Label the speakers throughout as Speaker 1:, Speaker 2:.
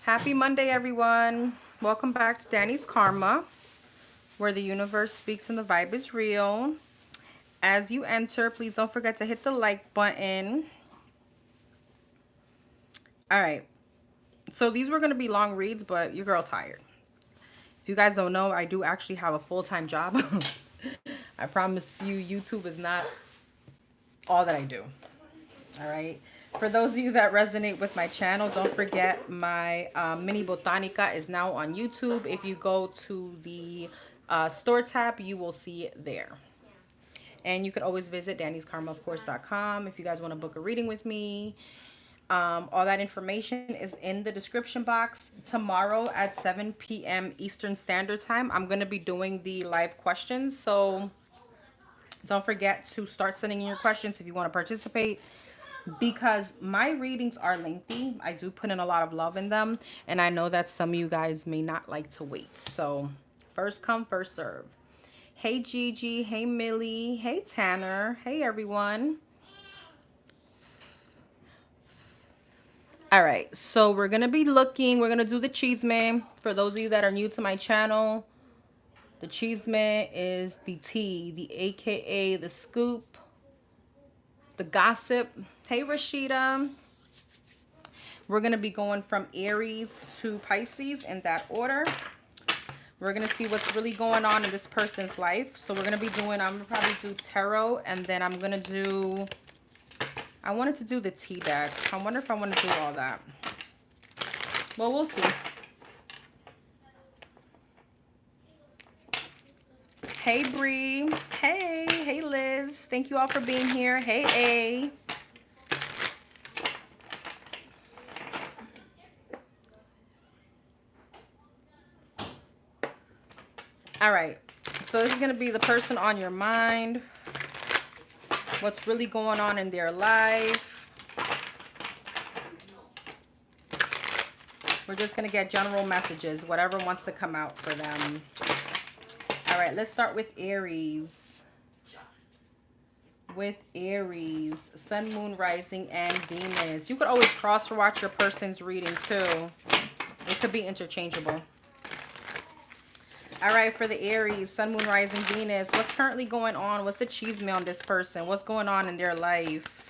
Speaker 1: Happy Monday, everyone. Welcome back to Danny's Karma, where the universe speaks and the vibe is real. As you enter, please don't forget to hit the like button. All right. So these were going to be long reads, but your girl tired. If you guys don't know, I do actually have a full-time job. I promise you, YouTube is not all that I do. All right. For those of you that resonate with my channel, don't forget my mini botanica is now on YouTube. If you go to the store tab, you will see it there. And you can always visit dannyskarmaofcourse.com if you guys want to book a reading with me. All that information is in the description box. Tomorrow at 7 p.m. Eastern Standard Time, I'm going to be doing the live questions. So don't forget to start sending in your questions if you want to participate, because my readings are lengthy. I do put in a lot of love in them, and I know that some of you guys may not like to wait. So first come, first serve. Hey Gigi, hey Millie, hey Tanner, hey everyone. All right, so we're gonna be looking, we're gonna do the chisme. For those of you that are new to my channel, the chisme is the tea, the AKA the scoop, the gossip. Hey Rashida. We're going to be going from Aries to Pisces in that order. We're going to see what's really going on in this person's life. So we're going to be doing, I'm going to probably do tarot, and then I'm going to do, I wanted to do the tea deck. I wonder if I want to do all that. Well, we'll see. Hey Bree. Hey Liz. Thank you all for being here. Hey A. All right, so this is going to be the person on your mind, what's really going on in their life. We're just going to get general messages, whatever wants to come out for them. All right, let's start with Aries. With Aries, Sun, Moon, Rising, and Venus. You could always cross-watch your person's reading too. It could be interchangeable. All right, for the Aries, Sun, Moon, Rising, Venus, what's currently going on? What's the chisme on this person? What's going on in their life?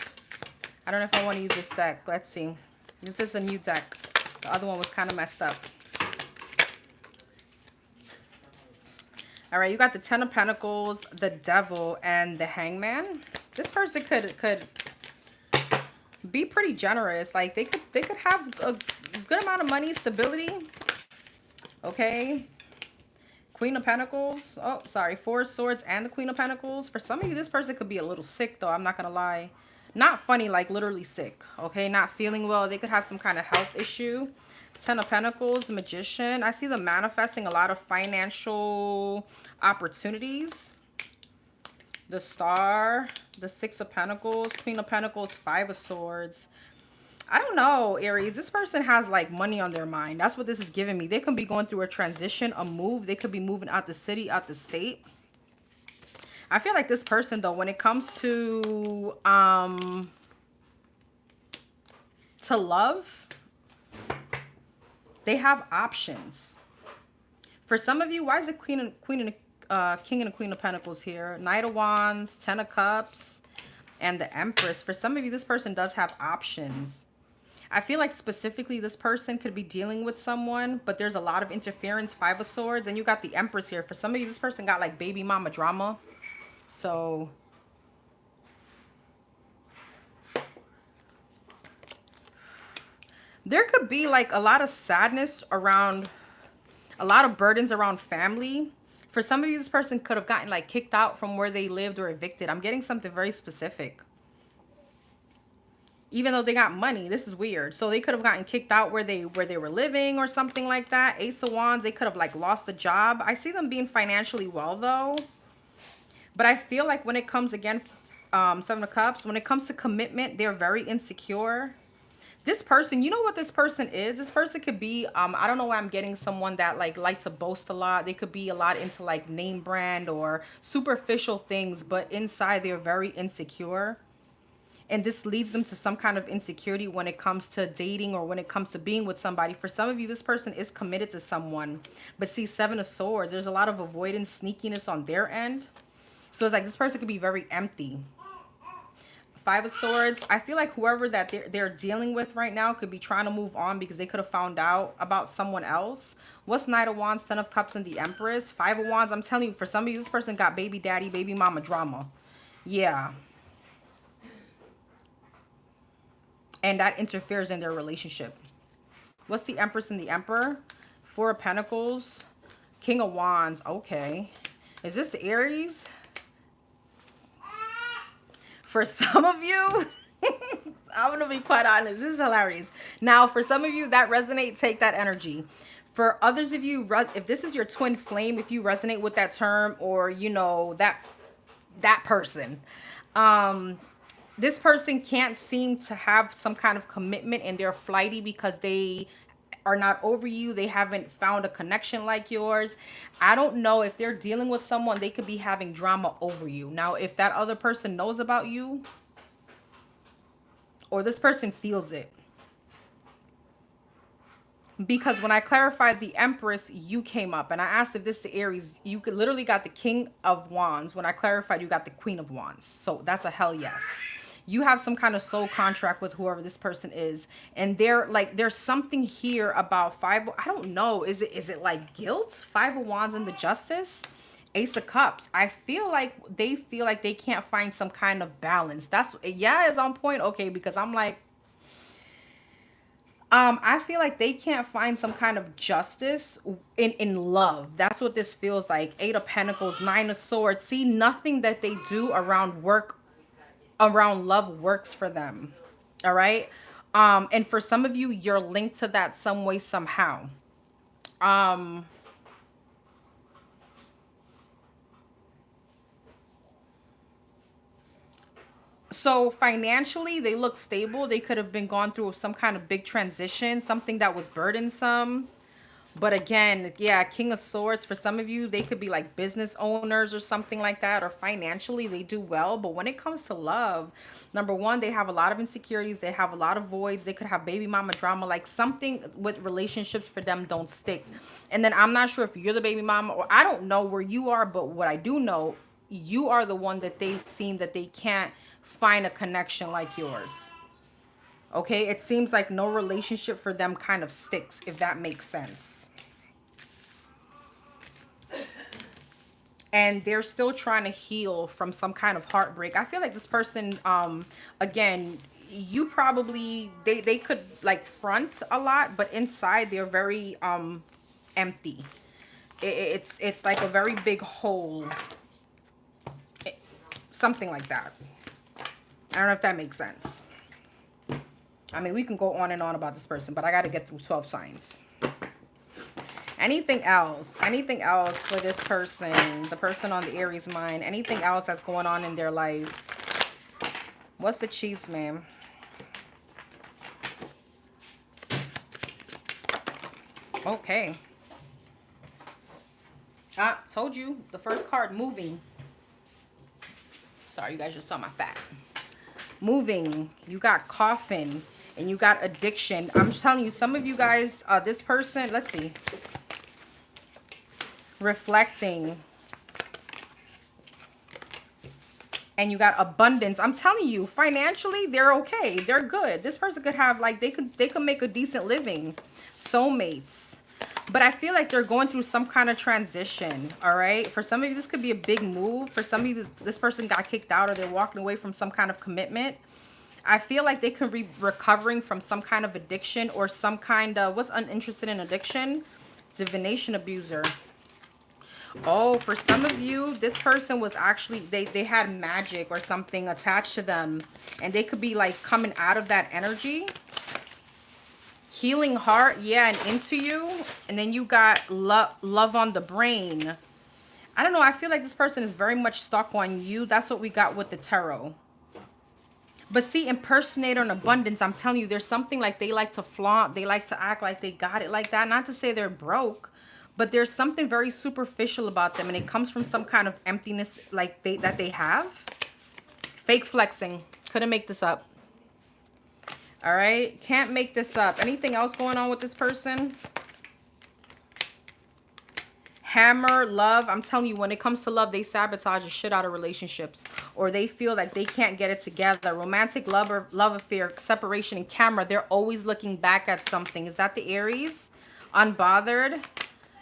Speaker 1: I don't know if I want to use this deck. Let's see. This is a new deck. The other one was kind of messed up. All right, you got the Ten of Pentacles, the Devil, and the Hangman. This person could be pretty generous. Like they could have a good amount of money, stability. Okay. Queen of Pentacles. Oh, sorry. Four of Swords and the Queen of Pentacles. For some of you, this person could be a little sick, though. I'm not going to lie. Not funny, like literally sick. Okay, not feeling well. They could have some kind of health issue. Ten of Pentacles, Magician. I see them manifesting a lot of financial opportunities. The Star, the Six of Pentacles, Queen of Pentacles, Five of Swords. I don't know, Aries. This person has like money on their mind. That's what this is giving me. They could be going through a transition, a move. They could be moving out the city, out the state. I feel like this person, though, when it comes to love, they have options. For some of you, why is it King and the Queen of Pentacles here? Knight of Wands, Ten of Cups, and the Empress. For some of you, this person does have options. I feel like specifically this person could be dealing with someone, but there's a lot of interference. Five of Swords, and you got the Empress here. For some of you, this person got like baby mama drama. So there could be like a lot of sadness around, a lot of burdens around family. For some of you, this person could have gotten like kicked out from where they lived or evicted. I'm getting something very specific. Even though they got money, this is weird. So they could have gotten kicked out where they were living or something like that. Ace of Wands, they could have like lost a job. I see them being financially well though. But I feel like when it comes, again, Seven of Cups, when it comes to commitment, they're very insecure. This person, you know what this person is? This person could be, I don't know why I'm getting someone that like to boast a lot. They could be a lot into like name brand or superficial things, but inside they're very insecure. And this leads them to some kind of insecurity when it comes to dating or when it comes to being with somebody. For some of you, this person is committed to someone. But see, Seven of Swords, there's a lot of avoidance, sneakiness on their end. So it's like this person could be very empty. Five of Swords, I feel like whoever that they're dealing with right now could be trying to move on because they could have found out about someone else. What's Knight of Wands, Ten of Cups, and the Empress? Five of Wands, I'm telling you, for some of you, this person got baby daddy, baby mama drama. Yeah. And that interferes in their relationship. What's the Empress and the Emperor? Four of Pentacles, King of Wands. Okay. Is this the Aries? For some of you, I'm going to be quite honest. This is hilarious. Now, for some of you that resonate, take that energy. For others of you, if this is your twin flame, if you resonate with that term or, you know, that person, this person can't seem to have some kind of commitment and they're flighty because they are not over you. They haven't found a connection like yours. I don't know if they're dealing with someone, they could be having drama over you. Now, if that other person knows about you or this person feels it. Because when I clarified the Empress, you came up and I asked if this is the Aries, you could literally got the King of Wands. When I clarified, you got the Queen of Wands. So that's a hell yes. You have some kind of soul contract with whoever this person is. And they're like, there's something here about I don't know. Is it like guilt? Five of Wands and the Justice? Ace of Cups. I feel like they can't find some kind of balance. That's, yeah, is on point. Okay, because I'm like, I feel like they can't find some kind of justice in love. That's what this feels like. Eight of Pentacles, Nine of Swords. See, nothing that they do around work, around love works for them. All right. And for some of you, you're linked to that some way, somehow. So financially, they look stable. They could have been gone through some kind of big transition, something that was burdensome. But again, yeah, King of Swords, for some of you, they could be like business owners or something like that, or financially they do well. But when it comes to love, number one, they have a lot of insecurities. They have a lot of voids. They could have baby mama drama, like something with relationships for them don't stick. And then I'm not sure if you're the baby mama or I don't know where you are, but what I do know, you are the one that they've seen that they can't find a connection like yours. Okay, it seems like no relationship for them kind of sticks, if that makes sense. And they're still trying to heal from some kind of heartbreak. I feel like this person, again, you probably, they could like front a lot, but inside they're very empty. It's like a very big hole. Something like that. I don't know if that makes sense. I mean, we can go on and on about this person, but I got to get through 12 signs. Anything else? Anything else for this person? The person on the Aries mind. Anything else that's going on in their life? What's the CHISME? Okay. Told you. The first card, moving. Sorry, you guys just saw my fat. Moving. You got coffin. And you got addiction. I'm just telling you, some of you guys, this person, let's see. Reflecting. And you got abundance. I'm telling you, financially, they're okay. They're good. This person could have, like, they could make a decent living. Soulmates. But I feel like they're going through some kind of transition, all right? For some of you, this could be a big move. For some of you, this person got kicked out or they're walking away from some kind of commitment. I feel like they could be recovering from some kind of addiction or some kind of, what's uninterested in addiction? Divination abuser. Oh, for some of you, this person was actually, they had magic or something attached to them. And they could be like coming out of that energy. Healing heart, yeah, and into you. And then you got love on the brain. I don't know, I feel like this person is very much stuck on you. That's what we got with the tarot. But see, impersonator and abundance, I'm telling you, there's something like they like to flaunt. They like to act like they got it like that. Not to say they're broke, but there's something very superficial about them. And it comes from some kind of emptiness like that they have. Fake flexing. Couldn't make this up. All right. Can't make this up. Anything else going on with this person? Hammer, love. I'm telling you, when it comes to love, they sabotage the shit out of relationships, or they feel like they can't get it together. Romantic love or love affair, separation, and camera. They're always looking back at something. Is that the Aries? Unbothered,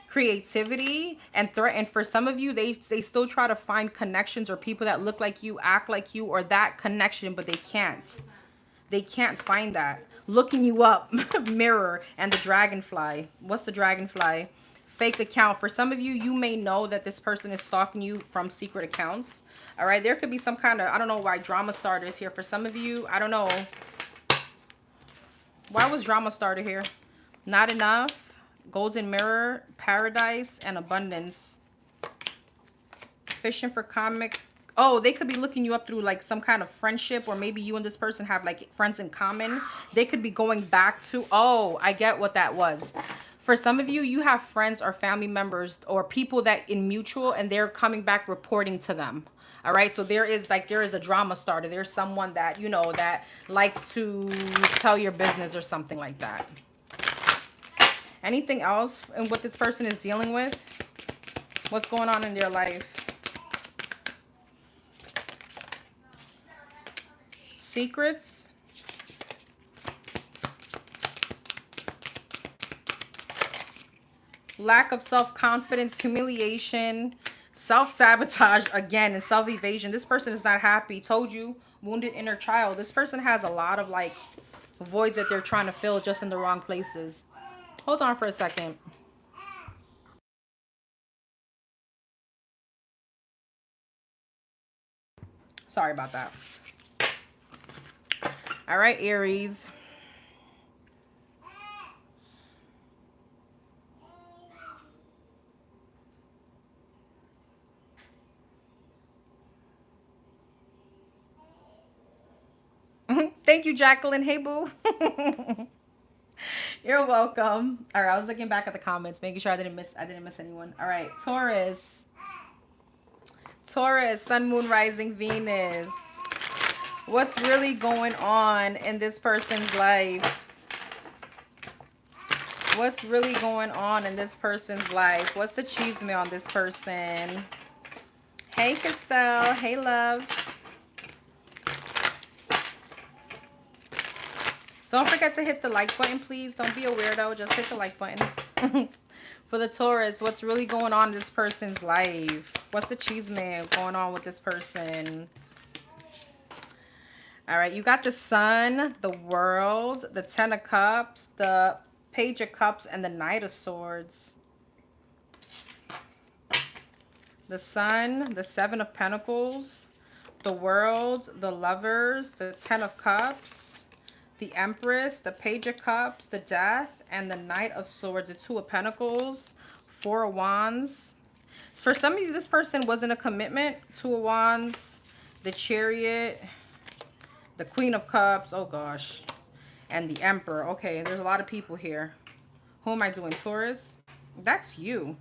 Speaker 1: creativity, and threat. And for some of you, they still try to find connections or people that look like you, act like you, or that connection, but they can't. They can't find that. Looking you up, mirror, and the dragonfly. What's the dragonfly? Fake account. For some of you, you may know that this person is stalking you from secret accounts. All right, there could be some kind of, I don't know why drama starter is here. For some of you, I don't know. Why was drama starter here? Not enough. Golden mirror, paradise, and abundance. Fishing for comic. Oh, they could be looking you up through like some kind of friendship, or maybe you and this person have like friends in common. They could be going back to, oh, I get what that was. For some of you, you have friends or family members or people that in mutual, and they're coming back reporting to them. All right. So there is a drama starter. There's someone that, you know, that likes to tell your business or something like that. Anything else in what this person is dealing with? What's going on in their life? Secrets. Lack of self-confidence, humiliation, self-sabotage again, and self-evasion. This person is not happy. Told you, wounded inner child. This person has a lot of like voids that they're trying to fill just in the wrong places. Hold on for a second. Sorry about that. All right, Aries. Thank you, Jacqueline. Hey, boo. You're welcome. All right, I was looking back at the comments, making sure I didn't miss anyone. All right, Taurus. Taurus, Sun, Moon, Rising, Venus. What's really going on in this person's life? What's really going on in this person's life? What's the chisme on this person? Hey, Castell. Hey, love. Don't forget to hit the like button, please. Don't be a weirdo. Just hit the like button. For the Taurus, what's really going on in this person's life? What's the chisme going on with this person? All right, you got the Sun, the World, the Ten of Cups, the Page of Cups, and the Knight of Swords. The Sun, the Seven of Pentacles, the World, the Lovers, the Ten of Cups, the Empress, the Page of Cups, the Death, and the Knight of Swords, the Two of Pentacles, Four of Wands. For some of you, this person was in a commitment. Two of Wands, the Chariot, the Queen of Cups, oh gosh, and the Emperor. Okay, there's a lot of people here. Who am I doing? Taurus? That's you.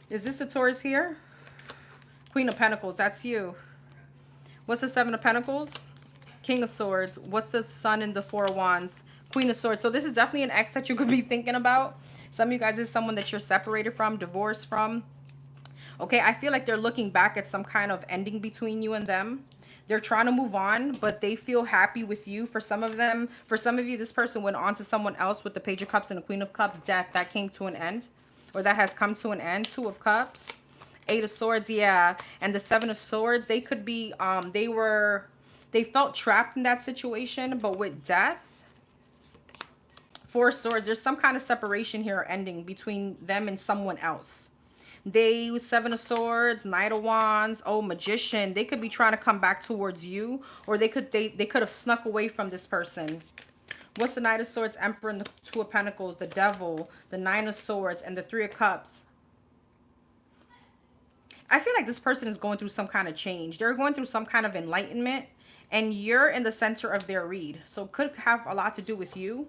Speaker 1: Is this the Taurus here? Queen of Pentacles, that's you. What's the Seven of Pentacles? King of Swords. What's the Sun and the Four of Wands? Queen of Swords. So this is definitely an ex that you could be thinking about. Some of you guys is someone that you're separated from, divorced from. Okay, I feel like they're looking back at some kind of ending between you and them. They're trying to move on, but they feel happy with you. For some of them, for some of you, this person went on to someone else with the Page of Cups and the Queen of Cups. Death, that came to an end, or that has come to an end. Two of Cups, Eight of Swords, yeah, and the Seven of Swords. They could be, they felt trapped in that situation, but with Death, Four of Swords, there's some kind of separation here or ending between them and someone else. They, Seven of Swords, Knight of Wands, oh, Magician. They could be trying to come back towards you, or they could have snuck away from this person. What's the Knight of Swords, Emperor, and the Two of Pentacles, the Devil, the Nine of Swords, and the Three of Cups? I feel like this person is going through some kind of change. They're going through some kind of enlightenment, and you're in the center of their read. So it could have a lot to do with you.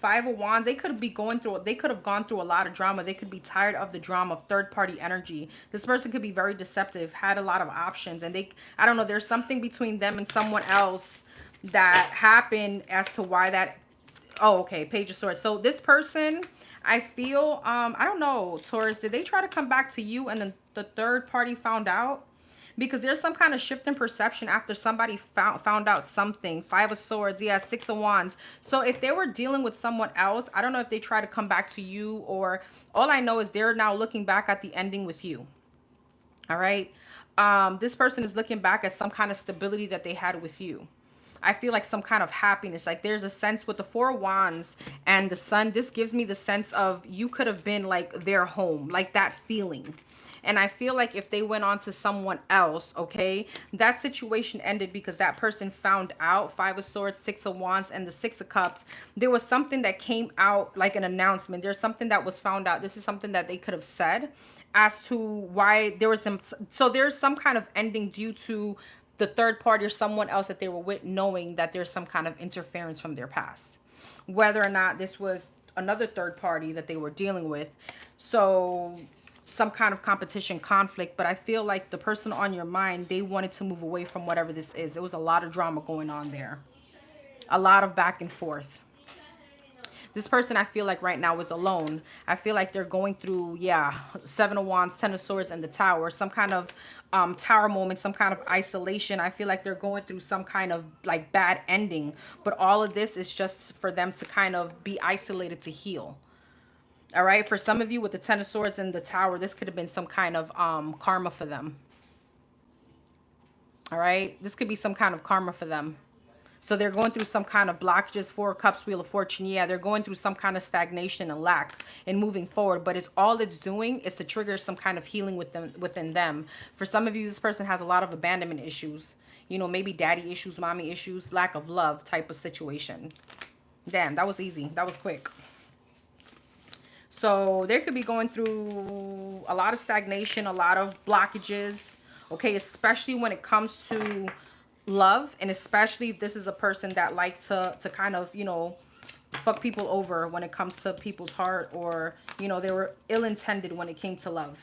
Speaker 1: Five of Wands, they could be going through, they could have gone through a lot of drama. They could be tired of the drama, of third party energy. This person could be very deceptive, had a lot of options, and they, I don't know, there's something between them and someone else that happened as to why that. Oh, okay, Page of Swords. So this person, I feel, I don't know, Taurus, did they try to come back to you and then the third party found out? Because there's some kind of shift in perception after somebody found out something. Five of Swords, yeah, Six of Wands. So if they were dealing with someone else, I don't know if they try to come back to you, or all I know is they're now looking back at the ending with you. All right. This person is looking back at some kind of stability that they had with you. I feel like some kind of happiness. Like there's a sense with the Four of Wands and the Sun. This gives me the sense of you could have been like their home, like that feeling. And I feel like if they went on to someone else, okay, that situation ended because that person found out. Five of Swords, Six of Wands, and the Six of Cups. There was something that came out like an announcement. There's something that was found out. This is something that they could have said as to why there was some. So there's some kind of ending due to the third party or someone else that they were with knowing that there's some kind of interference from their past, whether or not this was another third party that they were dealing with. So some kind of competition, conflict. But I feel like the person on your mind, they wanted to move away from whatever this is. There was a lot of drama going on there, a lot of back and forth. This person, I feel like right now is alone. I feel like they're going through, yeah, Seven of Wands, Ten of Swords, and the Tower. Some kind of tower moment, some kind of isolation. I feel like they're going through some kind of like bad ending. But all of this is just for them to kind of be isolated to heal. All right. For some of you with the Ten of Swords and the Tower, this could have been some kind of karma for them. All right. This could be some kind of karma for them. So they're going through some kind of blockages. Four of Cups, Wheel of Fortune. Yeah, they're going through some kind of stagnation and lack in moving forward. But it's all it's doing is to trigger some kind of healing within them. For some of you, this person has a lot of abandonment issues. You know, maybe daddy issues, mommy issues, lack of love type of situation. Damn, that was easy. That was quick. So they could be going through a lot of stagnation, a lot of blockages. Okay, especially when it comes to love, and especially if this is a person that like to kind of, you know, fuck people over when it comes to people's heart, or, you know, they were ill-intended when it came to love.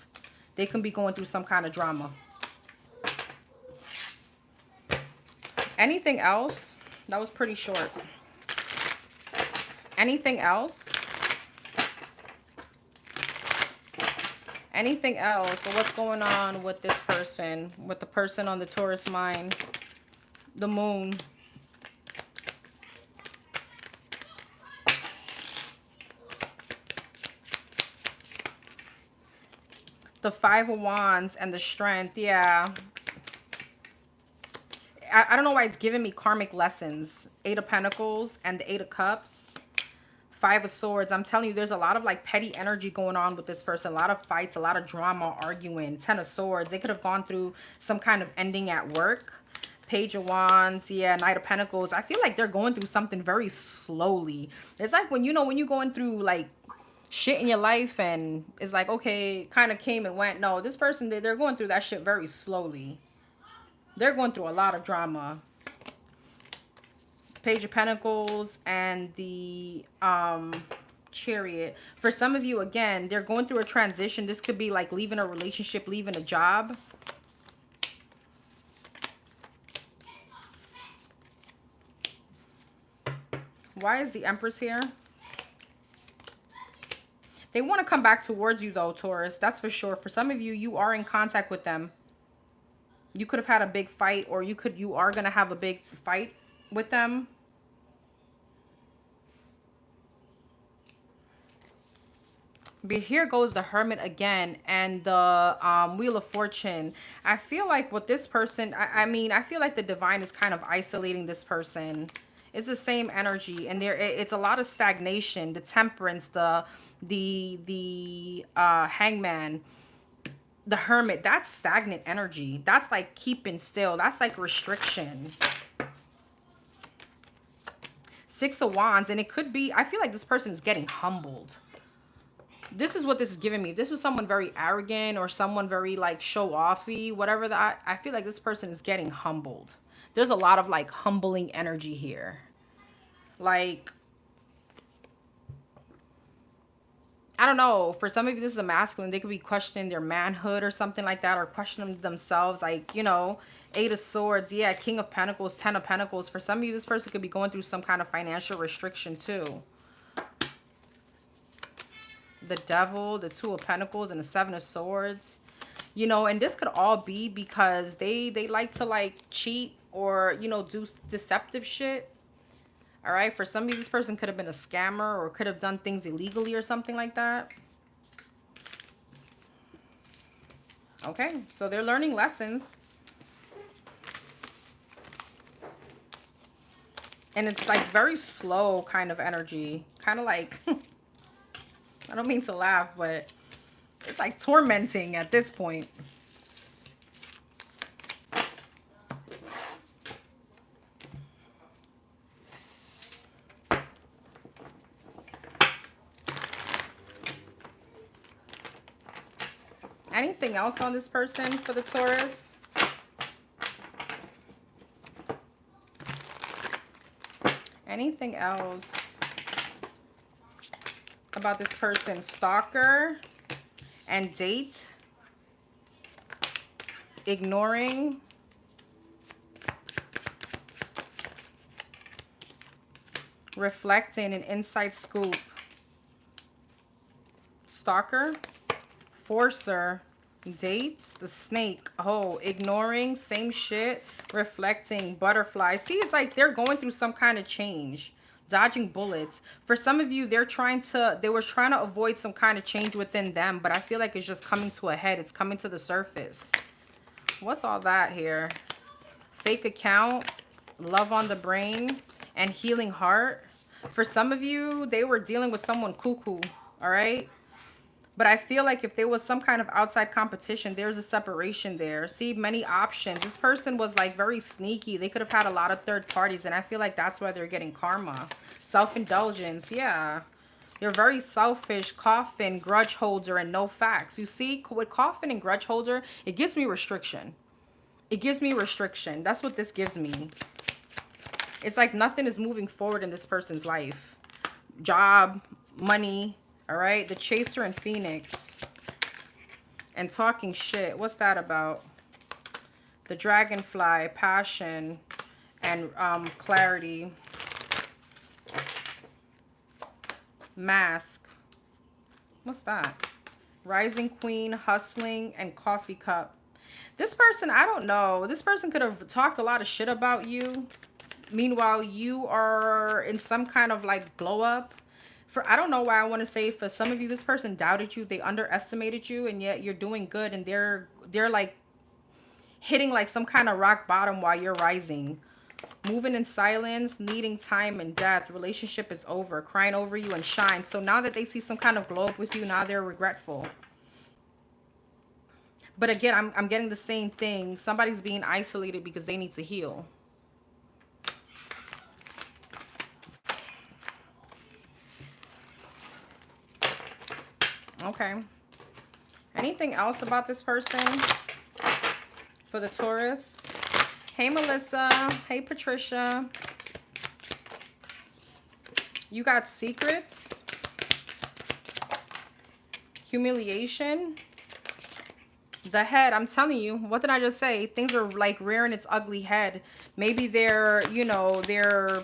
Speaker 1: They can be going through some kind of drama. Anything else? That was pretty short. Anything else? Anything else? So what's going on with this person, with the person on the Taurus mind? The Moon. The Five of Wands and the Strength. Yeah. I don't know why it's giving me karmic lessons. Eight of Pentacles and the Eight of Cups. Five of Swords. I'm telling you, there's a lot of like petty energy going on with this person. A lot of fights, a lot of drama, arguing. Ten of Swords. They could have gone through some kind of ending at work. Page of Wands, yeah, Knight of Pentacles. I feel like they're going through something very slowly. It's like when, you know, when you're going through like shit in your life and it's like, okay, kind of came and went. No, this person, they're going through that shit very slowly. They're going through a lot of drama. Page of Pentacles and the Chariot. For some of you, again, they're going through a transition. This could be like leaving a relationship, leaving a job. Why is the Empress here? They want to come back towards you though, Taurus. That's for sure. For some of you, you are in contact with them. You could have had a big fight, or you are going to have a big fight with them. But here goes the Hermit again and the Wheel of Fortune. I feel like with this person, I mean, I feel like the divine is kind of isolating this person. It's the same energy, and it's a lot of stagnation. The Temperance, the Hangman, the Hermit. That's stagnant energy. That's like keeping still. That's like restriction. Six of Wands, and it could be, I feel like this person is getting humbled. This is what this is giving me. If this was someone very arrogant or someone very like show-offy, whatever that, I feel like this person is getting humbled. There's a lot of like humbling energy here. Like I don't know, for some of you this is a masculine, they could be questioning their manhood or something like that, or questioning themselves, like, you know, 8 of Swords, yeah, King of Pentacles, 10 of Pentacles. For some of you, this person could be going through some kind of financial restriction too. The Devil, the 2 of Pentacles, and the 7 of Swords. You know, and this could all be because they like to like cheat or, you know, do deceptive shit. All right, for some of you, this person could have been a scammer or could have done things illegally or something like that. Okay, so they're learning lessons. And it's like very slow kind of energy. Kind of like, I don't mean to laugh, but it's like tormenting at this point. Anything else on this person for the Taurus? Anything else about this person? Stalker and date. Ignoring. Reflecting, an inside scoop. Stalker. Forcer. Date. The snake. Oh, ignoring. Same shit. Reflecting. Butterfly. See, it's like they're going through some kind of change. Dodging bullets. For some of you, they were trying to avoid some kind of change within them, but I feel like it's just coming to a head. It's coming to the surface. What's all that here? Fake account. Love on the brain. And healing heart. For some of you, they were dealing with someone cuckoo. All right. But I feel like if there was some kind of outside competition, there's a separation there. See, many options. This person was like very sneaky. They could have had a lot of third parties. And I feel like that's why they're getting karma. Self-indulgence. Yeah. You're very selfish. Coffin, grudge holder, and no facts. You see, with coffin and grudge holder, it gives me restriction. It gives me restriction. That's what this gives me. It's like nothing is moving forward in this person's life. Job, money. All right, the Chaser and Phoenix. And talking shit. What's that about? The Dragonfly, passion, and clarity. Mask. What's that? Rising Queen, hustling, and coffee cup. This person, I don't know. This person could have talked a lot of shit about you. Meanwhile, you are in some kind of like glow up. I don't know why I want to say, for some of you, this person doubted you. They underestimated you, and yet you're doing good. And they're like hitting like some kind of rock bottom while you're rising. Moving in silence, needing time and death. Relationship is over. Crying over you and shine. So now that they see some kind of glow up with you, now they're regretful. But again, I'm getting the same thing. Somebody's being isolated because they need to heal. Okay. Anything else about this person for the Taurus? Hey, Melissa. Hey, Patricia. You got secrets. Humiliation. The head. I'm telling you. What did I just say? Things are like rearing its ugly head. Maybe they're, you know, their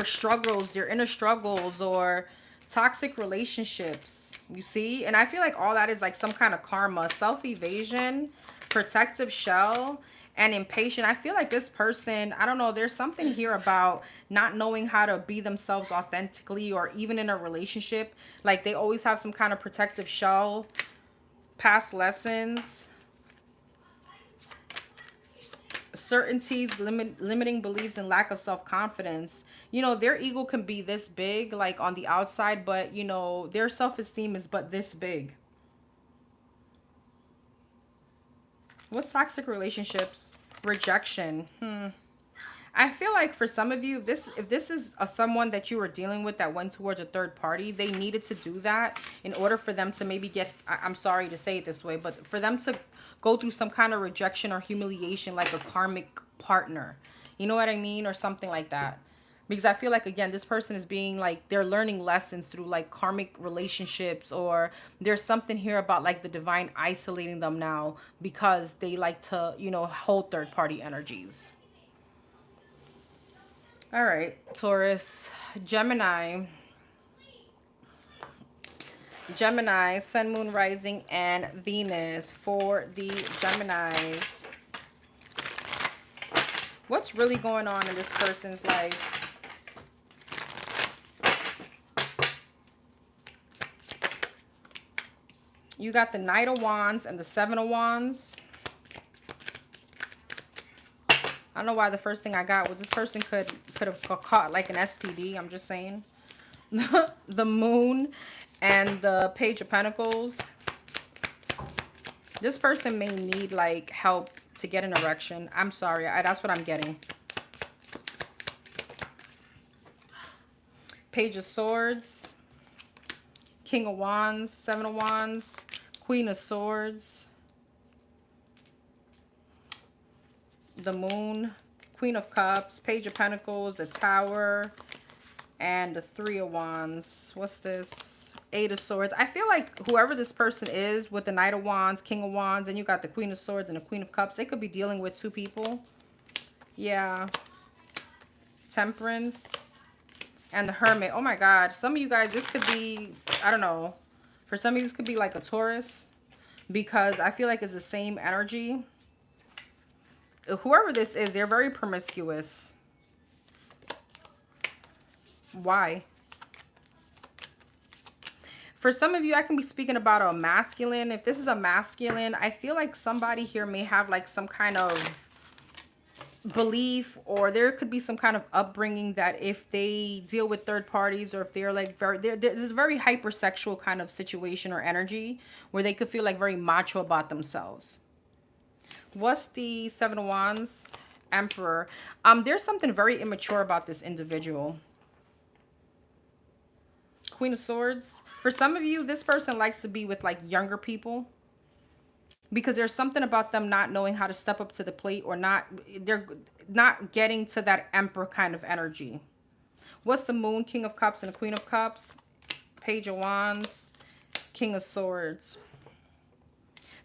Speaker 1: struggles, their inner struggles, or toxic relationships. You see? And I feel like all that is like some kind of karma. Self-evasion, protective shell, and impatient. I feel like this person, I don't know, there's something here about not knowing how to be themselves authentically, or even in a relationship. Like they always have some kind of protective shell, past lessons, certainties, limiting beliefs, and lack of self-confidence. You know, their ego can be this big, like on the outside, but, you know, their self-esteem is but this big. What's toxic relationships? Rejection. I feel like for some of you, if this is someone that you were dealing with that went towards a third party, they needed to do that in order for them to maybe get, I'm sorry to say it this way, but for them to go through some kind of rejection or humiliation, like a karmic partner. You know what I mean? Or something like that. Because I feel like, again, this person is being like, they're learning lessons through like karmic relationships, or there's something here about like the divine isolating them now because they like to, you know, hold third party energies. All right, Taurus. Gemini. Gemini, Sun, Moon, Rising, and Venus for the Geminis. What's really going on in this person's life? You got the Knight of Wands and the Seven of Wands. I don't know why the first thing I got was this person could have caught like an STD. I'm just saying. The Moon and the Page of Pentacles. This person may need like help to get an erection. I'm sorry. That's what I'm getting. Page of Swords. King of Wands. Seven of Wands. Queen of Swords. The Moon. Queen of Cups. Page of Pentacles. The Tower. And the Three of Wands. What's this? Eight of Swords. I feel like whoever this person is with the Knight of Wands, King of Wands, and you got the Queen of Swords and the Queen of Cups, they could be dealing with two people. Yeah. Temperance. And the Hermit. Oh my God. Some of you guys, this could be, I don't know. For some of you, this could be like a Taurus. Because I feel like it's the same energy. Whoever this is, they're very promiscuous. Why? For some of you, I can be speaking about a masculine. If this is a masculine, I feel like somebody here may have like some kind of belief, or there could be some kind of upbringing that if they deal with third parties, or if they're like there's a very hypersexual kind of situation or energy where they could feel like very macho about themselves. What's the Seven of Wands? Emperor. There's something very immature about this individual. Queen of Swords. For some of you, this person likes to be with like younger people because there's something about them not knowing how to step up to the plate, or they're not getting to that Emperor kind of energy. What's the Moon? King of Cups and the Queen of Cups. Page of Wands. King of Swords.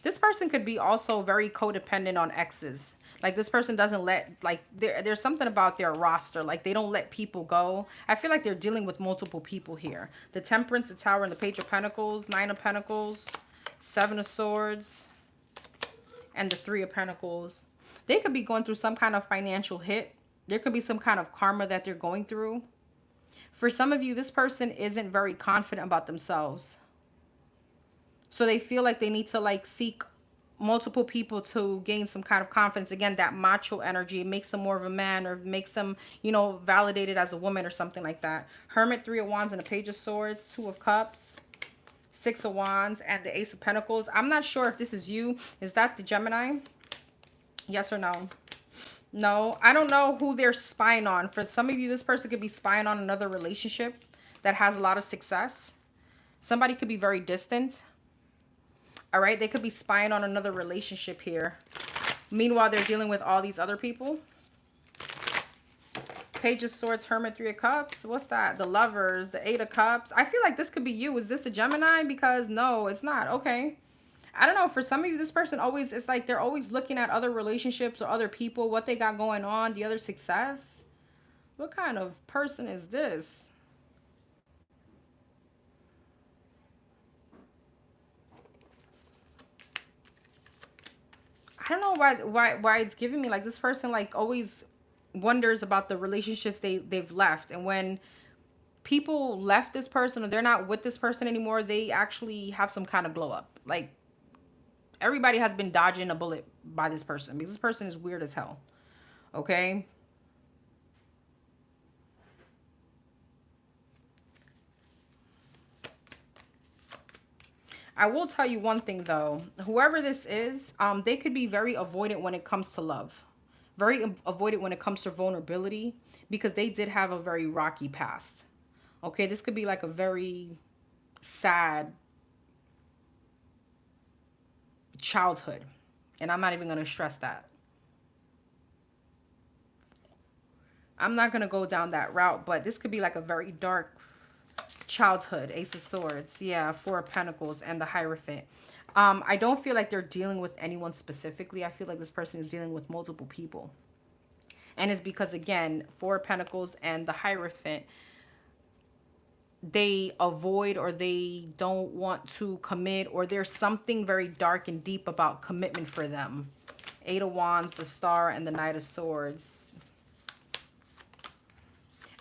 Speaker 1: This person could be also very codependent on exes. Like this person doesn't let, like there's something about their roster. Like they don't let people go. I feel like they're dealing with multiple people here. The Temperance, the Tower, and the Page of Pentacles. Nine of Pentacles. Seven of Swords. And the Three of Pentacles. They could be going through some kind of financial hit. There could be some kind of karma that they're going through. For some of you, this person isn't very confident about themselves. So they feel like they need to like seek multiple people to gain some kind of confidence. Again, that macho energy, it makes them more of a man, or makes them, you know, validated as a woman or something like that. Hermit, Three of Wands, and the Page of Swords. Two of Cups. Six of Wands, and the Ace of Pentacles. I'm not sure if this is you. Is that the Gemini? Yes or no? No, I don't know who they're spying on. For some of you, this person could be spying on another relationship that has a lot of success. Somebody could be very distant. All right, they could be spying on another relationship here. Meanwhile, they're dealing with all these other people. Page of Swords, Hermit, Three of Cups. What's that? The Lovers, the Eight of Cups. I feel like this could be you. Is this the Gemini? Because no, it's not. Okay. I don't know. For some of you, this person always, it's like they're always looking at other relationships or other people, what they got going on, the other success. What kind of person is this? I don't know why it's giving me like this person like always wonders about the relationships they've left, and when people left this person or they're not with this person anymore, they actually have some kind of glow up. Like everybody has been dodging a bullet by this person because this person is weird as hell. Okay. I will tell you one thing though. Whoever this is, they could be very avoidant when it comes to love. Very avoidant when it comes to vulnerability, because they did have a very rocky past. Okay, this could be like a very sad childhood. And I'm not even going to stress that. I'm not going to go down that route, but this could be like a very dark childhood. Ace of Swords. Yeah, Four of Pentacles and the Hierophant. I don't feel like they're dealing with anyone specifically. I feel like this person is dealing with multiple people. And it's because, again, Four of Pentacles and the Hierophant, they avoid or they don't want to commit, or there's something very dark and deep about commitment for them. Eight of Wands, the Star, and the Knight of Swords.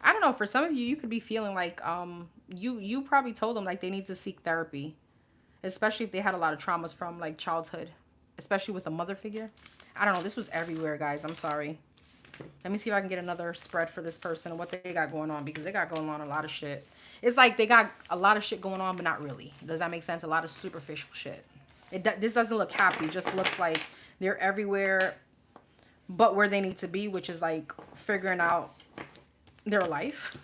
Speaker 1: I don't know, for some of you, you could be feeling like you probably told them like they need to seek therapy, especially if they had a lot of traumas from like childhood, especially with a mother figure. I don't know, this was everywhere, guys. I'm sorry. Let me see if I can get another spread for this person and what they got going on, because they got going on a lot of shit. It's like they got a lot of shit going on, but not really. Does that make sense? A lot of superficial shit. This doesn't look happy. It just looks like they're everywhere but where they need to be, which is like figuring out their life.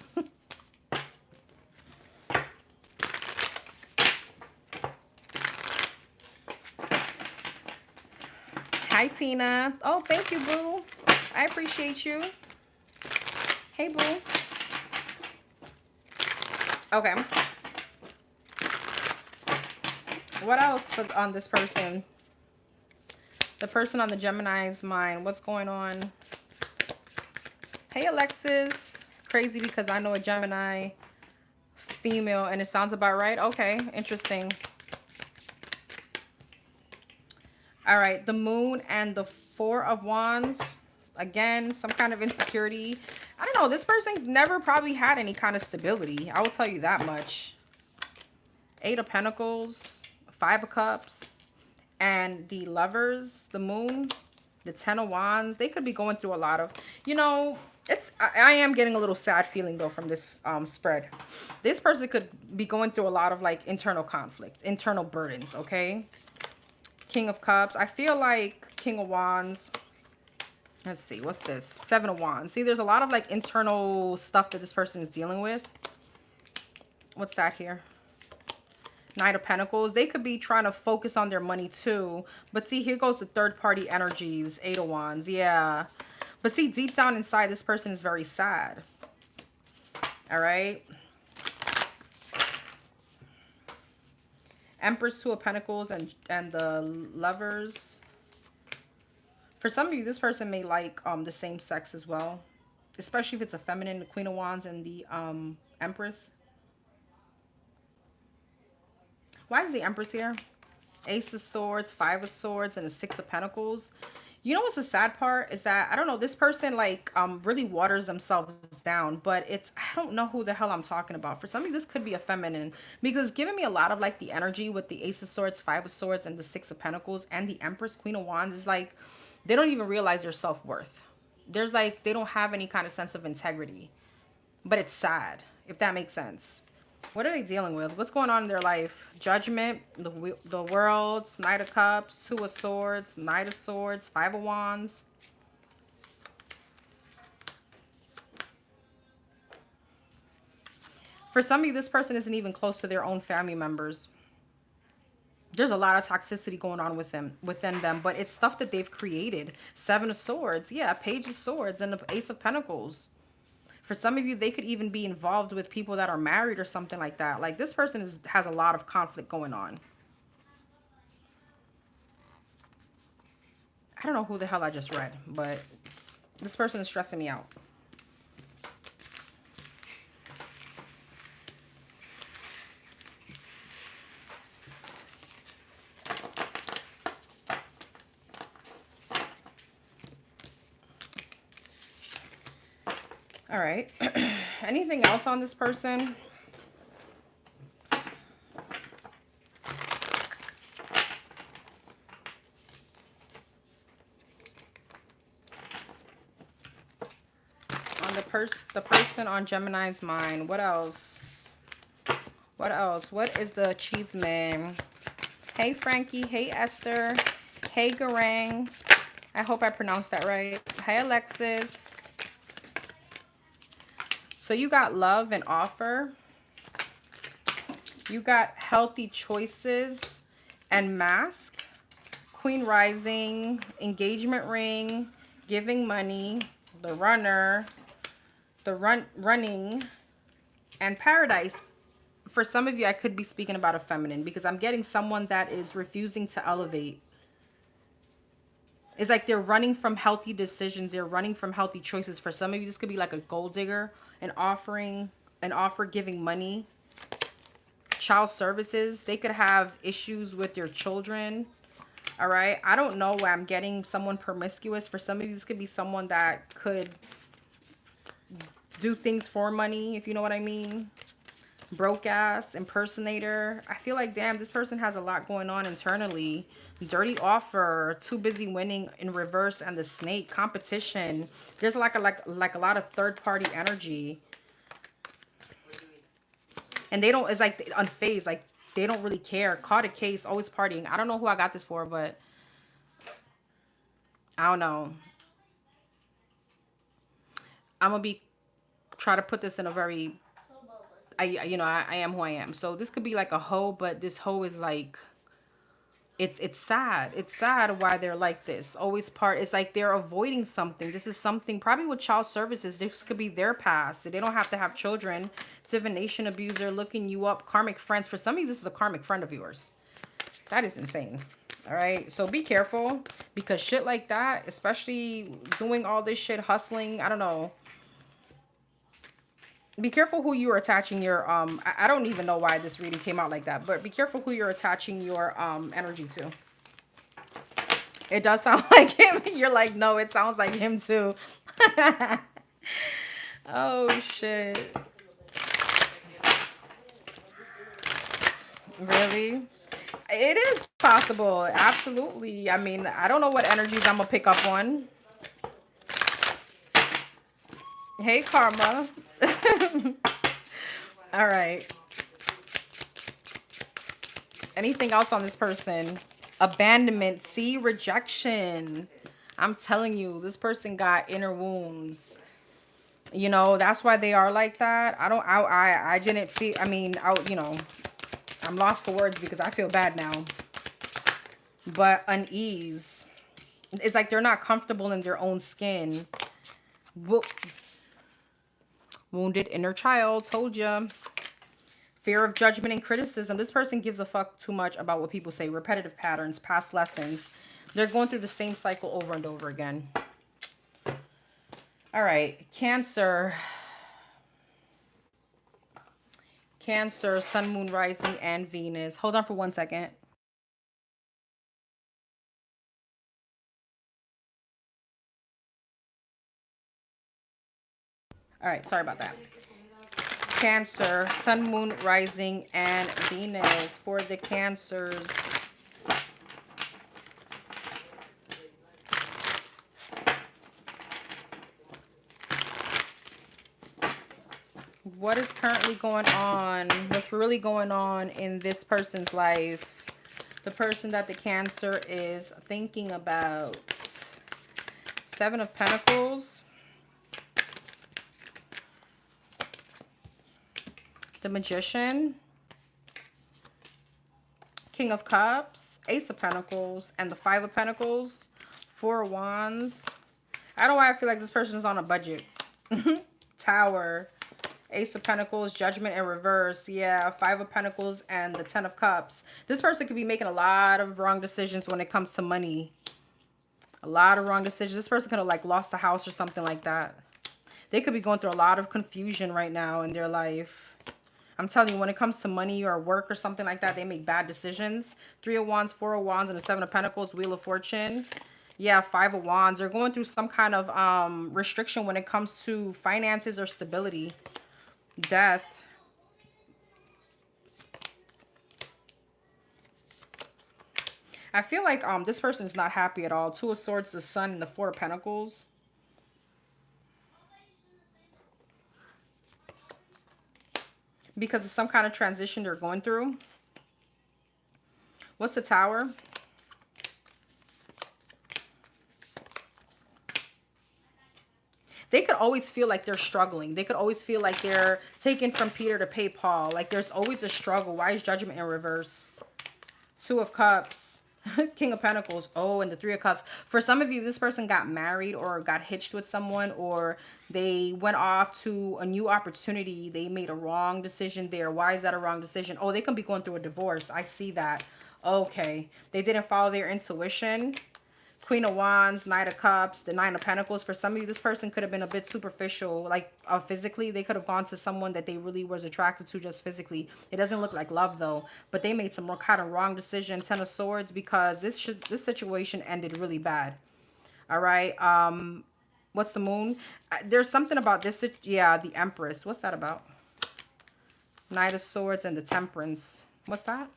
Speaker 1: Hi, Tina. Oh, thank you, boo. I appreciate you. Hey, boo. Okay. What else on this person? The person on the Gemini's mind. What's going on? Hey, Alexis. Crazy because I know a Gemini female and it sounds about right. Okay, interesting. All right, the Moon and the Four of Wands. Again, some kind of insecurity. I don't know. This person never probably had any kind of stability. I will tell you that much. Eight of Pentacles, Five of Cups, and the Lovers, the Moon, the Ten of Wands. They could be going through a lot of, you know, I am getting a little sad feeling though from this spread. This person could be going through a lot of like internal conflict, internal burdens, okay? King of Cups. I feel like King of Wands. Let's see, what's this? Seven of Wands. See, there's a lot of like internal stuff that this person is dealing with. What's that here? Knight of Pentacles. They could be trying to focus on their money too. But see, here goes the third party energies. Eight of Wands. Yeah. But see, deep down inside, this person is very sad. All right. Empress, Two of Pentacles, and the Lovers. For some of you, this person may like the same sex as well, especially if it's a feminine, the Queen of Wands and the Empress. Why is the Empress here? Ace of Swords, Five of Swords, and the Six of Pentacles. You know what's the sad part is that, I don't know, this person like really waters themselves down, but it's, I don't know who the hell I'm talking about. For some of you, this could be a feminine, because it's giving me a lot of like the energy with the Ace of Swords, Five of Swords, and the Six of Pentacles, and the Empress, Queen of Wands. Is like, they don't even realize their self-worth. There's like, they don't have any kind of sense of integrity, but it's sad, if that makes sense. What are they dealing with? What's going on in their life? Judgment, the World, Knight of Cups, Two of Swords, Knight of Swords, Five of Wands. For some of you, this person isn't even close to their own family members. There's a lot of toxicity going on within them, but it's stuff that they've created. Seven of Swords, yeah, Page of Swords, and the Ace of Pentacles. For some of you, they could even be involved with people that are married or something like that. Like, this person has a lot of conflict going on. I don't know who the hell I just read, but this person is stressing me out. All right. Anything else on this person? On the person on Gemini's mind. What else? What else? What is the CHISME? Hey, Frankie. Hey, Esther. Hey, Garang. I hope I pronounced that right. Hey, Alexis. So you got love and offer. You got healthy choices and mask. Queen rising, engagement ring, giving money, the runner, The running and paradise. For some of you, I could be speaking about a feminine because I'm getting someone that is refusing to elevate. It's like they're running from healthy decisions. They're running from healthy choices. For some of you, this could be like a gold digger, an offer giving money, child services. They could have issues with their children. All right. I don't know why I'm getting someone promiscuous. For some of you, this could be someone that could do things for money, if you know what I mean. Broke ass, impersonator. I feel like, damn, this person has a lot going on internally. Dirty offer, too busy winning in reverse, and the snake competition. There's like a lot of third party energy. And they don't, it's like unfazed, like they don't really care. Caught a case, always partying. I don't know who I got this for, but I don't know. I'm gonna try to put this in a very, I am who I am. So this could be like a hoe, but this hoe is like, it's sad. It's sad why they're like this. Always it's like they're avoiding something. This is something probably with child services. This could be their past. They don't have to have children. Divination abuser, looking you up, karmic friends. For some of you, this is a karmic friend of yours. That is insane. All right. So be careful, because shit like that, especially doing all this shit, hustling, I don't know. Be careful who you're attaching your, I don't even know why this reading came out like that, but be careful who you're attaching your energy to. It does sound like him. You're like, no, it sounds like him too. Oh, shit. Really? It is possible. Absolutely. I mean, I don't know what energies I'm going to pick up on. Hey, Karma. All right. Anything else on this person? Abandonment. See, rejection. I'm telling you, this person got inner wounds. You know, that's why they are like that. I didn't feel, I mean, I'm lost for words because I feel bad now. But unease. It's like they're not comfortable in their own skin. Wounded inner child, told ya. Fear of judgment and criticism. This person gives a fuck too much about what people say. Repetitive patterns, past lessons. They're going through the same cycle over and over again. All right, Cancer. Cancer, Sun, Moon, Rising, and Venus. Hold on for 1 second. All right, sorry about that. Cancer, Sun, Moon, Rising, and Venus for the Cancers. What is currently going on? What's really going on in this person's life? The person that the Cancer is thinking about. Seven of Pentacles. The Magician. King of Cups. Ace of Pentacles. And the Five of Pentacles. Four of Wands. I don't know why I feel like this person is on a budget. Tower. Ace of Pentacles, Judgment in reverse. Yeah, Five of Pentacles and the Ten of Cups. This person could be making a lot of wrong decisions when it comes to money. A lot of wrong decisions. This person could have like lost a house or something like that. They could be going through a lot of confusion right now in their life. I'm telling you, when it comes to money or work or something like that, they make bad decisions. Three of Wands, Four of Wands, and the Seven of Pentacles, Wheel of Fortune. Yeah, Five of Wands. They're going through some kind of restriction when it comes to finances or stability. Death. I feel like this person is not happy at all. Two of Swords, the Sun, and the Four of Pentacles. Because of some kind of transition they're going through. What's the Tower? They could always feel like they're struggling. They could always feel like they're taking from Peter to pay Paul. Like there's always a struggle. Why is Judgment in reverse? Two of Cups. King of Pentacles. Oh, and the Three of Cups. For some of you, this person got married or got hitched with someone, or they went off to a new opportunity. They made a wrong decision there. Why is that a wrong decision? Oh, they can be going through a divorce. I see that. Okay. They didn't follow their intuition. Queen of Wands, Knight of Cups, the Nine of Pentacles. For some of you, this person could have been a bit superficial, like physically. They could have gone to someone that they really was attracted to just physically. It doesn't look like love though, but they made some kind of wrong decision. Ten of Swords, because this situation ended really bad. All right. What's the Moon? There's something about this. Yeah, the Empress. What's that about? Knight of Swords and the Temperance. What's that?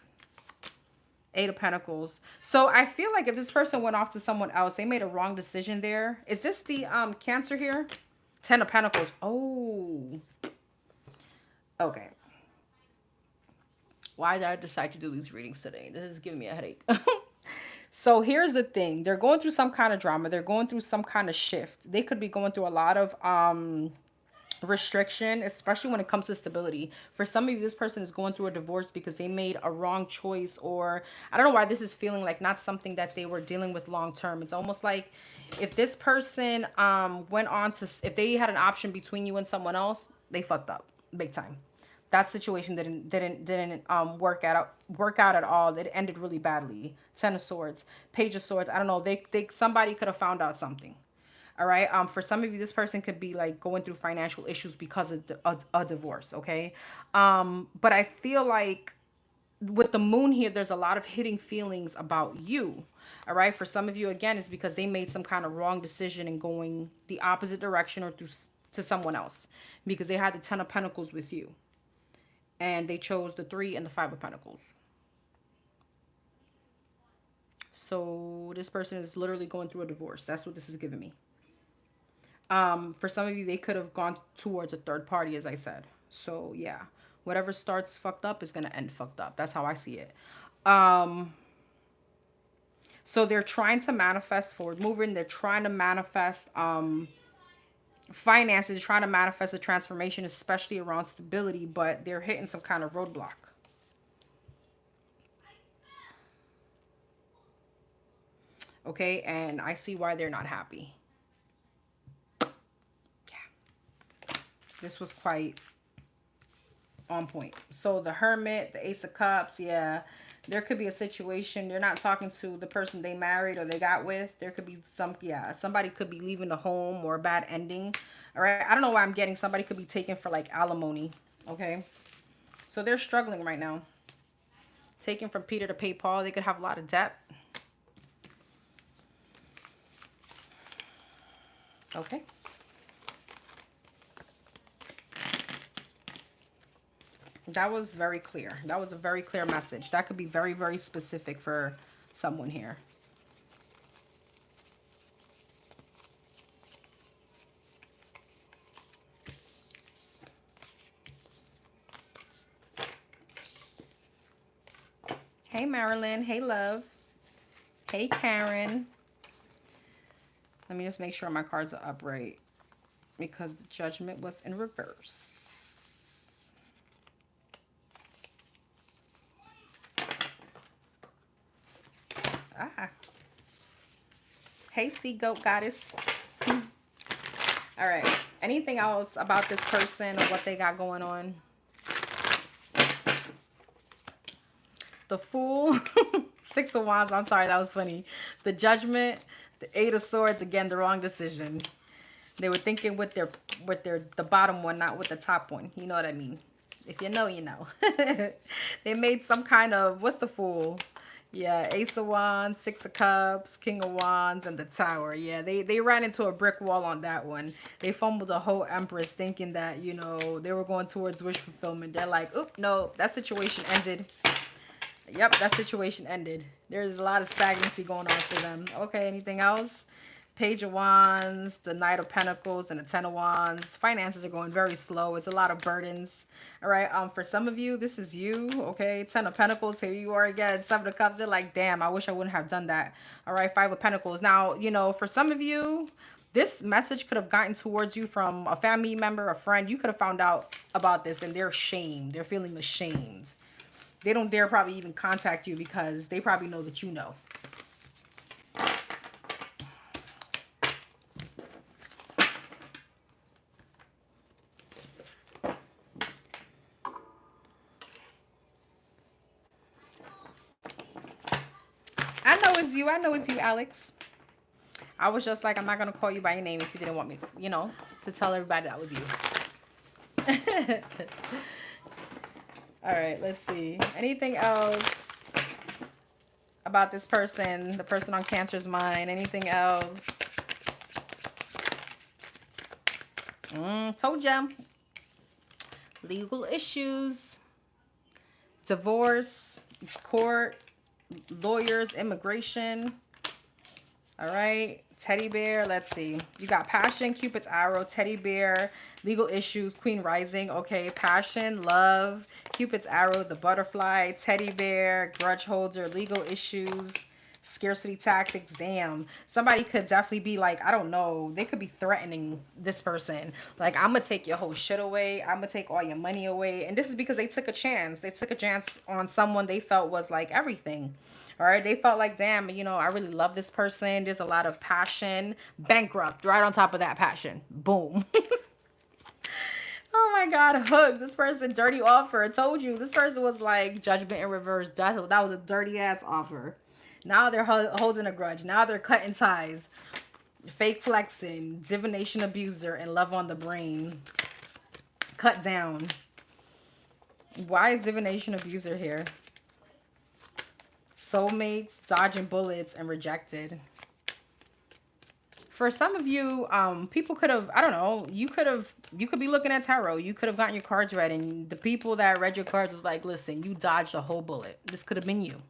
Speaker 1: Eight of Pentacles. So I feel like if this person went off to someone else, they made a wrong decision there. Is this the Cancer here? Ten of Pentacles. Oh. Okay. Why did I decide to do these readings today? This is giving me a headache. So here's the thing. They're going through some kind of drama. They're going through some kind of shift. They could be going through a lot of restriction, especially when it comes to stability. For some of you, this person is going through a divorce because they made a wrong choice, or I don't know why this is feeling like not something that they were dealing with long term. It's almost like if this person went on to, if they had an option between you and someone else, they fucked up big time. That situation didn't work out at all. It ended really badly. Ten of Swords, Page of Swords. I don't know. They somebody could have found out something. All right. For some of you, this person could be like going through financial issues because of a divorce. Okay. But I feel like with the Moon here, there's a lot of hitting feelings about you. All right. For some of you, again, it's because they made some kind of wrong decision in going the opposite direction or to someone else, because they had the Ten of Pentacles with you and they chose the Three and the Five of Pentacles. So this person is literally going through a divorce. That's what this is giving me. For some of you, they could have gone towards a third party, as I said. So yeah, whatever starts fucked up is going to end fucked up. That's how I see it. So they're trying to manifest forward movement. They're trying to manifest finances, trying to manifest a transformation, especially around stability, but they're hitting some kind of roadblock. Okay, and I see why they're not happy. This was quite on point. So the Hermit, the Ace of Cups, yeah. There could be a situation. They're not talking to the person they married or they got with. There could be somebody could be leaving the home or a bad ending. All right. I don't know why I'm getting somebody could be taken for like alimony. Okay. So they're struggling right now. Taken from Peter to pay Paul. They could have a lot of debt. Okay. That was very clear. That was a very clear message. That could be very, very specific for someone here. Hey, Marilyn. Hey, love. Hey, Karen. Let me just make sure my cards are upright because the Judgment was in reverse. Hey, Sea Goat Goddess. All right. Anything else about this person or what they got going on? The Fool. Six of Wands. I'm sorry, that was funny. The Judgment. The Eight of Swords. Again, the wrong decision. They were thinking with the bottom one, not with the top one. You know what I mean? If you know, you know. They made some kind of, what's the Fool? Yeah, Ace of Wands, Six of Cups, King of Wands, and the Tower. Yeah, they ran into a brick wall on that one. They fumbled the whole Empress thinking that, you know, they were going towards wish fulfillment. They're like, oop, no, that situation ended. Yep, that situation ended. There's a lot of stagnancy going on for them. Okay, anything else? Page of Wands, the Knight of Pentacles, and the Ten of Wands. Finances are going very slow. It's a lot of burdens. All right, for some of you, this is you, okay? Ten of Pentacles, here you are again. Seven of Cups, they're like, damn, I wish I wouldn't have done that. All right, Five of Pentacles. Now, you know, for some of you, this message could have gotten towards you from a family member, a friend. You could have found out about this, and they're ashamed. They're feeling ashamed. They don't dare probably even contact you because they probably know that you know. it's you. I know it's you, Alex. I was just like, I'm not going to call you by your name if you didn't want me, you know, to tell everybody that was you. All right, let's see. Anything else about this person, the person on Cancer's mind? Anything else? Told ya. Legal issues, divorce, court, lawyers, immigration. All right, teddy bear. Let's see. You got passion, Cupid's arrow, teddy bear, legal issues, Queen rising. Okay, passion, love, Cupid's arrow, the butterfly, teddy bear, grudge holder, legal issues, scarcity tactics. Damn, somebody could definitely be like, I don't know, they could be threatening this person, like, I'm gonna take your whole shit away, I'm gonna take all your money away. And this is because they took a chance. They took a chance on someone they felt was like everything. All right, they felt like, damn, you know, I really love this person, there's a lot of passion. Bankrupt right on top of that passion. Boom. Oh my God, hook. This person, dirty offer. I told you, this person was like judgment in reverse. That was a dirty ass offer. Now they're holding a grudge. Now they're cutting ties. Fake flexing, divination abuser, and love on the brain. Cut down. Why is divination abuser here? Soulmates, dodging bullets, and rejected. For some of you, people could have, I don't know, you could be looking at tarot. You could have gotten your cards read, and the people that read your cards was like, listen, you dodged a whole bullet. This could have been you.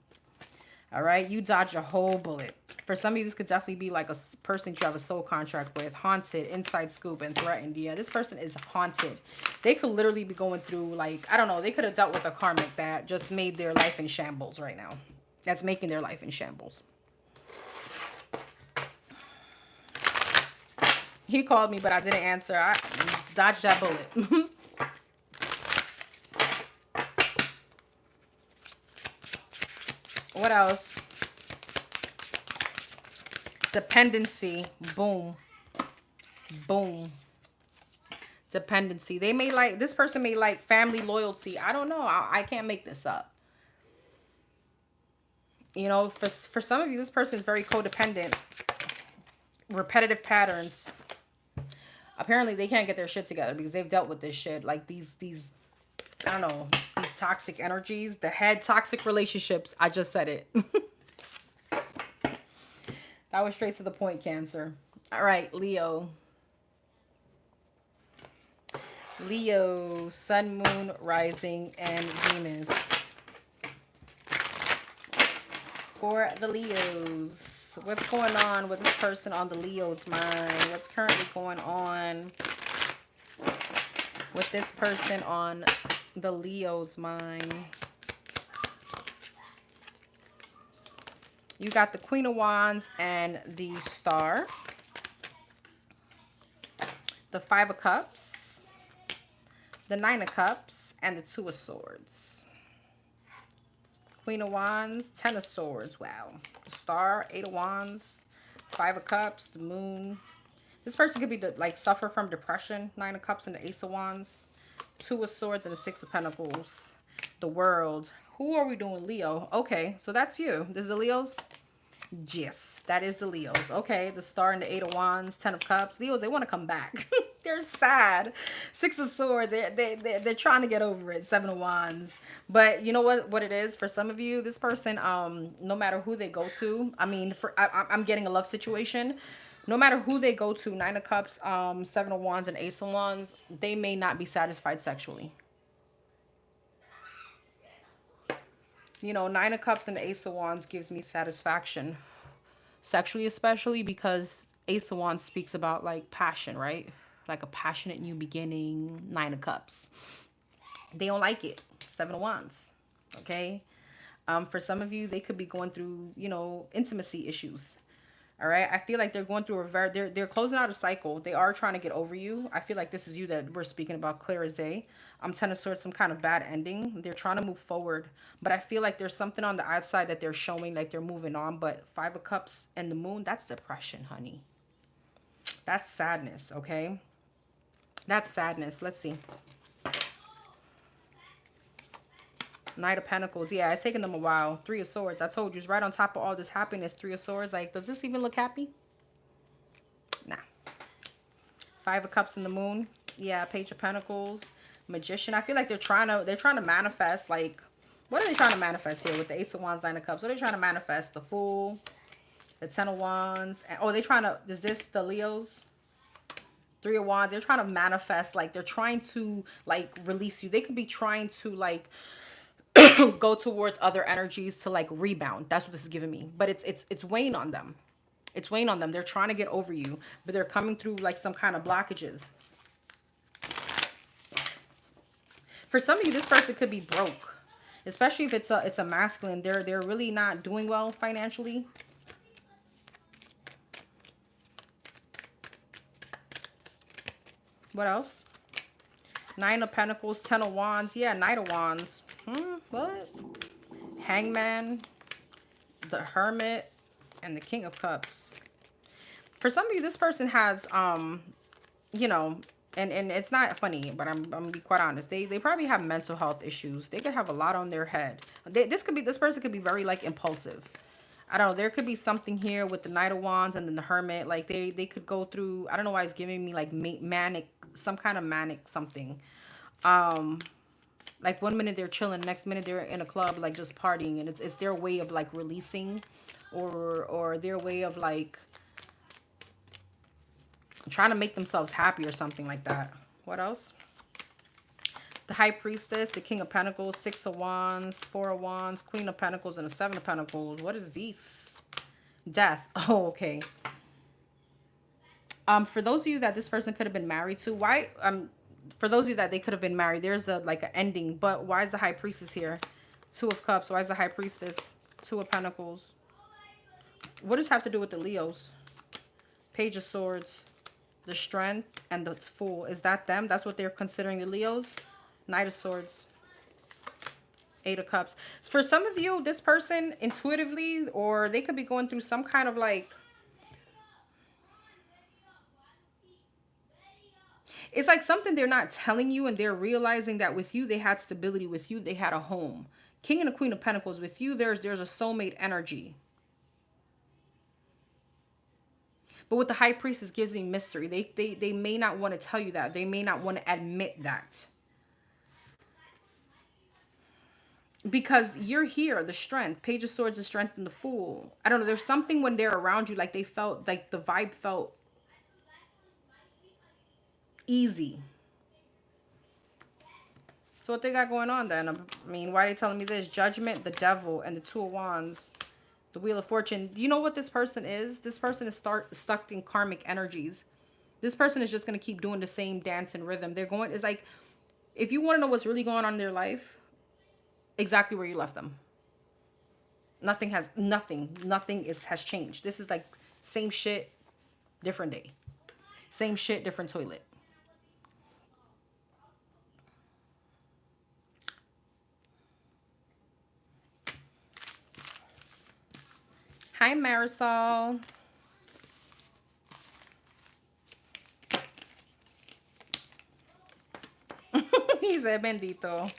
Speaker 1: All right, you dodged a whole bullet. For some of you, this could definitely be like a person you have a soul contract with, haunted, inside scoop, and threatened. Yeah, this person is haunted. They could literally be going through, like, I don't know, they could have dealt with a karmic that just made their life in shambles right now. That's making their life in shambles. He called me, but I didn't answer. I dodged that bullet. What else? Dependency. Boom. Boom. Dependency. They may like, this person may like family loyalty. I don't know. I can't make this up. You know, for some of you, this person is very codependent. Repetitive patterns. Apparently, they can't get their shit together because they've dealt with this shit. Like these, I don't know, these toxic energies. The head toxic relationships. I just said it. That was straight to the point, Cancer. All right, Leo. Leo, sun, moon, rising, and Venus. For the Leos. What's going on with this person on the Leo's mind? What's currently going on with this person on the Leo's mind? You got the Queen of Wands and the Star. The Five of Cups. The Nine of Cups and the Two of Swords. Queen of Wands, Ten of Swords. Wow. The Star, Eight of Wands, Five of Cups, the Moon. This person could be like suffer from depression. Nine of Cups and the Ace of Wands. Two of Swords and the Six of Pentacles. The World. Who are we doing? Leo. Okay, so that's you. This is the Leos? Yes, that is the Leos. Okay, the Star and the Eight of Wands, Ten of Cups. Leos, they want to come back. They're sad. Six of Swords, they're trying to get over it. Seven of Wands. But you know what it is? For some of you, this person, no matter who they go to, I mean, I'm getting a love situation. No matter who they go to, Nine of Cups, Seven of Wands, and Ace of Wands, they may not be satisfied sexually. You know, Nine of Cups and the Ace of Wands gives me satisfaction. Sexually especially, because Ace of Wands speaks about like passion, right? Like a passionate new beginning. Nine of Cups. They don't like it. Seven of Wands. Okay? For some of you, they could be going through, you know, intimacy issues. All right, I feel like they're going through a they're closing out a cycle. They are trying to get over you. I feel like this is you that we're speaking about, clear as day. Ten of Swords, some kind of bad ending. They're trying to move forward, but I feel like there's something on the outside that they're showing like they're moving on. But Five of Cups and the Moon, that's depression, honey. That's sadness, okay? That's sadness. Let's see. Knight of Pentacles. Yeah, it's taken them a while. Three of Swords. I told you, it's right on top of all this happiness. Three of Swords. Like, does this even look happy? Nah. Five of Cups in the Moon. Yeah, Page of Pentacles. Magician. I feel like they're trying to manifest, like, what are they trying to manifest here with the Ace of Wands, Nine of Cups? What are they trying to manifest? The Fool, the Ten of Wands. And, oh, they trying to, is this the Leos? Three of Wands. They're trying to manifest, like, they're trying to, like, release you. They could be trying to, like, go towards other energies to, like, rebound. That's what this is giving me. But it's weighing on them. It's weighing on them. They're trying to get over you, but they're coming through, like, some kind of blockages. For some of you, this person could be broke. Especially if it's a masculine. They're really not doing well financially. What else? Nine of Pentacles, Ten of Wands. Yeah, Knight of Wands. What? Hangman, the Hermit, and the King of Cups. For some of you, this person has, you know, and it's not funny, but I'm gonna be quite honest. They probably have mental health issues. They could have a lot on their head. This person could be very, like, impulsive. I don't know. There could be something here with the Knight of Wands and then the Hermit. Like, they could go through, I don't know why it's giving me, like, manic, some kind of manic something. Like, one minute they're chilling, next minute they're in a club, like, just partying. And it's their way of, like, releasing or their way of, like, trying to make themselves happy or something like that. What else? The High Priestess, the King of Pentacles, Six of Wands, Four of Wands, Queen of Pentacles, and the Seven of Pentacles. What is this? Death. Oh, okay. For those of you that this person could have been married to, why? For those of you that they could have been married, there's a, like, an ending. But why is the High Priestess here? Two of Cups. Why is the High Priestess? Two of Pentacles. What does it have to do with the Leos? Page of Swords, the Strength, and the Fool. Is that them? That's what they're considering the Leos? Knight of Swords, Eight of Cups. For some of you, this person intuitively, or they could be going through some kind of, like, it's like something they're not telling you, and they're realizing that with you, they had stability. With you, they had a home. King and the Queen of Pentacles. With you, there's a soulmate energy. But with the High Priestess gives me mystery. They may not want to tell you that. They may not want to admit that. Because you're here, the Strength. Page of Swords, the Strength, and the Fool. I don't know. There's something when they're around you, like, they felt, like, the vibe felt easy. So what they got going on then? I mean, why are they telling me this? Judgment, the Devil, and the Two of Wands. The Wheel of Fortune. Do you know what this person is? This person is stuck in karmic energies. This person is just going to keep doing the same dance and rhythm. They're going, it's like, if you want to know what's really going on in their life, exactly where you left them. Nothing has changed. This is like same shit, different day. Same shit, different toilet. Hi, Marisol. He said, bendito.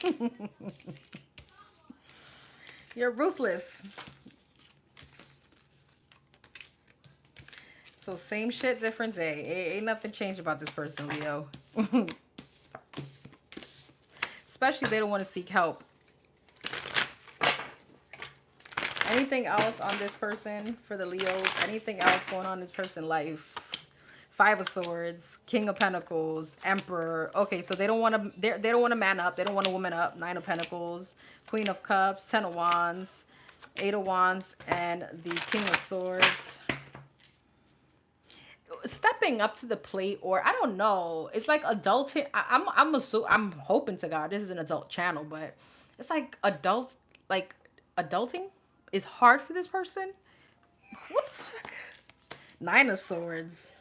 Speaker 1: You're ruthless. So same shit, different day. Ain't nothing changed about this person, Leo. Especially if they don't want to seek help. Anything else on this person for the Leos? Anything else going on in this person's life? Five of Swords, King of Pentacles, Emperor. Okay, so they don't want to. They don't want to man up. They don't want to woman up. Nine of Pentacles, Queen of Cups, Ten of Wands, Eight of Wands, and the King of Swords. Stepping up to the plate, or I don't know. It's like adulting. I'm hoping to God this is an adult channel, but it's like adulting is hard for this person. What the fuck? Nine of Swords.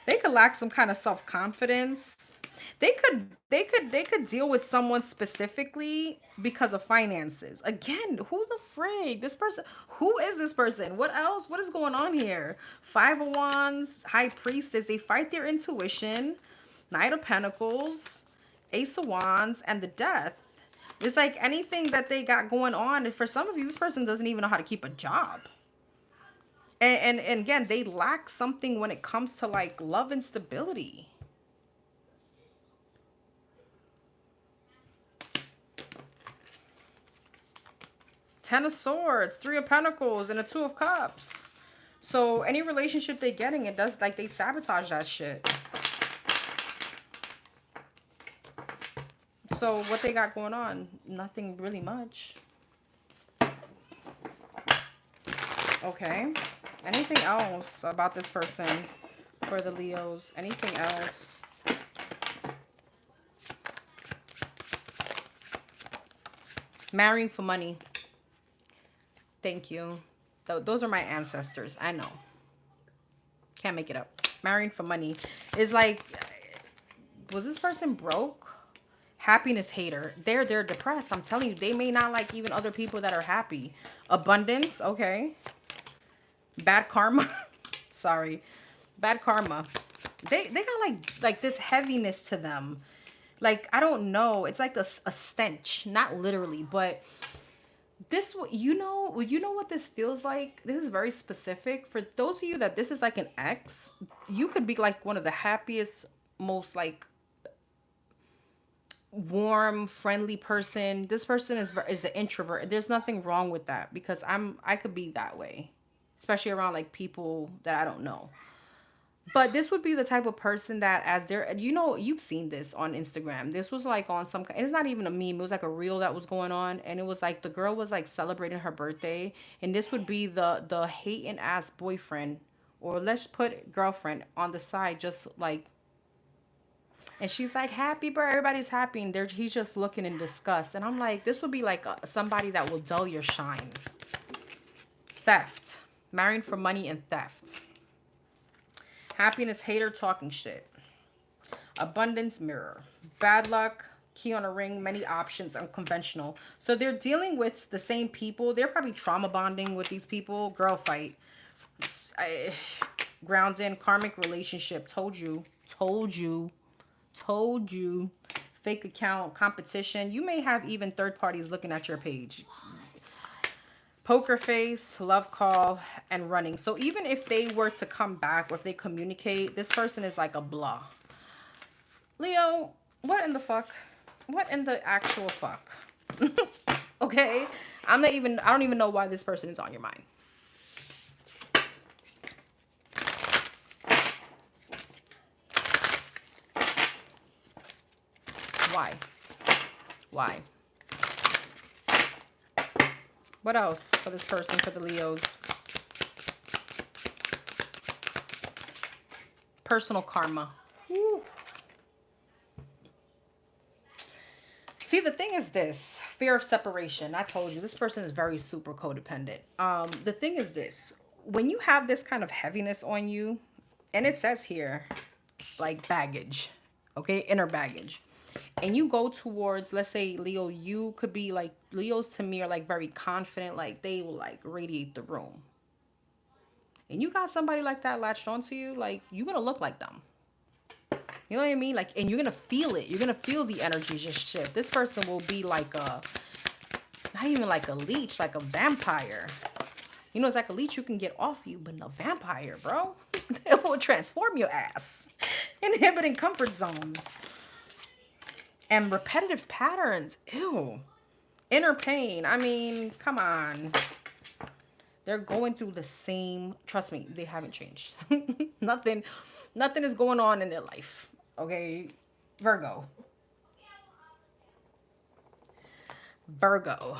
Speaker 1: They could lack some kind of self-confidence. They could deal with someone specifically because of finances. Again, who the frig? This person, who is this person? What else? What is going on here? Five of Wands, High Priestess. They fight their intuition. Knight of Pentacles, Ace of Wands, and the Death. It's like anything that they got going on. For some of you, this person doesn't even know how to keep a job. And again, they lack something when it comes to like love and stability. Ten of Swords, Three of Pentacles, and a Two of Cups. So any relationship they're getting, it does like they sabotage that shit. So what they got going on? Nothing really much. Okay. Anything else about this person for the Leos? Anything else? Marrying for money. Thank you. Those are my ancestors. I know. Can't make it up. Marrying for money is like, was this person broke? Happiness hater. They're depressed. I'm telling you, they may not like even other people that are happy. Abundance. Okay. Bad karma. Sorry. Bad karma. They got like this heaviness to them. Like, I don't know. It's like a stench. Not literally, but this, you know what this feels like? This is very specific. For those of you that this is like an ex, you could be like one of the happiest, most like warm, friendly person. This person is an introvert. There's nothing wrong with that, because I could be that way, especially around like people that I don't know. But this would be the type of person that, as they're, you know, you've seen this on Instagram. This was like on some, it's not even a meme. It was like a reel that was going on. And it was like the girl was like celebrating her birthday. And this would be the hating ass boyfriend, or let's put girlfriend on the side, just like, and she's like, happy birthday, everybody's happy. And he's just looking in disgust. And I'm like, this would be like somebody that will dull your shine. Theft. Marrying for money and theft. Happiness hater talking shit. Abundance mirror. Bad luck. Key on a ring. Many options. Unconventional. So they're dealing with the same people. They're probably trauma bonding with these people. Girl fight. Ground in. Karmic relationship. Told you. Told you. Told you. Fake account. Competition. You may have even third parties looking at your page. Poker face, love call, and running. So even if they were to come back, or if they communicate, this person is like a blah. Leo, what in the fuck? What in the actual fuck? Okay? I don't even know why this person is on your mind. Why? Why? What else for this person, for the Leos? Personal karma. Woo. See, the thing is this. Fear of separation. I told you, this person is very super codependent. The thing is this. When you have this kind of heaviness on you, and it says here, like baggage, okay? Inner baggage. And you go towards, let's say, Leo, you could be like, Leos to me are like very confident, like they will like radiate the room. And you got somebody like that latched onto you, like you're gonna look like them. You know what I mean? Like, and you're gonna feel it. You're gonna feel the energy just shift. This person will be like a, not even like a leech, like a vampire. You know, it's like a leech you can get off you, but a vampire, bro. It will transform your ass. Inhibiting comfort zones. And repetitive patterns. Ew. Inner pain. I mean, come on. They're going through the same. Trust me, they haven't changed. Nothing is going on in their life. Okay. Virgo. Virgo.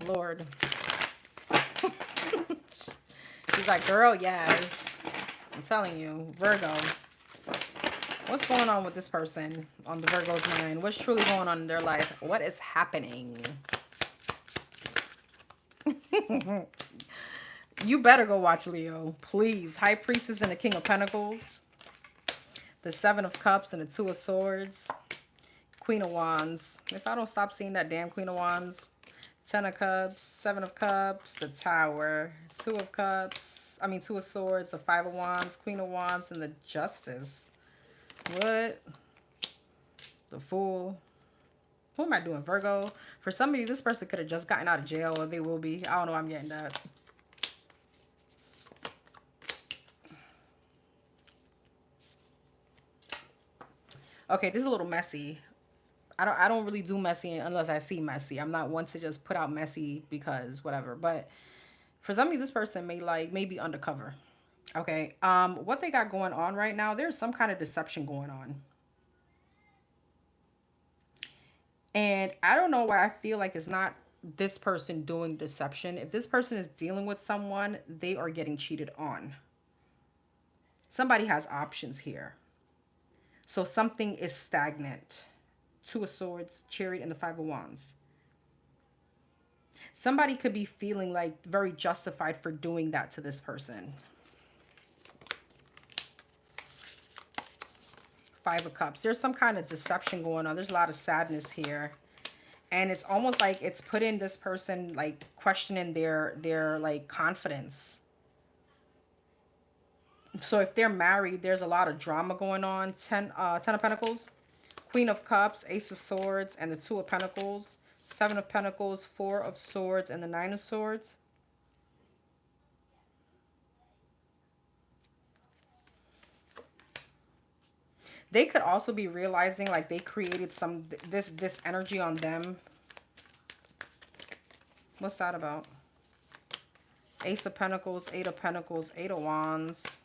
Speaker 1: Lord. She's like, girl, yes. I'm telling you, Virgo. What's going on with this person on the Virgo's mind? What's truly going on in their life? What is happening? You better go watch Leo, please. High Priestess and the King of Pentacles. The Seven of Cups and the Two of Swords. Queen of Wands. If I don't stop seeing that damn Queen of Wands. Ten of Cups, Seven of Cups, the Tower, Two of Cups. Two of Swords, the Five of Wands, Queen of Wands, and the Justice. What? The Fool. Who am I doing? Virgo. For some of you, this person could have just gotten out of jail, or they will be. I don't know. I'm getting that. Okay, this is a little messy. I don't really do messy unless I see messy. I'm not one to just put out messy because whatever. But for some of you, this person may be undercover. Okay. What they got going on right now, there's some kind of deception going on. And I don't know why I feel like it's not this person doing deception. If this person is dealing with someone, they are getting cheated on. Somebody has options here. So something is stagnant. Two of Swords, Chariot, and the Five of Wands. Somebody could be feeling like very justified for doing that to this person. Five of Cups. There's some kind of deception going on. There's a lot of sadness here. And it's almost like it's putting this person like questioning their like confidence. So if they're married, there's a lot of drama going on. Ten of Pentacles, Queen of Cups, Ace of Swords, and the Two of Pentacles, Seven of Pentacles, Four of Swords, and the Nine of Swords. They could also be realizing like they created this energy on them. What's that about? Ace of Pentacles, Eight of Pentacles, Eight of Wands,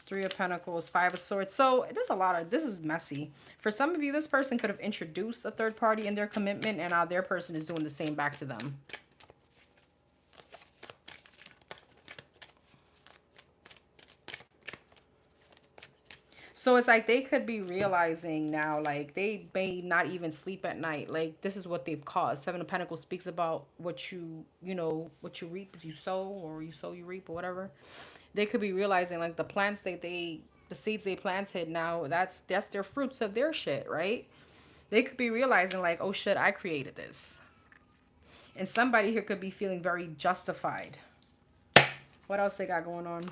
Speaker 1: Three of Pentacles, Five of Swords. So there's a lot of, this is messy. For some of you, this person could have introduced a third party in their commitment, and now their person is doing the same back to them. So it's like they could be realizing now, like they may not even sleep at night. Like this is what they've caused. Seven of Pentacles speaks about what you what you reap, you sow, or you sow, you reap, or whatever. They could be realizing like the plants the seeds they planted, now that's their fruits of their shit, right? They could be realizing like, oh shit, I created this. And somebody here could be feeling very justified. What else they got going on?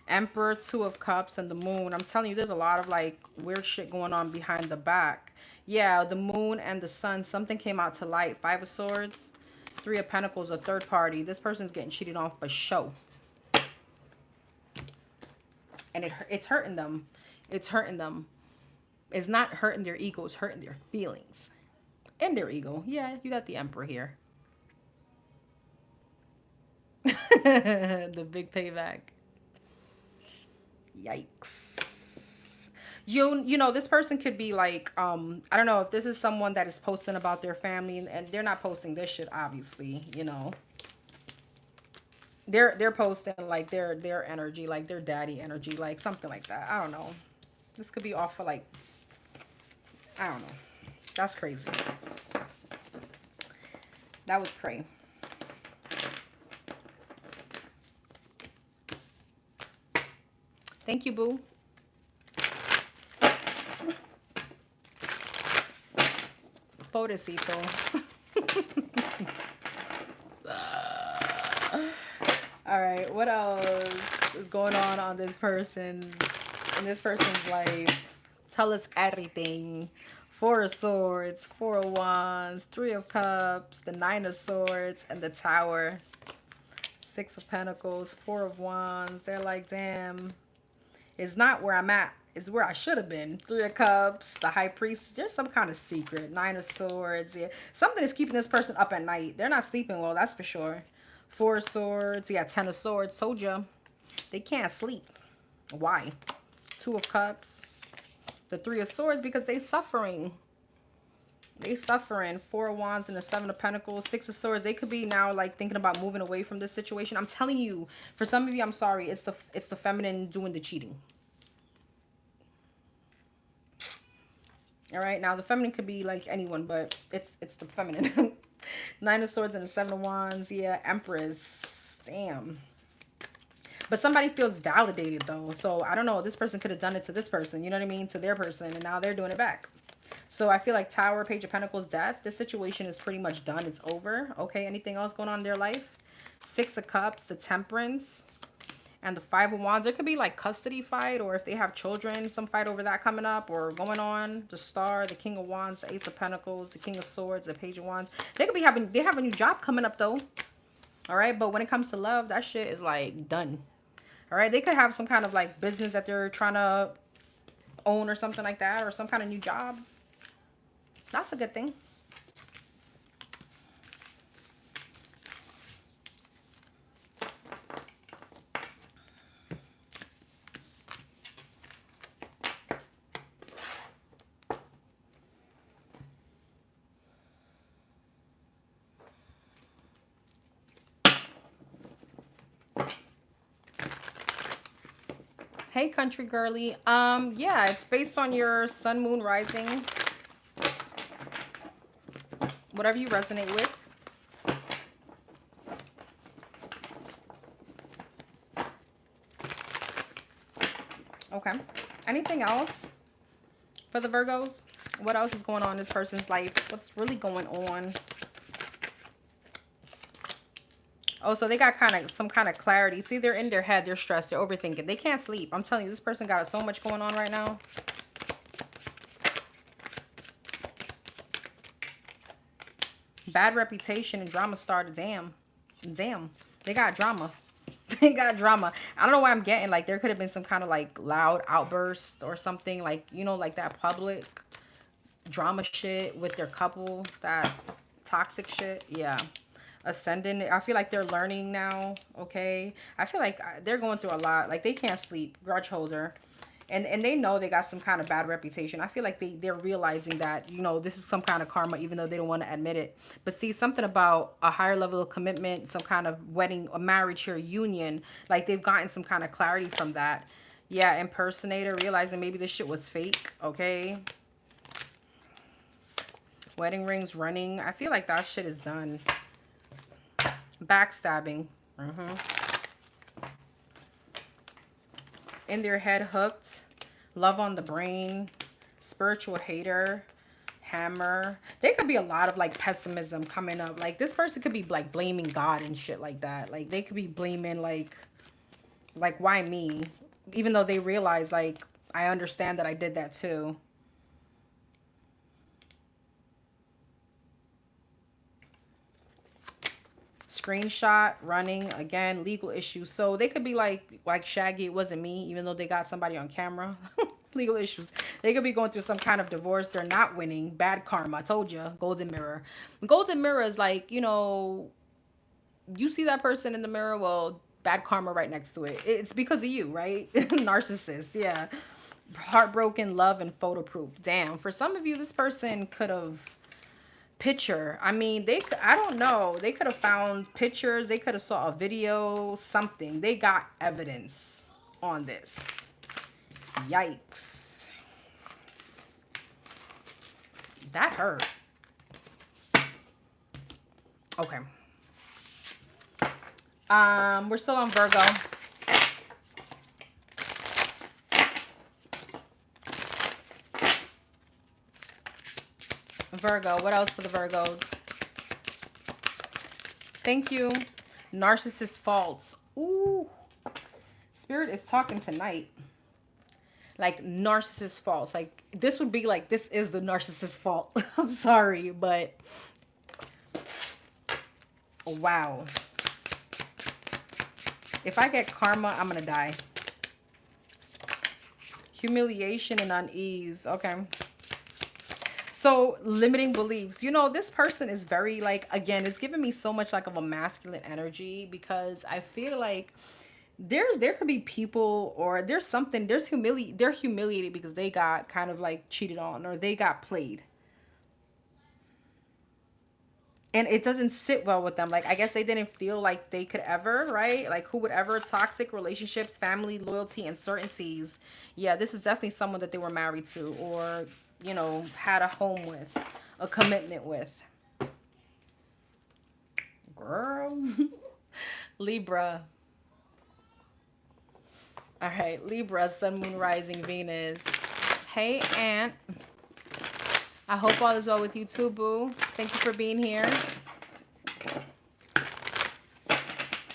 Speaker 1: Emperor, Two of Cups, and the Moon. I'm telling you, there's a lot of like weird shit going on behind the back. Yeah, the Moon and the Sun, something came out to light. Five of Swords, Three of Pentacles, a third party. This person's getting cheated on for show. And it's hurting them. It's hurting them. It's not hurting their ego. It's hurting their feelings. And their ego. Yeah, you got the Emperor here. The big payback. Yikes. You know, this person could be like, I don't know if this is someone that is posting about their family, and they're not posting this shit, obviously, you know. They're posting like their energy, like their daddy energy, like something like that. I don't know. This could be off for like, I don't know. That's crazy. That was crazy. Thank you, boo. Pobrecito. All right, what else is going on in this person's life? Tell us everything. Four of Swords, Four of Wands, Three of Cups, the Nine of Swords, and the Tower. Six of Pentacles, Four of Wands. They're like, damn, it's not where I'm at. It's where I should have been. Three of Cups, the High Priest. There's some kind of secret. Nine of Swords. Yeah, something is keeping this person up at night. They're not sleeping well, that's for sure. Four of Swords. Yeah, Ten of Swords. Told you. They can't sleep. Why? Two of Cups. The Three of Swords, because they suffering. They suffering. Four of Wands and the Seven of Pentacles. Six of Swords. They could be now like thinking about moving away from this situation. I'm telling you, for some of you, I'm sorry, it's the feminine doing the cheating. All right, now the feminine could be like anyone, but it's the feminine. Nine of Swords and the Seven of Wands. Yeah, Empress. Damn. But somebody feels validated though. So I don't know. This person could have done it to this person. You know what I mean? To their person. And now they're doing it back. So I feel like Tower, Page of Pentacles, Death. This situation is pretty much done. It's over. Okay. Anything else going on in their life? Six of Cups, the Temperance, And the Five of Wands, there could be like custody fight, or if they have children, some fight over that coming up or going on. The Star, the King of Wands, the Ace of Pentacles, the King of Swords, the Page of Wands. They could be having, they have a new job coming up though. All right, but when it comes to love, that shit is like done. All right, they could have some kind of like business that they're trying to own or something like that, or some kind of new job. That's a good thing. Hey, country girly. Yeah, it's based on your sun, moon, rising. Whatever you resonate with. Okay. Anything else for the Virgos? What else is going on in this person's life? What's really going on? Oh, so they got some kind of clarity. See, they're in their head. They're stressed. They're overthinking. They can't sleep. I'm telling you, this person got so much going on right now. Bad reputation and drama started. Damn. They got drama. They got drama. I don't know why I'm getting, like, there could have been some kind of, like, loud outburst or something. Like, you know, like that public drama shit with their couple. That toxic shit. Yeah. Ascending. I feel like they're learning now. Okay. I feel like they're going through a lot. Like, they can't sleep. Grudge holder. And they know they got some kind of bad reputation. I feel like they're realizing that, you know, this is some kind of karma, even though they don't want to admit it. But see, something about a higher level of commitment, some kind of wedding, a marriage or union, like they've gotten some kind of clarity from that. Yeah, impersonator, realizing maybe this shit was fake, okay? Wedding rings running. I feel like that shit is done. Backstabbing. In their head hooked. Love on the brain. Spiritual hater. Hammer. There could be a lot of like pessimism coming up. Like this person could be like blaming God and shit like that. Like they could be blaming like why me? Even though they realize like I understand that I did that too. Screenshot, running, again, legal issues. So they could be like Shaggy, it wasn't me, even though they got somebody on camera. Legal issues. They could be going through some kind of divorce. They're not winning. Bad karma. I told you. Golden mirror. Golden mirror is like, you know, you see that person in the mirror, well, bad karma right next to it. It's because of you, right? Narcissist, yeah. Heartbroken, love, and photo proof. Damn. For some of you, this person could have... Picture. I mean, I don't know. They could have found pictures. They could have saw a video, something. They got evidence on this. Yikes. That hurt. Okay. We're still on Virgo. Virgo. What else for the Virgos? Thank you. Narcissist faults. Ooh. Spirit is talking tonight. Like narcissist faults. Like this would be like, this is the narcissist fault. I'm sorry, but wow. If I get karma, I'm going to die. Humiliation and unease. Okay. So limiting beliefs, you know, this person is very like, again, it's giving me so much like of a masculine energy because I feel like there could be people or there's something, they're humiliated because they got kind of like cheated on or they got played. And it doesn't sit well with them. Like, I guess they didn't feel like they could ever, right? Like, who would ever? Toxic relationships, family, loyalty, uncertainties. Yeah, this is definitely someone that they were married to or, you know, had a home with, a commitment with. Girl. Libra. All right, Libra, Sun, Moon, Rising, Venus. Hey, Aunt. I hope all is well with you too, boo. Thank you for being here.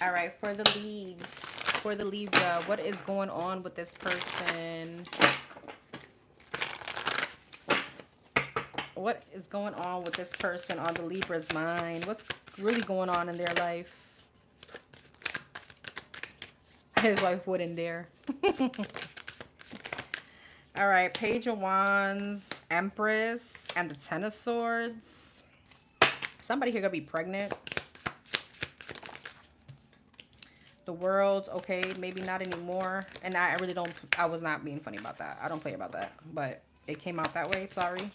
Speaker 1: All right, for the leaves. for the Libra. What is going on with this person? What is going on with this person on the Libra's mind? What's really going on in their life? His wife wouldn't dare. All right, Page of Wands, Empress, and the Ten of Swords. Somebody here gonna be pregnant. The World, okay, maybe not anymore. And I really don't, I was not being funny about that. I don't play about that, but it came out that way, sorry.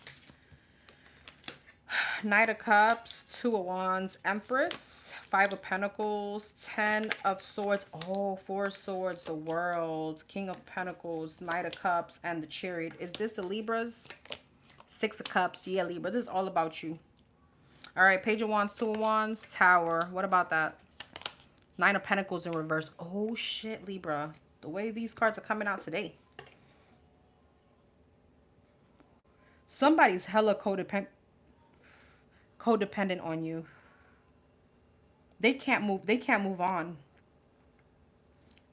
Speaker 1: Knight of Cups, Two of Wands, Empress, Five of Pentacles, Ten of Swords, oh, Four of Swords, the World, King of Pentacles, Knight of Cups, and the Chariot. Is this the Libras? Six of Cups, yeah, Libra, this is all about you. All right, Page of Wands, Two of Wands, Tower, what about that? Nine of Pentacles in reverse. Oh, shit, Libra, the way these cards are coming out today. Somebody's hella codependent on you. They can't move on.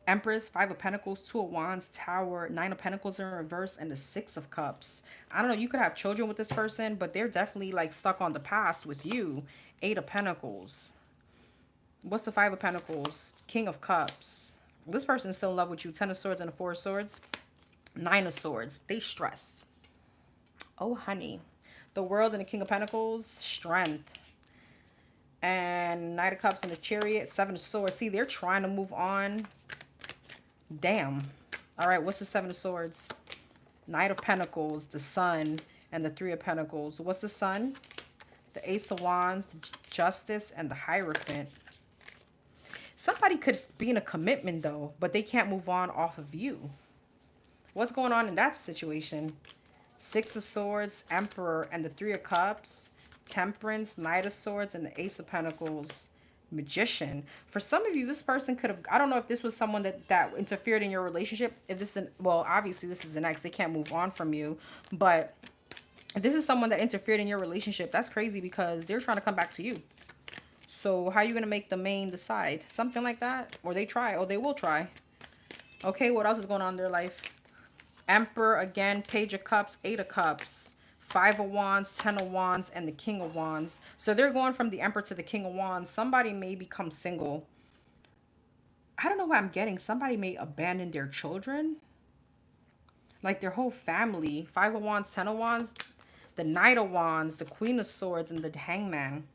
Speaker 1: Empress, Five of Pentacles, Two of Wands, Tower, Nine of Pentacles in reverse, and the Six of Cups. I don't know, you could have children with this person, but they're definitely like stuck on the past with you. Eight of Pentacles. What's the Five of Pentacles? King of Cups. This person's still in love with you. Ten of Swords and the Four of Swords. Nine of Swords. They stressed. Oh, honey. The World and the King of Pentacles. Strength. And Knight of Cups and the Chariot. Seven of Swords. See, they're trying to move on. Damn. All right, what's the Seven of Swords? Knight of Pentacles, the Sun, and the Three of Pentacles. What's the Sun? The Ace of Wands, the Justice, and the Hierophant. Somebody could be in a commitment, though, but they can't move on off of you. What's going on in that situation? Six of Swords, Emperor, and the Three of Cups. Temperance, Knight of Swords, and the Ace of Pentacles. Magician. For some of you, this person could have, I don't know if this was someone that interfered in your relationship. If this is, well, obviously this is an ex. They can't move on from you. But if this is someone that interfered in your relationship, that's crazy because they're trying to come back to you. So how are you going to make the main decide? Something like that? Or they try. Or they will try. Okay, what else is going on in their life? Emperor, again, Page of Cups, Eight of Cups, Five of Wands, Ten of Wands, and the King of Wands. So they're going from the Emperor to the King of Wands. Somebody may become single. I don't know what I'm getting. Somebody may abandon their children. Like their whole family. Five of Wands, Ten of Wands, the Knight of Wands, the Queen of Swords, and the Hangman.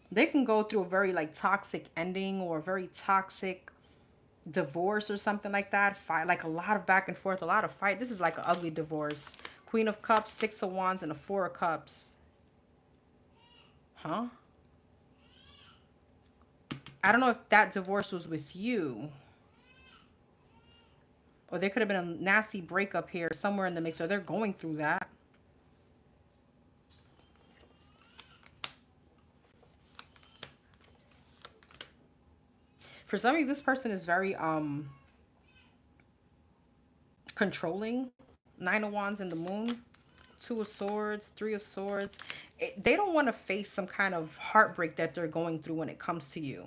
Speaker 1: They can go through a very like toxic ending or a very toxic divorce or something like that. Fight, like a lot of back and forth, a lot of fight. This is like an ugly divorce. Queen of Cups, Six of Wands, and a Four of Cups. Huh? I don't know if that divorce was with you. Or there could have been a nasty breakup here somewhere in the mix. Or they're going through that. For some of you, this person is very controlling. Nine of Wands and the Moon. Two of Swords, Three of Swords. They don't want to face some kind of heartbreak that they're going through when it comes to you.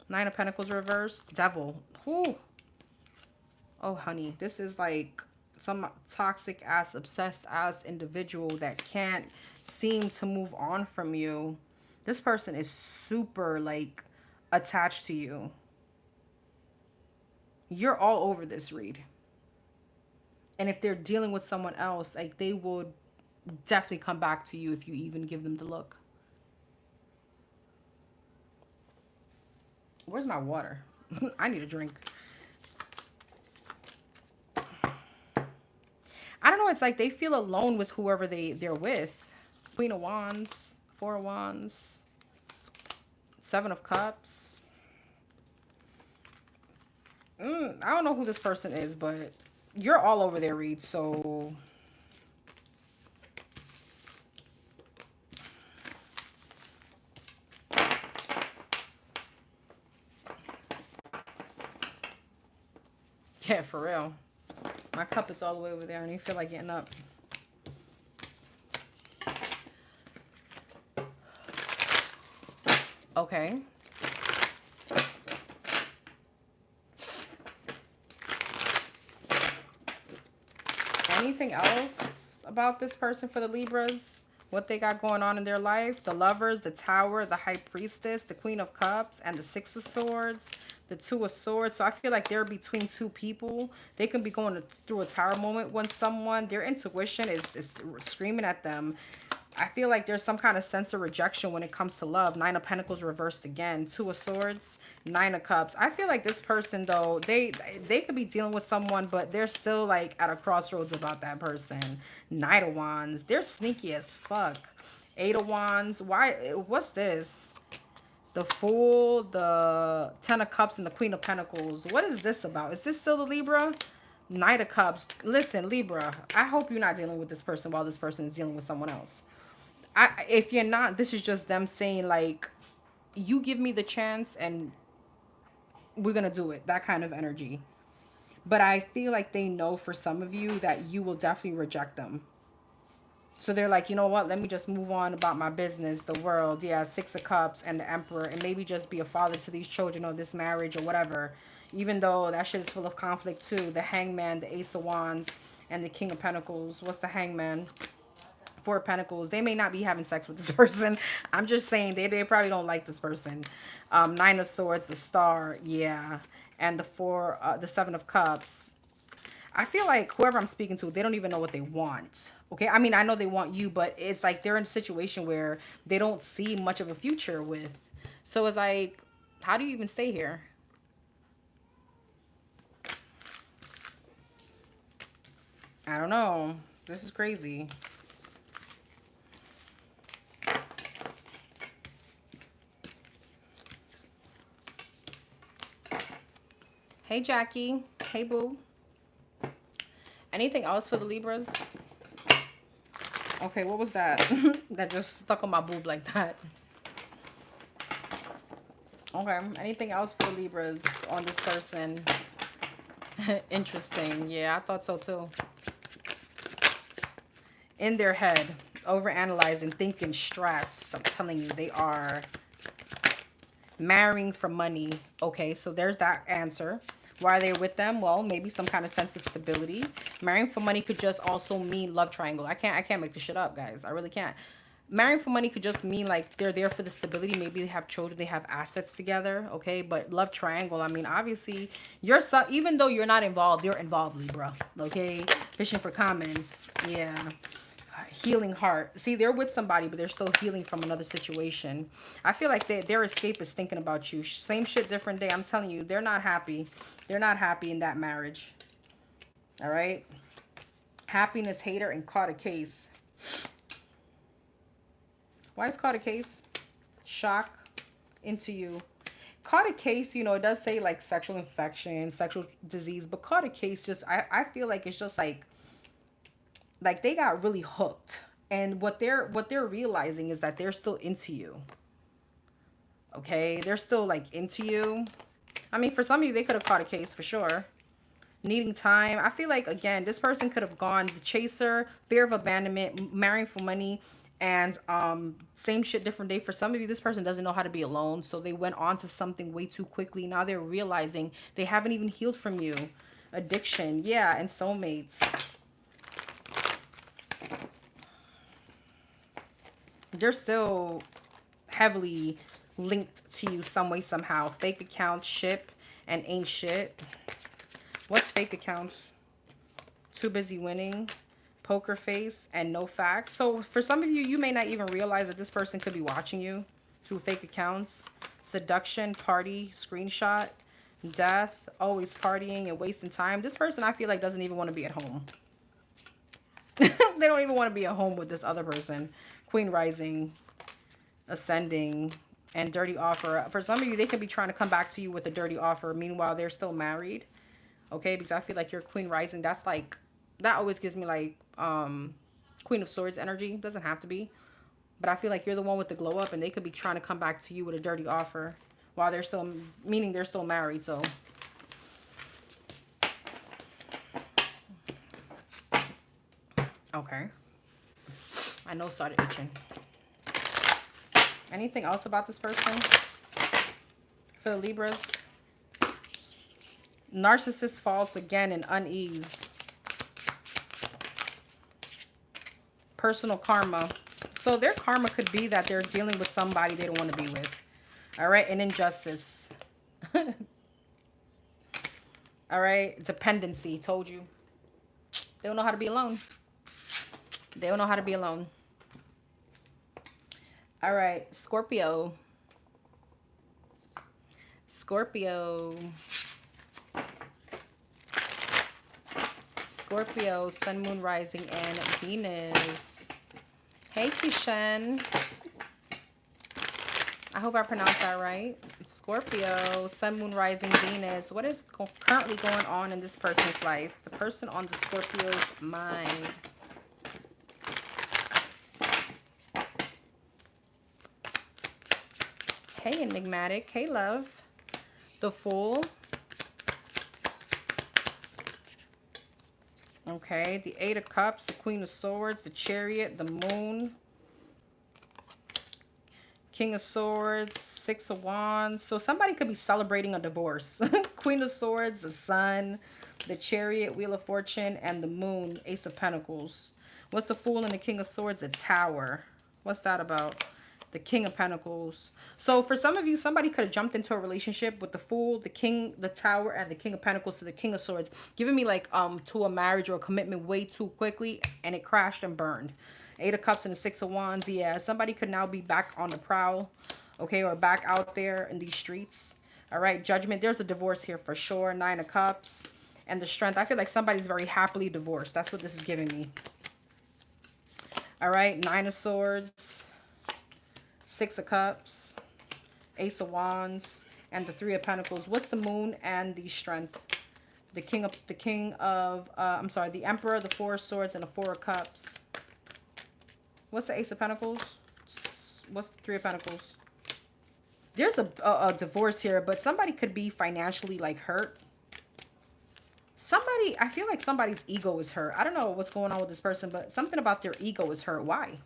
Speaker 1: Nine of Pentacles reversed. Devil. Whew. Oh, honey. This is like some toxic ass, obsessed ass individual that can't seem to move on from you. This person is super, like, attached to you. You're all over this read. And if they're dealing with someone else, like, they will definitely come back to you if you even give them the look. Where's my water? I need a drink. I don't know. It's like they feel alone with whoever they're with. Queen of Wands. Four of Wands, Seven of Cups. I don't know who this person is, but you're all over their read, so yeah, for real. My cup is all the way over there and you feel like getting up. Okay. Anything else about this person for the Libras? What they got going on in their life? The Lovers, the Tower, the High Priestess, the Queen of Cups, and the Six of Swords, the Two of Swords. So I feel like they're between two people. They can be going through a tower moment when someone, their intuition is screaming at them. I feel like there's some kind of sense of rejection when it comes to love. Nine of Pentacles reversed again. Two of Swords, Nine of Cups. I feel like this person, though, they could be dealing with someone, but they're still, like, at a crossroads about that person. Knight of Wands. They're sneaky as fuck. Eight of Wands. Why? What's this? The Fool, the Ten of Cups, and the Queen of Pentacles. What is this about? Is this still the Libra? Knight of Cups. Listen, Libra, I hope you're not dealing with this person while this person is dealing with someone else. If you're not, this is just them saying, like, you give me the chance and we're going to do it. That kind of energy. But I feel like they know for some of you that you will definitely reject them. So they're like, you know what? Let me just move on about my business, the world. Yeah, Six of Cups and the Emperor. And maybe just be a father to these children or this marriage or whatever. Even though that shit is full of conflict too. The Hangman, the Ace of Wands, and the King of Pentacles. What's the Hangman? Four of Pentacles. They may not be having sex with this person. I'm just saying they probably don't like this person. Nine of Swords, the Star, yeah, and the Seven of Cups. I feel like whoever I'm speaking to, they don't even know what they want. Okay, I mean, I know they want you, but it's like they're in a situation where they don't see much of a future with. So it's like, how do you even stay here? I don't know. This is crazy. Hey, Jackie. Hey, boo. Anything else for the Libras? Okay, what was that? That just stuck on my boob like that. Okay, anything else for the Libras on this person? Interesting. Yeah, I thought so too. In their head, overanalyzing, thinking, stressed. I'm telling you, they are marrying for money. Okay, so there's that answer. Why are they with them? Well, maybe some kind of sense of stability. Marrying for money could just also mean love triangle. I can't make this shit up, guys. I really can't. Marrying for money could just mean like they're there for the stability. Maybe they have children, they have assets together. Okay, but love triangle, I mean, obviously you're even though you're not involved, you're involved, Libra. Okay, fishing for comments. Yeah. Healing heart. See, they're with somebody, but they're still healing from another situation. I feel like their escape is thinking about you. Same shit, different day. I'm telling you, they're not happy. They're not happy in that marriage. All right. Happiness, hater, and caught a case. Why is caught a case? Shock into you. Caught a case, you know, it does say like sexual infection, sexual disease, but caught a case just, I feel like it's just like they got really hooked, and what they're realizing is that they're still into you. Okay, they're still like into you. I mean, for some of you, they could have caught a case for sure. Needing time. I feel like, again, this person could have gone the chaser, fear of abandonment, marrying for money, and same shit, different day. For some of you, this person doesn't know how to be alone, so they went on to something way too quickly. Now they're realizing they haven't even healed from you. Addiction, yeah, and soulmates. They're still heavily linked to you some way, somehow. Fake accounts, ship, and ain't shit. What's fake accounts? Too busy winning, poker face, and no facts. So for some of you, you may not even realize that this person could be watching you through fake accounts. Seduction, party, screenshot, death, always partying and wasting time. This person, I feel like, doesn't even want to be at home. They don't even want to be at home with this other person. Queen rising, ascending, and dirty offer. For some of you, they could be trying to come back to you with a dirty offer. Meanwhile, they're still married. Okay, because I feel like your queen rising, that's like, that always gives me like Queen of Swords energy. Doesn't have to be. But I feel like you're the one with the glow up, and they could be trying to come back to you with a dirty offer while they're still, meaning they're still married. So okay. My nose started itching. Anything else about this person? For the Libras. Narcissist faults again and unease. Personal karma. So their karma could be that they're dealing with somebody they don't want to be with. All right. And injustice. All right. Dependency. Told you. They don't know how to be alone. They don't know how to be alone. All right. Scorpio. Scorpio. Scorpio, Sun, Moon, Rising, and Venus. Hey, Kishen. I hope I pronounced that right. Scorpio, Sun, Moon, Rising, Venus. What is currently going on in this person's life? The person on the Scorpio's mind. Hey, Enigmatic. Hey, love. The Fool. Okay, the Eight of Cups, the Queen of Swords, the Chariot, the Moon, King of Swords, Six of Wands. So somebody could be celebrating a divorce. Queen of Swords, the Sun, the Chariot, Wheel of Fortune, and the Moon, Ace of Pentacles. What's the Fool and the King of Swords? A Tower. What's that about? The King of Pentacles. So for some of you, somebody could have jumped into a relationship with the Fool, the King, the Tower, and the King of Pentacles to the King of Swords, giving me like to a marriage or a commitment way too quickly, and it crashed and burned. Eight of Cups and the Six of Wands. Yeah, somebody could now be back on the prowl, okay, or back out there in these streets. All right, Judgment. There's a divorce here for sure. Nine of Cups and the Strength. I feel like somebody's very happily divorced. That's what this is giving me. All right, Nine of Swords, Six of Cups, Ace of Wands, and the Three of Pentacles. What's the Moon and the Strength? The Emperor, the Four of Swords, and the Four of Cups. What's the Ace of Pentacles? What's the Three of Pentacles? There's a divorce here, but somebody could be financially like hurt. Somebody, I feel like somebody's ego is hurt. I don't know what's going on with this person, but something about their ego is hurt. Why?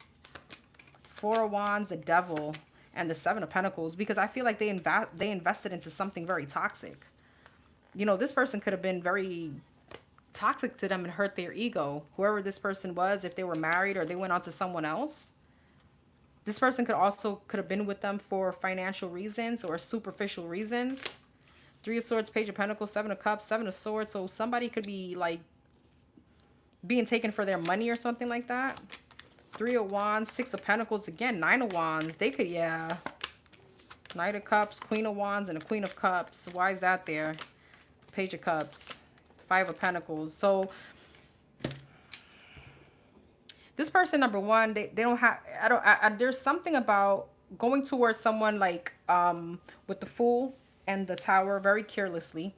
Speaker 1: Four of Wands, the Devil, and the Seven of Pentacles, because I feel like they invested into something very toxic. You know, this person could have been very toxic to them and hurt their ego. Whoever this person was, if they were married or they went on to someone else, this person could have been with them for financial reasons or superficial reasons. Three of Swords, Page of Pentacles, Seven of Cups, Seven of Swords. So somebody could be like being taken for their money or something like that. Three of Wands, Six of Pentacles, again, Nine of Wands. They could, yeah. Knight of Cups, Queen of Wands, and a Queen of Cups. Why is that there? Page of Cups, Five of Pentacles. So this person, number one, they don't have, there's something about going towards someone like with the Fool and the Tower very carelessly.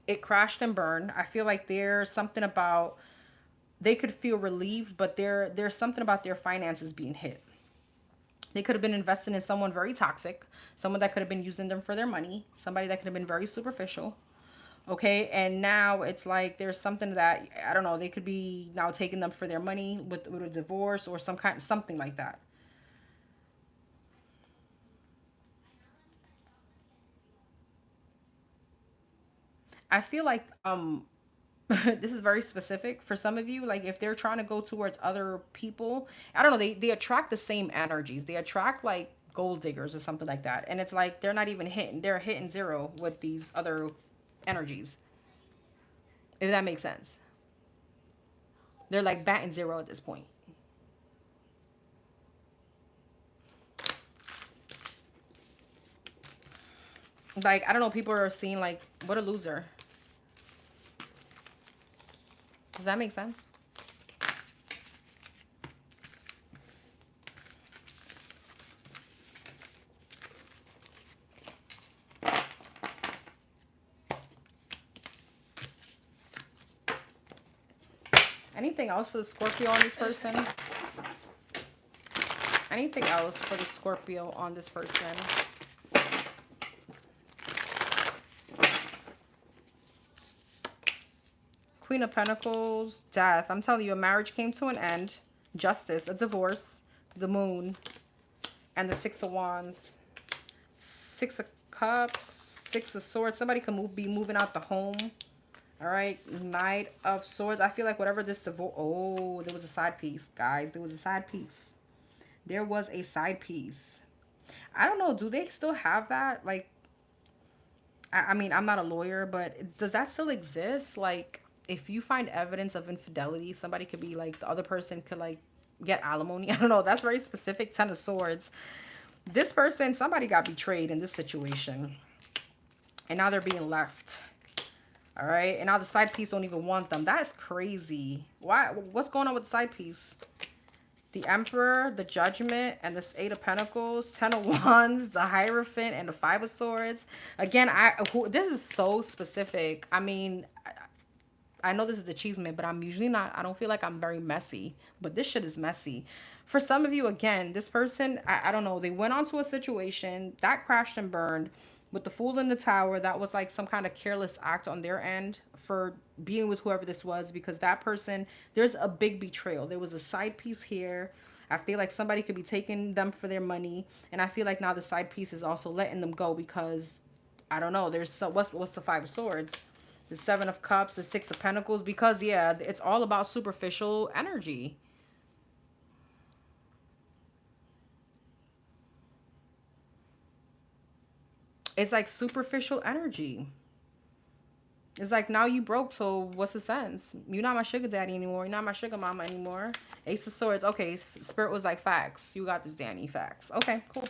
Speaker 1: It crashed and burned. I feel like there's something about, they could feel relieved, but there's something about their finances being hit. They could have been investing in someone very toxic, someone that could have been using them for their money, somebody that could have been very superficial. Okay, and now it's like there's something that, I don't know, they could be now taking them for their money with a divorce or something like that. I feel like this is very specific for some of you. Like if they're trying to go towards other people, I don't know, they attract the same energies. They attract like gold diggers or something like that. And it's like they're not even hitting, they're hitting zero with these other energies. If that makes sense. They're like batting zero at this point. Like, I don't know, people are seeing like, what a loser. Does that make sense? Anything else for the Scorpio on this person? Anything else for the Scorpio on this person? Queen of Pentacles, Death. I'm telling you, a marriage came to an end. Justice, a divorce, the Moon, and the Six of Wands. Six of Cups, Six of Swords. Somebody can be moving out the home. All right, Knight of Swords. I feel like whatever this divorce... Oh, there was a side piece, guys. There was a side piece. There was a side piece. I don't know. Do they still have that? Like, I mean, I'm not a lawyer, but does that still exist? Like, if you find evidence of infidelity, somebody could be like, the other person could like get alimony. I don't know. That's very specific. 10 of Swords. This person, somebody got betrayed in this situation. And now they're being left. All right. And now the side piece don't even want them. That is crazy. Why? What's going on with the side piece? The Emperor, the Judgment, and the 8 of Pentacles, 10 of Wands, the Hierophant, and the 5 of Swords. Again, this is so specific. I mean, I know this is the CHISME, but I'm usually not. I don't feel like I'm very messy. But this shit is messy. For some of you, again, this person, I don't know. They went onto a situation that crashed and burned. With the Fool in the Tower, that was like some kind of careless act on their end for being with whoever this was, because that person, there's a big betrayal. There was a side piece here. I feel like somebody could be taking them for their money. And I feel like now the side piece is also letting them go because, I don't know, there's what's the 5 of Swords? The 7 of Cups, the 6 of Pentacles, because, yeah, it's all about superficial energy. It's like superficial energy. It's like, now you broke, so what's the sense? You're not my sugar daddy anymore. You're not my sugar mama anymore. Ace of Swords. Okay, Spirit was like, facts. You got this, Danny. Facts. Okay, cool.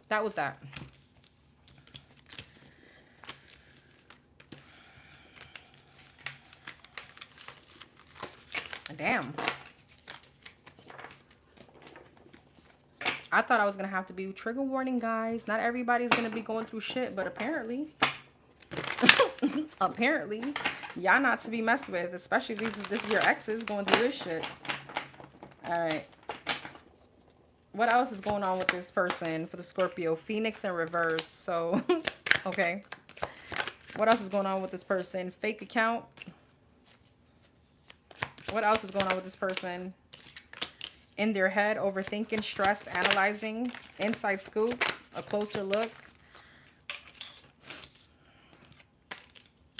Speaker 1: That was that. Damn. I thought I was going to have to be trigger warning, guys. Not everybody's going to be going through shit, but apparently, apparently, y'all not to be messed with, especially if this is your exes going through this shit. All right. What else is going on with this person for the Scorpio? Phoenix in reverse. So, okay. What else is going on with this person? Fake account. What else is going on with this person? In their head, overthinking, stressed, analyzing, inside scoop, a closer look,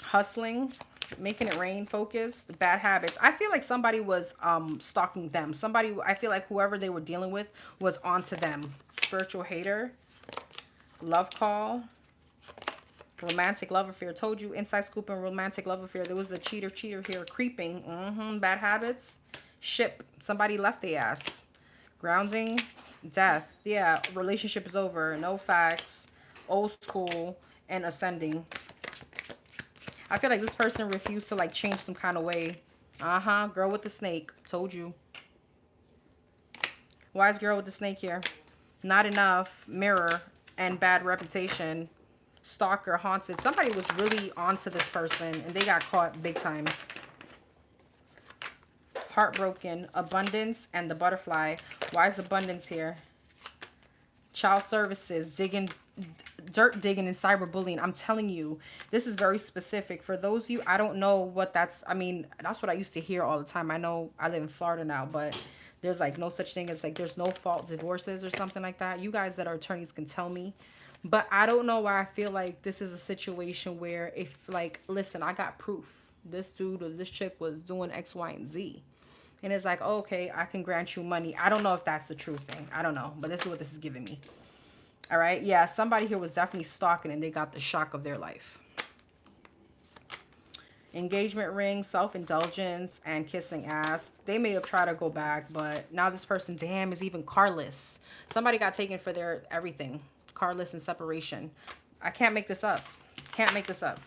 Speaker 1: hustling, making it rain, focused, bad habits. I feel like somebody was stalking them. Somebody, I feel like whoever they were dealing with was onto them. Spiritual hater, love call, romantic love affair. Told you, inside scoop and romantic love affair. There was a cheater here, creeping, bad habits. Ship, somebody left their ass. Grounding, death. Yeah, relationship is over. No facts. Old school and ascending. I feel like this person refused to like change some kind of way. Girl with the snake. Told you. Wise girl with the snake here. Not enough. Mirror and bad reputation. Stalker, haunted. Somebody was really onto this person and they got caught big time. Heartbroken, abundance, and the butterfly. Why is abundance here? Child services, dirt digging, and cyberbullying. I'm telling you, this is very specific. For those of you, I don't know what that's, I mean, that's what I used to hear all the time. I know I live in Florida now, but there's like no such thing as like, there's no fault divorces or something like that. You guys that are attorneys can tell me. But I don't know why I feel like this is a situation where if like, listen, I got proof. This dude or this chick was doing X, Y, and Z. And it's like, oh, okay, I can grant you money. I don't know if that's the true thing. I don't know. But this is what this is giving me. All right. Yeah, somebody here was definitely stalking and they got the shock of their life. Engagement ring, self-indulgence, and kissing ass. They may have tried to go back, but now this person, damn, is even carless. Somebody got taken for their everything. Carless and separation. I can't make this up. Can't make this up.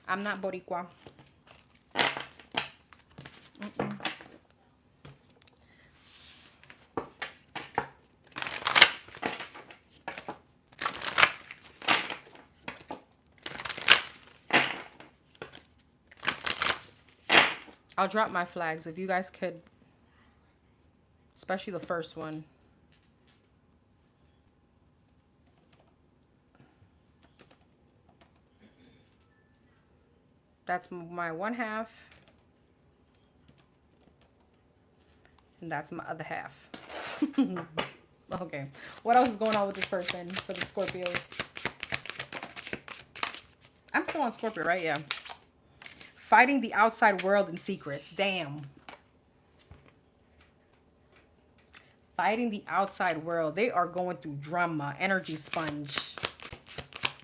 Speaker 1: I'm not Boricua. I'll drop my flags if you guys could, especially the first one. That's my one half. And that's my other half. Okay. What else is going on with this person for the Scorpios? also on Scorpio, right? Yeah. Fighting the outside world in secrets. Damn. Fighting the outside world. They are going through drama. Energy sponge.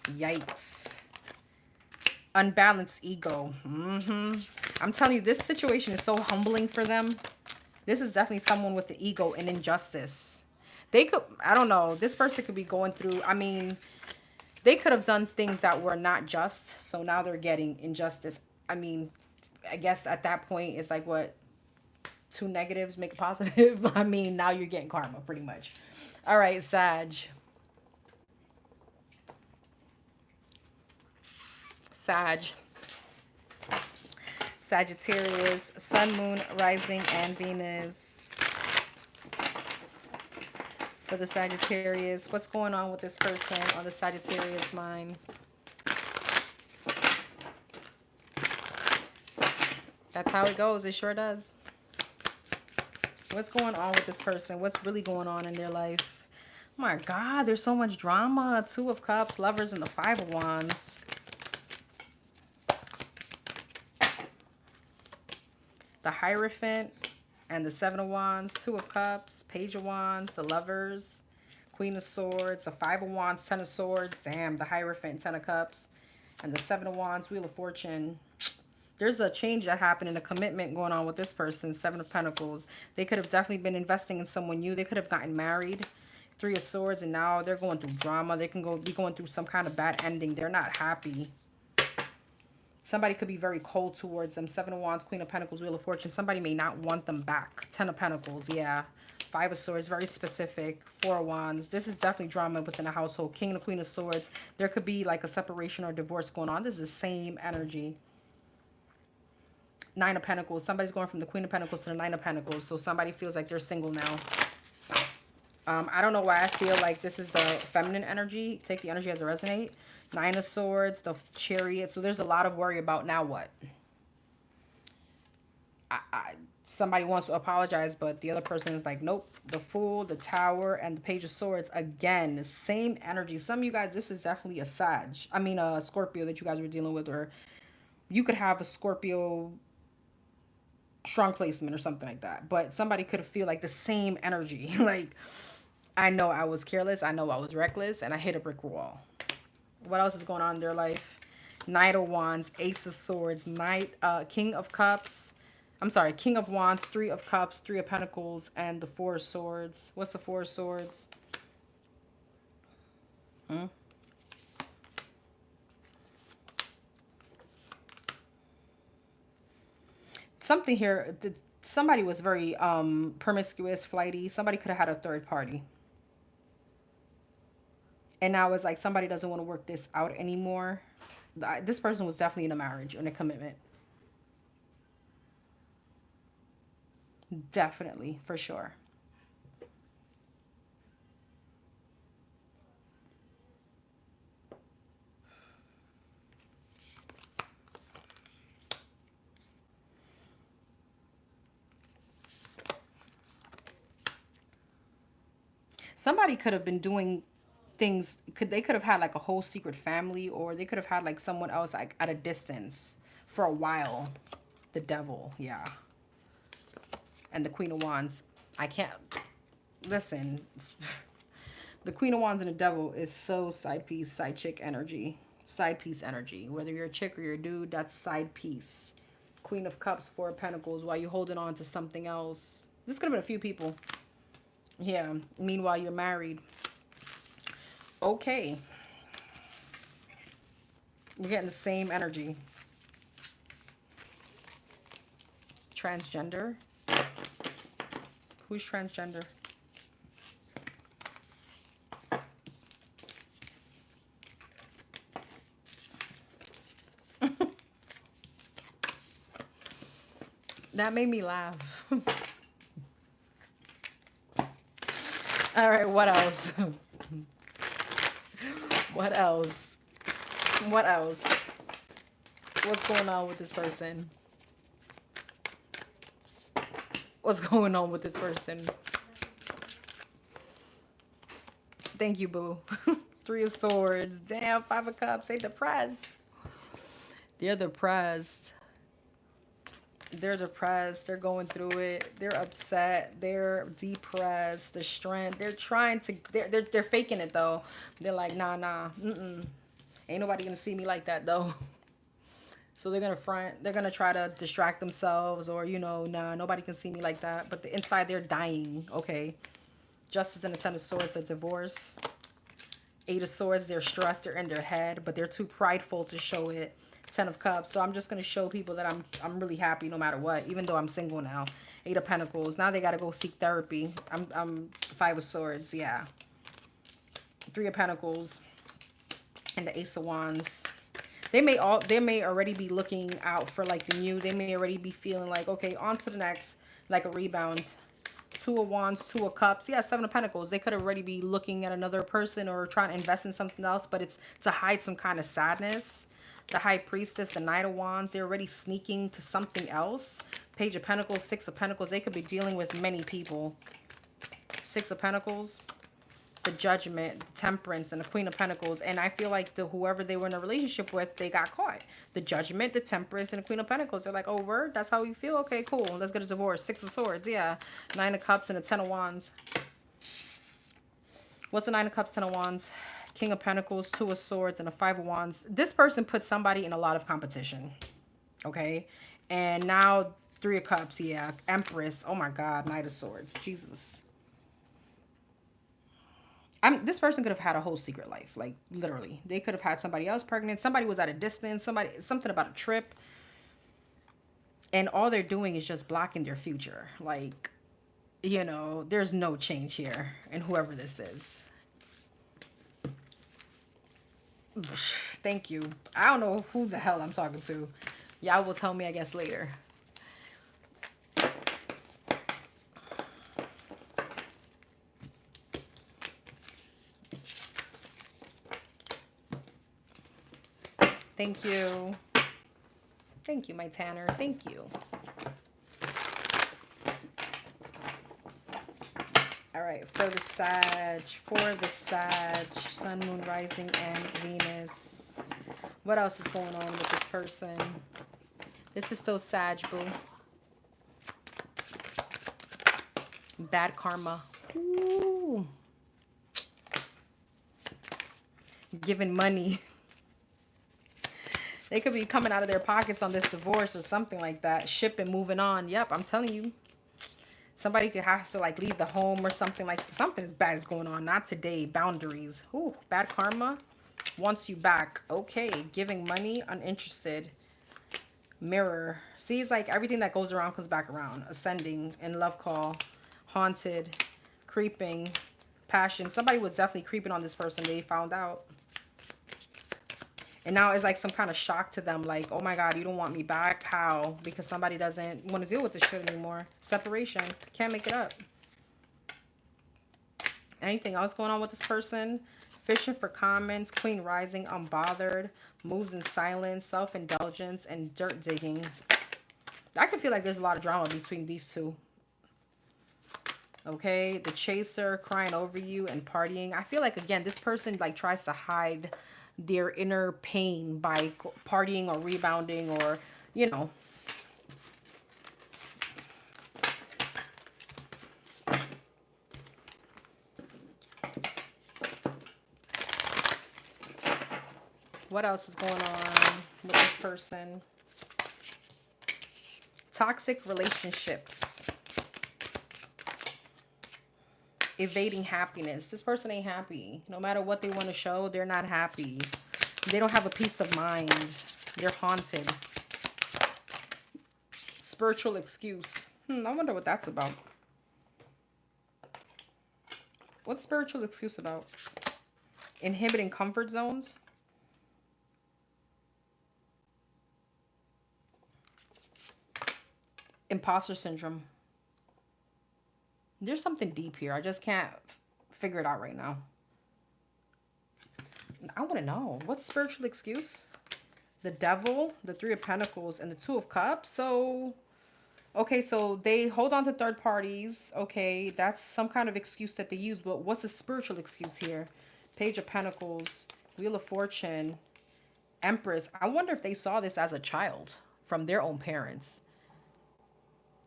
Speaker 1: Yikes. Unbalanced ego. I'm telling you, this situation is so humbling for them. This is definitely someone with the ego and injustice. They could, I don't know, this person could be going through, I mean, they could have done things that were not just. So now they're getting injustice. I mean, I guess at that point, it's like what? Two negatives make a positive. I mean, now you're getting karma pretty much. All right, Sag. Sag. Sagittarius, Sun, Moon, Rising, and Venus. For the Sagittarius, what's going on with this person on the Sagittarius mind? That's how it goes. It sure does. What's going on with this person? What's really going on in their life? Oh my God, there's so much drama. Two of Cups, Lovers, and the Five of Wands. The Hierophant and the Seven of Wands. Two of Cups, Page of Wands, the Lovers, Queen of Swords, the Five of Wands, Ten of Swords. Damn, the Hierophant, Ten of Cups, and the Seven of Wands, Wheel of Fortune. There's a change that happened in a commitment going on with this person. Seven of Pentacles. They could have definitely been investing in someone new. They could have gotten married. Three of Swords, and now they're going through drama. They can be going through some kind of bad ending. They're not happy. Somebody could be very cold towards them. Seven of Wands, Queen of Pentacles, Wheel of Fortune. Somebody may not want them back. Ten of Pentacles, yeah. Five of Swords, very specific. Four of Wands. This is definitely drama within a household. King and Queen of Swords. There could be like a separation or divorce going on. This is the same energy. Nine of Pentacles. Somebody's going from the Queen of Pentacles to the Nine of Pentacles. So somebody feels like they're single now. I don't know why I feel like this is the feminine energy. Take the energy as it resonates. Nine of Swords, the Chariot. So there's a lot of worry about now what? Somebody wants to apologize, but the other person is like, nope. The Fool, the Tower, and the Page of Swords. Again, the same energy. Some of you guys, this is definitely a Sag. I mean, a Scorpio that you guys were dealing with. Or you could have a Scorpio strong placement or something like that. But somebody could feel like the same energy. Like, I know I was careless. I know I was reckless. And I hit a brick wall. What else is going on in their life? Knight of Wands, Ace of Swords, King of Cups. I'm sorry, King of Wands, Three of Cups, Three of Pentacles, and the Four of Swords. What's the Four of Swords? Something here, somebody was very promiscuous, flighty. Somebody could have had a third party. And now it's like somebody doesn't want to work this out anymore. This person was definitely in a marriage, in a commitment. Definitely, for sure. Somebody could have been doing things, they could have had like a whole secret family, or they could have had like someone else like at a distance for a while. The Devil, yeah. And the Queen of Wands. I can't listen. The Queen of Wands and the Devil is so side piece, side chick energy. Side piece energy. Whether you're a chick or you're a dude, that's side piece. Queen of Cups, Four of Pentacles, while you're holding on to something else. This could have been a few people. Yeah. Meanwhile, you're married. Okay. We're getting the same energy. Transgender. Who's transgender? That made me laugh. All right, what else? What else? What else? What's going on with this person? What's going on with this person? Thank you, boo. Three of Swords. Damn, Five of Cups. They depressed. They're depressed. They're depressed. They're going through it. They're upset. They're depressed. The strength. They're trying to. They're faking it though. They're like, nah, nah. Ain't nobody gonna see me like that though. So they're gonna front. They're gonna try to distract themselves, or you know, nah, nobody can see me like that. But the inside, they're dying. Okay. Justice and the Ten of Swords, a divorce. Eight of Swords, they're stressed. They're in their head, but they're too prideful to show it. Ten of Cups. So I'm just gonna show people that I'm really happy no matter what, even though I'm single now. Eight of Pentacles. Now they gotta go seek therapy. I'm Five of Swords. Yeah. Three of Pentacles and the Ace of Wands. They may already be looking out for like the new. They may already be feeling like, okay, on to the next, like a rebound. Two of Wands, Two of Cups. Yeah, Seven of Pentacles. They could already be looking at another person or trying to invest in something else, but it's to hide some kind of sadness. The High Priestess, the Knight of Wands, they're already sneaking to something else. Page of Pentacles, Six of Pentacles. They could be dealing with many people. Six of Pentacles, the Judgment, the Temperance, and the Queen of Pentacles. And I feel like whoever they were in a relationship with, they got caught. The Judgment, the Temperance, and the Queen of Pentacles. They're like, oh, word? That's how you feel? Okay, cool. Let's get a divorce. Six of Swords, yeah. Nine of Cups and the Ten of Wands. What's the Nine of Cups, Ten of Wands? King of Pentacles, Two of Swords, and a Five of Wands. This person put somebody in a lot of competition. Okay? And now Three of Cups, yeah. Empress. Oh my God. Knight of Swords. Jesus. This person could have had a whole secret life. Like, literally. They could have had somebody else pregnant. Somebody was at a distance. Something about a trip. And all they're doing is just blocking their future. Like, you know, there's no change here in whoever this is. Thank you. I don't know who the hell I'm talking to. Y'all will tell me, I guess, later. Thank you. Thank you, my Tanner. Thank you. All right, for the Sag, Sun, Moon, Rising, and Venus. What else is going on with this person? This is still Sag, boo. Bad karma. Ooh. Giving money. They could be coming out of their pockets on this divorce or something like that. Shipping, moving on. Yep, I'm telling you. Somebody could have to like leave the home or something like something bad is going on. Not today. Boundaries. Ooh, bad karma. Wants you back. Okay. Giving money. Uninterested. Mirror. See, it's like everything that goes around comes back around. Ascending. And love call. Haunted. Creeping. Passion. Somebody was definitely creeping on this person. They found out. And now it's like some kind of shock to them. Like, oh my God, you don't want me back? How? Because somebody doesn't want to deal with this shit anymore. Separation. Can't make it up. Anything else going on with this person? Fishing for comments. Queen rising. Unbothered. Moves in silence. Self-indulgence. And dirt digging. I can feel like there's a lot of drama between these two. Okay. The chaser. Crying over you and partying. I feel like, again, this person like tries to hide their inner pain by partying or rebounding or, you know. What else is going on with this person? Toxic relationships. Evading happiness. This person ain't happy. No matter what they want to show, they're not happy. They don't have a peace of mind. They're haunted. Spiritual excuse. I wonder what that's about. What's spiritual excuse about? Inhibiting comfort zones. Imposter syndrome. There's something deep here. I just can't figure it out right now. I want to know. What's spiritual excuse? The Devil, the Three of Pentacles, and the Two of Cups. So, okay, so they hold on to third parties. Okay, that's some kind of excuse that they use. But what's the spiritual excuse here? Page of Pentacles, Wheel of Fortune, Empress. I wonder if they saw this as a child from their own parents.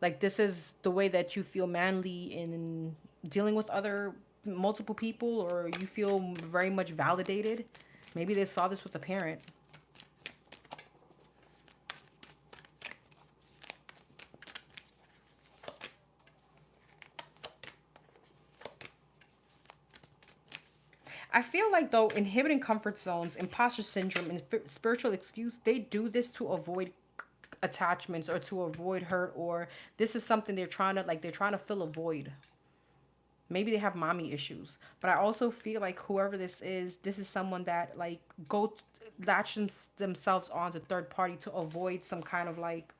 Speaker 1: Like, this is the way that you feel manly in dealing with other multiple people, or you feel very much validated. Maybe they saw this with a parent. I feel like, though, inhibiting comfort zones, imposter syndrome, and spiritual excuse, they do this to avoid attachments or to avoid hurt, or this is something they're trying to, like, they're trying to fill a void. Maybe they have mommy issues. But I also feel like whoever this is someone that, like, latch themselves on to third party to avoid some kind of, like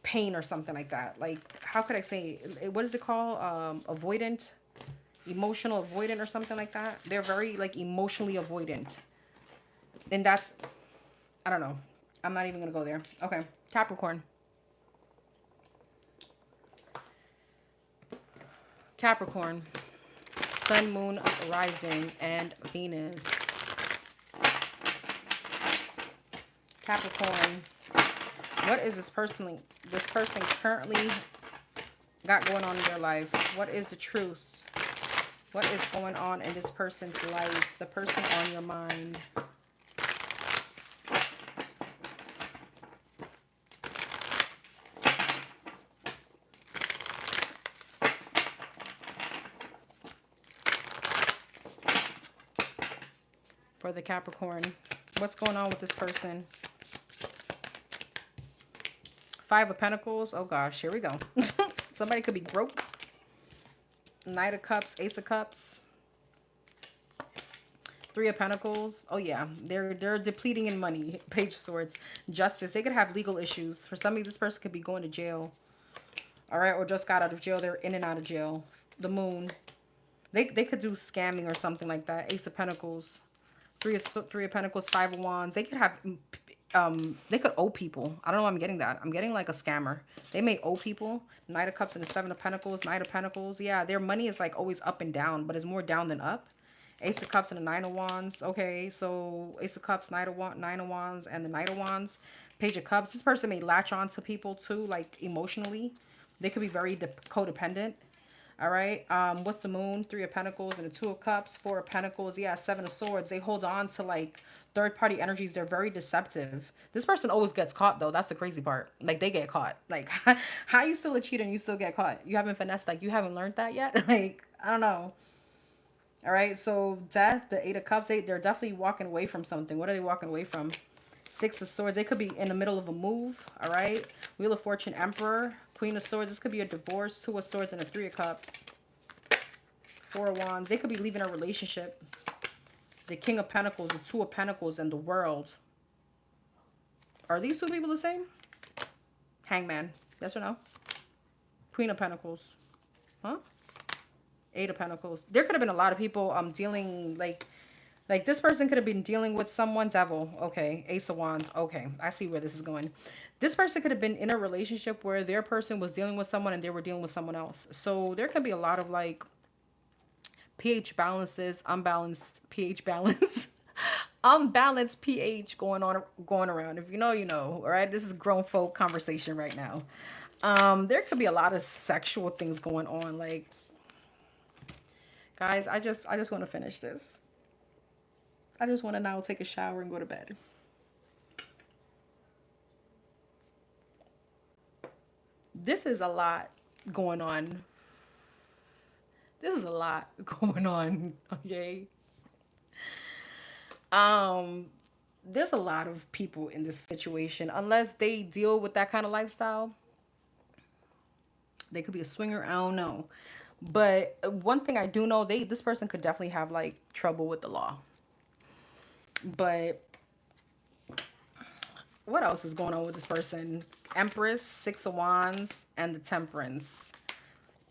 Speaker 1: pain or something like that. Like, how could I say, what is it called? Avoidant. Emotional avoidant or something like that. They're very, like, emotionally avoidant. And that's, I don't know. I'm not even going to go there. Okay. Capricorn. Capricorn. Sun, Moon, Rising, and Venus. Capricorn. What is this person currently got going on in their life? What is the truth? What is going on in this person's life? The person on your mind. For the Capricorn. What's going on with this person? Five of Pentacles. Oh gosh, here we go. Somebody could be broke. Knight of Cups, Ace of Cups. Three of Pentacles. Oh yeah, they're depleting in money. Page of Swords. Justice. They could have legal issues. For some of you, this person could be going to jail. All right, or just got out of jail. They're in and out of jail. The Moon. They could do scamming or something like that. Ace of Pentacles. Three of Pentacles, Five of Wands. They could have they could owe people. I don't know why I'm getting that. I'm getting like a scammer. They may owe people. Knight of Cups and the Seven of Pentacles, Knight of Pentacles. Yeah, their money is like always up and down, but it's more down than up. Ace of Cups and the Nine of Wands. Okay, so Ace of Cups, Nine of Wands, and the Knight of Wands. Page of Cups. This person may latch on to people too, like emotionally. They could be very codependent. All right. What's the Moon? Three of Pentacles and the Two of Cups, Four of Pentacles. Yeah, Seven of Swords. They hold on to like third-party energies. They're very deceptive. This person always gets caught, though. That's the crazy part. Like, they get caught. Like, how you still a cheater and you still get caught? You haven't finessed. Like, you haven't learned that yet? Like, I don't know. All right. So, Death, the Eight of Cups, they're definitely walking away from something. What are they walking away from? Six of Swords. They could be in the middle of a move. All right. Wheel of Fortune, Emperor. Queen of Swords. This could be a divorce. Two of Swords and a Three of Cups. Four of Wands. They could be leaving a relationship. The King of Pentacles, the Two of Pentacles, and the World. Are these two people the same? Hangman. Yes or no? Queen of Pentacles. Huh? Eight of Pentacles. There could have been a lot of people dealing like this person could have been dealing with someone. Devil. Okay. Ace of Wands. Okay. I see where this is going. This person could have been in a relationship where their person was dealing with someone and they were dealing with someone else. So there could be a lot of like pH balances, unbalanced pH balance, unbalanced pH going around. If you know, you know. All right. This is grown folk conversation right now. There could be a lot of sexual things going on. Like, guys, I just want to finish this. I just want to now take a shower and go to bed. This is a lot going on. This is a lot going on, okay? There's a lot of people in this situation. Unless they deal with that kind of lifestyle, they could be a swinger. I don't know. But one thing I do know, this person could definitely have like trouble with the law. But what else is going on with this person? Empress, Six of Wands, and the Temperance.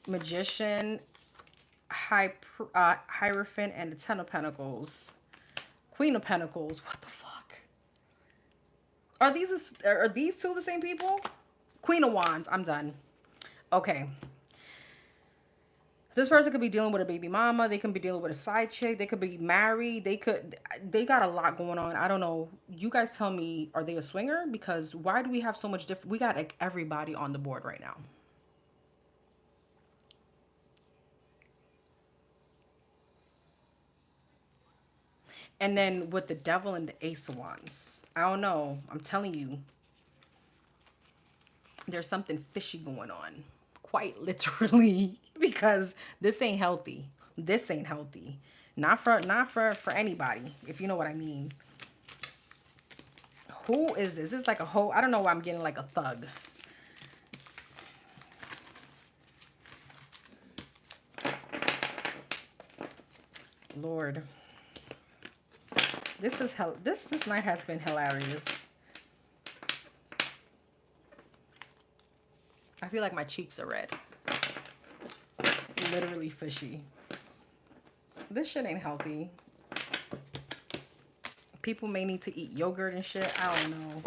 Speaker 1: Magician, Hierophant, and the Ten of Pentacles. Queen of Pentacles. What the fuck? Are these two the same people? Queen of Wands. I'm done. Okay. This person could be dealing with a baby mama. They can be dealing with a side chick. They could be married. They got a lot going on. I don't know. You guys tell me, are they a swinger? Because why do we have so much different? We got like everybody on the board right now. And then with the devil and the ace of wands, I don't know. I'm telling you, there's something fishy going on. Quite literally, because this ain't healthy. This ain't healthy. Not for anybody, if you know what I mean. Who is this? This is like a whole, I don't know why I'm getting like a thug. Lord. This is hell. This night has been hilarious. I feel like my cheeks are red. Literally fishy. This shit ain't healthy. People may need to eat yogurt and shit. I don't know.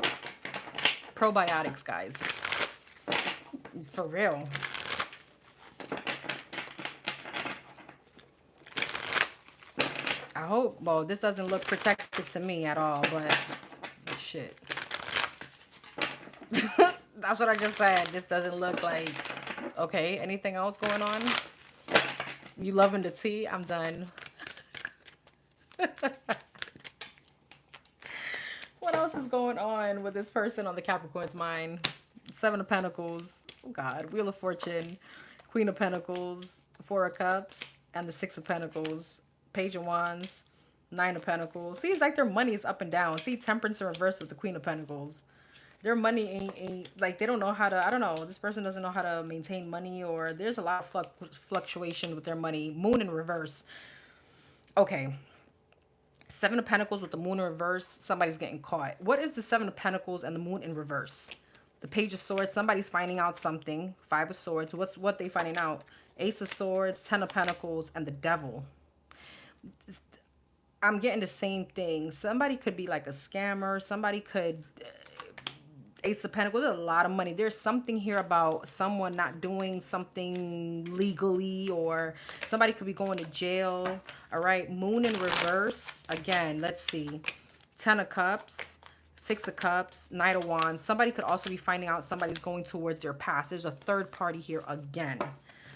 Speaker 1: Probiotics, guys. For real. I hope, well, this doesn't look protected to me at all, but shit. That's what I just said. This doesn't look like, okay, anything else going on? You loving the tea? I'm done. What else is going on with this person on the Capricorn's mind? Seven of Pentacles. Oh, God. Wheel of Fortune. Queen of Pentacles. Four of Cups. And the Six of Pentacles. Page of Wands. Nine of Pentacles. See, it's like their money is up and down. See, Temperance in reverse with the Queen of Pentacles. Their money ain't like, they don't know how to, I don't know. This person doesn't know how to maintain money, or there's a lot of fluctuation with their money. Moon in reverse. Okay. Seven of Pentacles with the Moon in reverse. Somebody's getting caught. What is the Seven of Pentacles and the Moon in reverse? The Page of Swords. Somebody's finding out something. Five of Swords. What they finding out? Ace of Swords, Ten of Pentacles, and the Devil. I'm getting the same thing. Somebody could be like a scammer. Somebody could... Ace of Pentacles, there's a lot of money. There's something here about someone not doing something legally, or somebody could be going to jail. All right. Moon in reverse. Again, let's see. Ten of Cups, Six of Cups, Knight of Wands. Somebody could also be finding out somebody's going towards their past. There's a third party here again.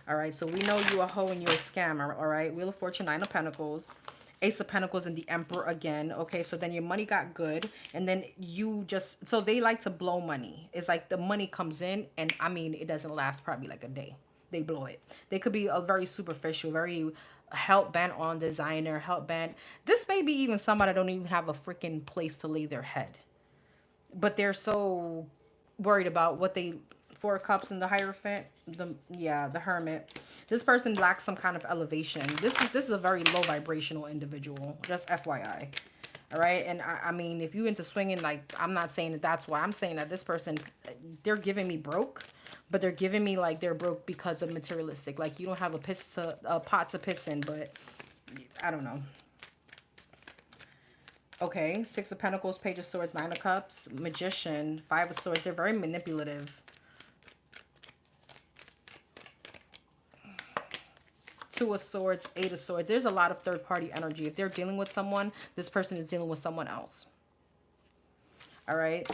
Speaker 1: All right. So we know you a hoe and you're a scammer. All right. Wheel of Fortune, Nine of Pentacles. Ace of Pentacles and the Emperor again. Okay, so then your money got good. And then you just... So they like to blow money. It's like the money comes in and, I mean, it doesn't last probably like a day. They blow it. They could be a very superficial, very hell-bent on designer, hell-bent. This may be even somebody that don't even have a freaking place to lay their head. But they're so worried about what they... Four of Cups and the Hierophant. The Hermit. This person lacks some kind of elevation. This is a very low vibrational individual. Just FYI. All right. And I mean, if you into swinging, like, I'm not saying that that's why. I'm saying that this person, they're giving me broke, but they're giving me like they're broke because of materialistic. Like, you don't have a pot to piss in, but I don't know. Okay. Six of Pentacles, Page of Swords, Nine of Cups, Magician, Five of Swords. They're very manipulative. Two of Swords, Eight of Swords. There's a lot of third-party energy. If they're dealing with someone, this person is dealing with someone else. All right.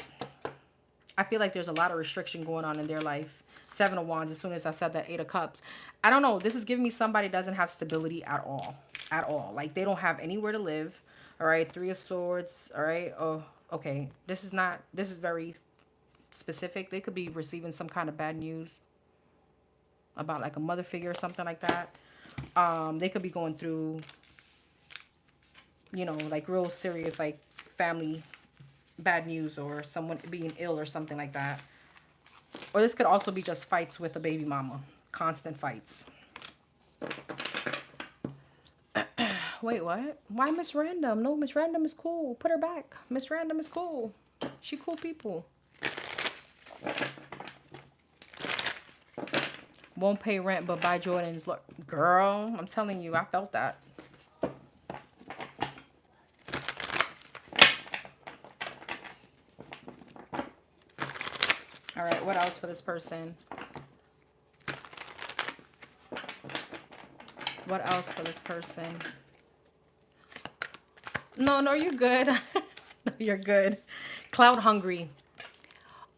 Speaker 1: I feel like there's a lot of restriction going on in their life. Seven of Wands, as soon as I said that. Eight of Cups. I don't know. This is giving me somebody doesn't have stability at all. At all. Like, they don't have anywhere to live. All right. Three of Swords. All right. Oh, okay. This is very specific. They could be receiving some kind of bad news about like a mother figure or something like that. They could be going through, you know, like real serious, like family bad news, or someone being ill or something like that. Or this could also be just fights with a baby mama. Constant fights. Wait, what? Why Miss Random? No, Miss Random is cool. Put her back. Miss Random is cool. She cool people. Won't pay rent, but buy Jordans. Look, girl, I'm telling you, I felt that. All right, what else for this person? What else for this person? No, no, you're good. No, you're good. Clout hungry.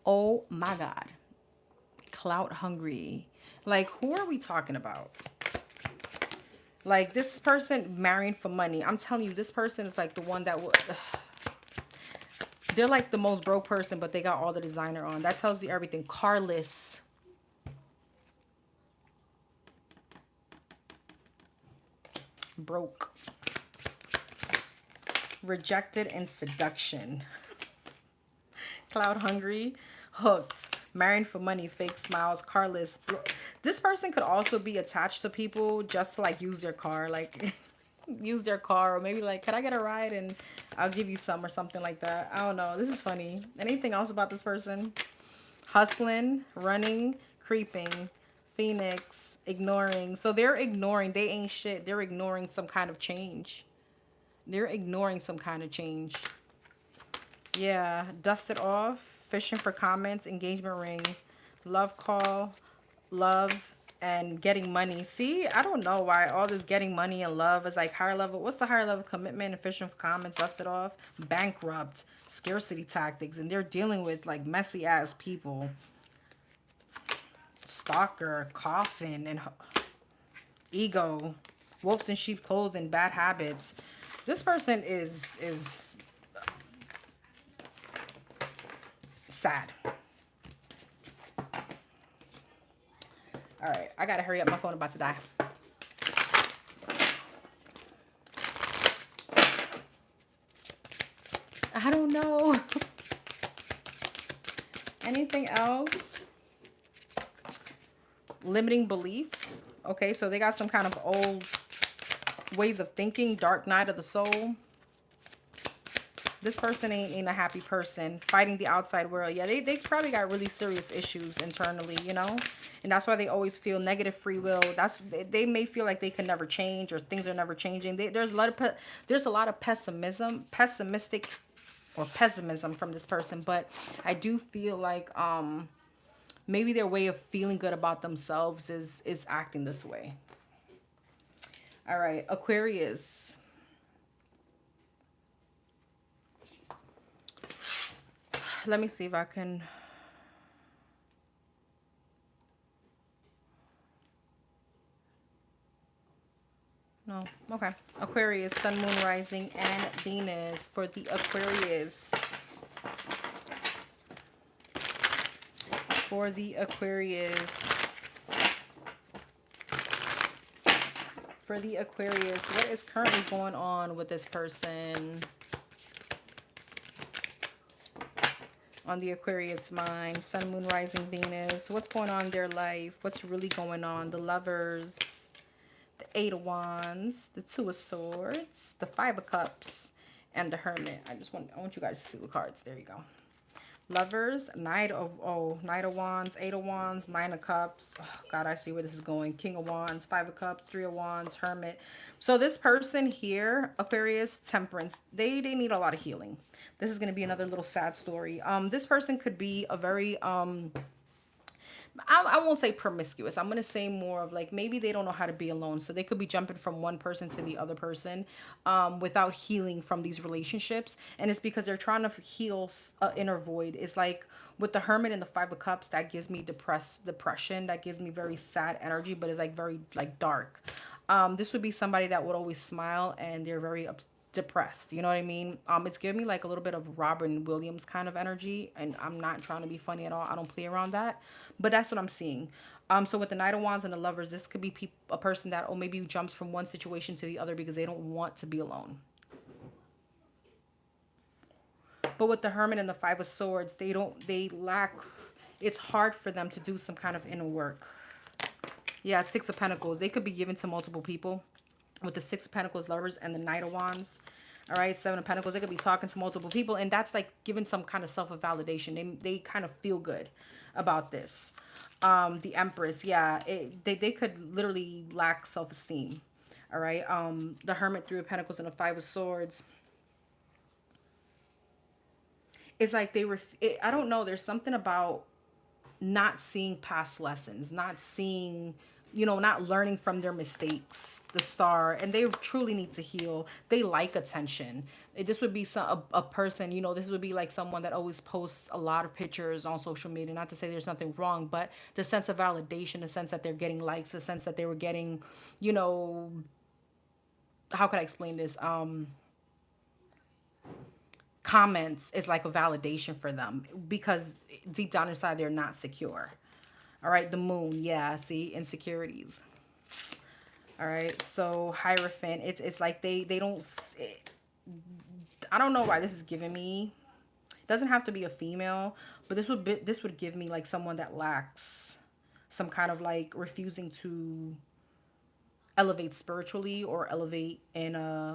Speaker 1: Oh my God. Clout hungry. Like, who are we talking about? Like, this person marrying for money. I'm telling you, this person is like the one that would... They're like the most broke person, but they got all the designer on. That tells you everything. Carless. Broke. Rejected and seduction. Cloud hungry. Hooked. Marrying for money. Fake smiles. Carless. This person could also be attached to people just to like use their car. Like... use their car, or maybe like, can I get a ride and I'll give you some, or something like that. I don't know. This is funny. Anything else about this person? Hustling, running, creeping, phoenix, ignoring. So they're ignoring. They ain't shit. They're ignoring some kind of change. They're ignoring some kind of change. Yeah. Dust it off. Fishing for comments. Engagement ring. Love call. Love. And getting money. See, I don't know why all this getting money and love is like higher level. What's the higher level commitment and fishing for comments? Dusted off. Bankrupt. Scarcity tactics. And they're dealing with like messy ass people. Stalker. Coffin. And ego. Wolves in sheep clothing. Bad habits. This person is sad. All right, I gotta hurry up. My phone about to die. I don't know. Anything else? Limiting beliefs. Okay, so they got some kind of old ways of thinking. Dark night of the soul. This person ain't a happy person. Fighting the outside world. Yeah, they probably got really serious issues internally, you know? And that's why they always feel negative free will. They may feel like they can never change, or things are never changing. There's a lot of pessimism from this person. But I do feel like maybe their way of feeling good about themselves is acting this way. All right, Aquarius. Let me see if I can... No. Okay. Aquarius, Sun, Moon, Rising, and Venus for the Aquarius. For the Aquarius. For the Aquarius, what is currently going on with this person? On the Aquarius mind, Sun, Moon, Rising, Venus. What's going on in their life? What's really going on? The Lovers, the Eight of Wands, the Two of Swords, the Five of Cups, and the Hermit. I want you guys to see the cards. There you go. Lovers, Knight of Wands, Eight of Wands, Nine of Cups. Oh, God, I see where this is going. King of Wands, Five of Cups, Three of Wands, Hermit. So this person here, Aquarius, Temperance, they need a lot of healing. This is going to be another little sad story. This person could be a very, I won't say promiscuous. I'm going to say more of like, maybe they don't know how to be alone. So they could be jumping from one person to the other person without healing from these relationships. And it's because they're trying to heal inner void. It's like with the Hermit and the Five of Cups, that gives me depression. That gives me very sad energy, but it's like very like dark. This would be somebody that would always smile and they're very depressed, you know what I mean? It's giving me like a little bit of Robin Williams kind of energy, and I'm not trying to be funny at all. I don't play around that, but that's what I'm seeing. So with the Knight of Wands and the Lovers, this could be a person that maybe jumps from one situation to the other because they don't want to be alone. But with the Hermit and the Five of Swords, they lack, it's hard for them to do some kind of inner work. Yeah, Six of Pentacles, they could be given to multiple people. With the Six of Pentacles, Lovers, and the Knight of Wands. All right, Seven of Pentacles, they could be talking to multiple people, and that's like giving some kind of self-validation. They kind of feel good about this. The Empress, yeah, they could literally lack self-esteem. All right, the Hermit, Three of Pentacles, and the Five of Swords. It's like I don't know, there's something about not seeing past lessons, not seeing you know, not learning from their mistakes, the star, and they truly need to heal. They like attention. This would be a person, you know, this would be like someone that always posts a lot of pictures on social media. Not to say there's nothing wrong, but the sense of validation, the sense that they're getting likes, the sense that they were getting, you know, how could I explain this? Comments is like a validation for them because deep down inside they're not secure. All right, the moon, yeah, see, insecurities. All right, so Hierophant, it's like they don't. I don't know why this is giving me. It doesn't have to be a female, but this would give me like someone that lacks some kind of like refusing to elevate spiritually or elevate in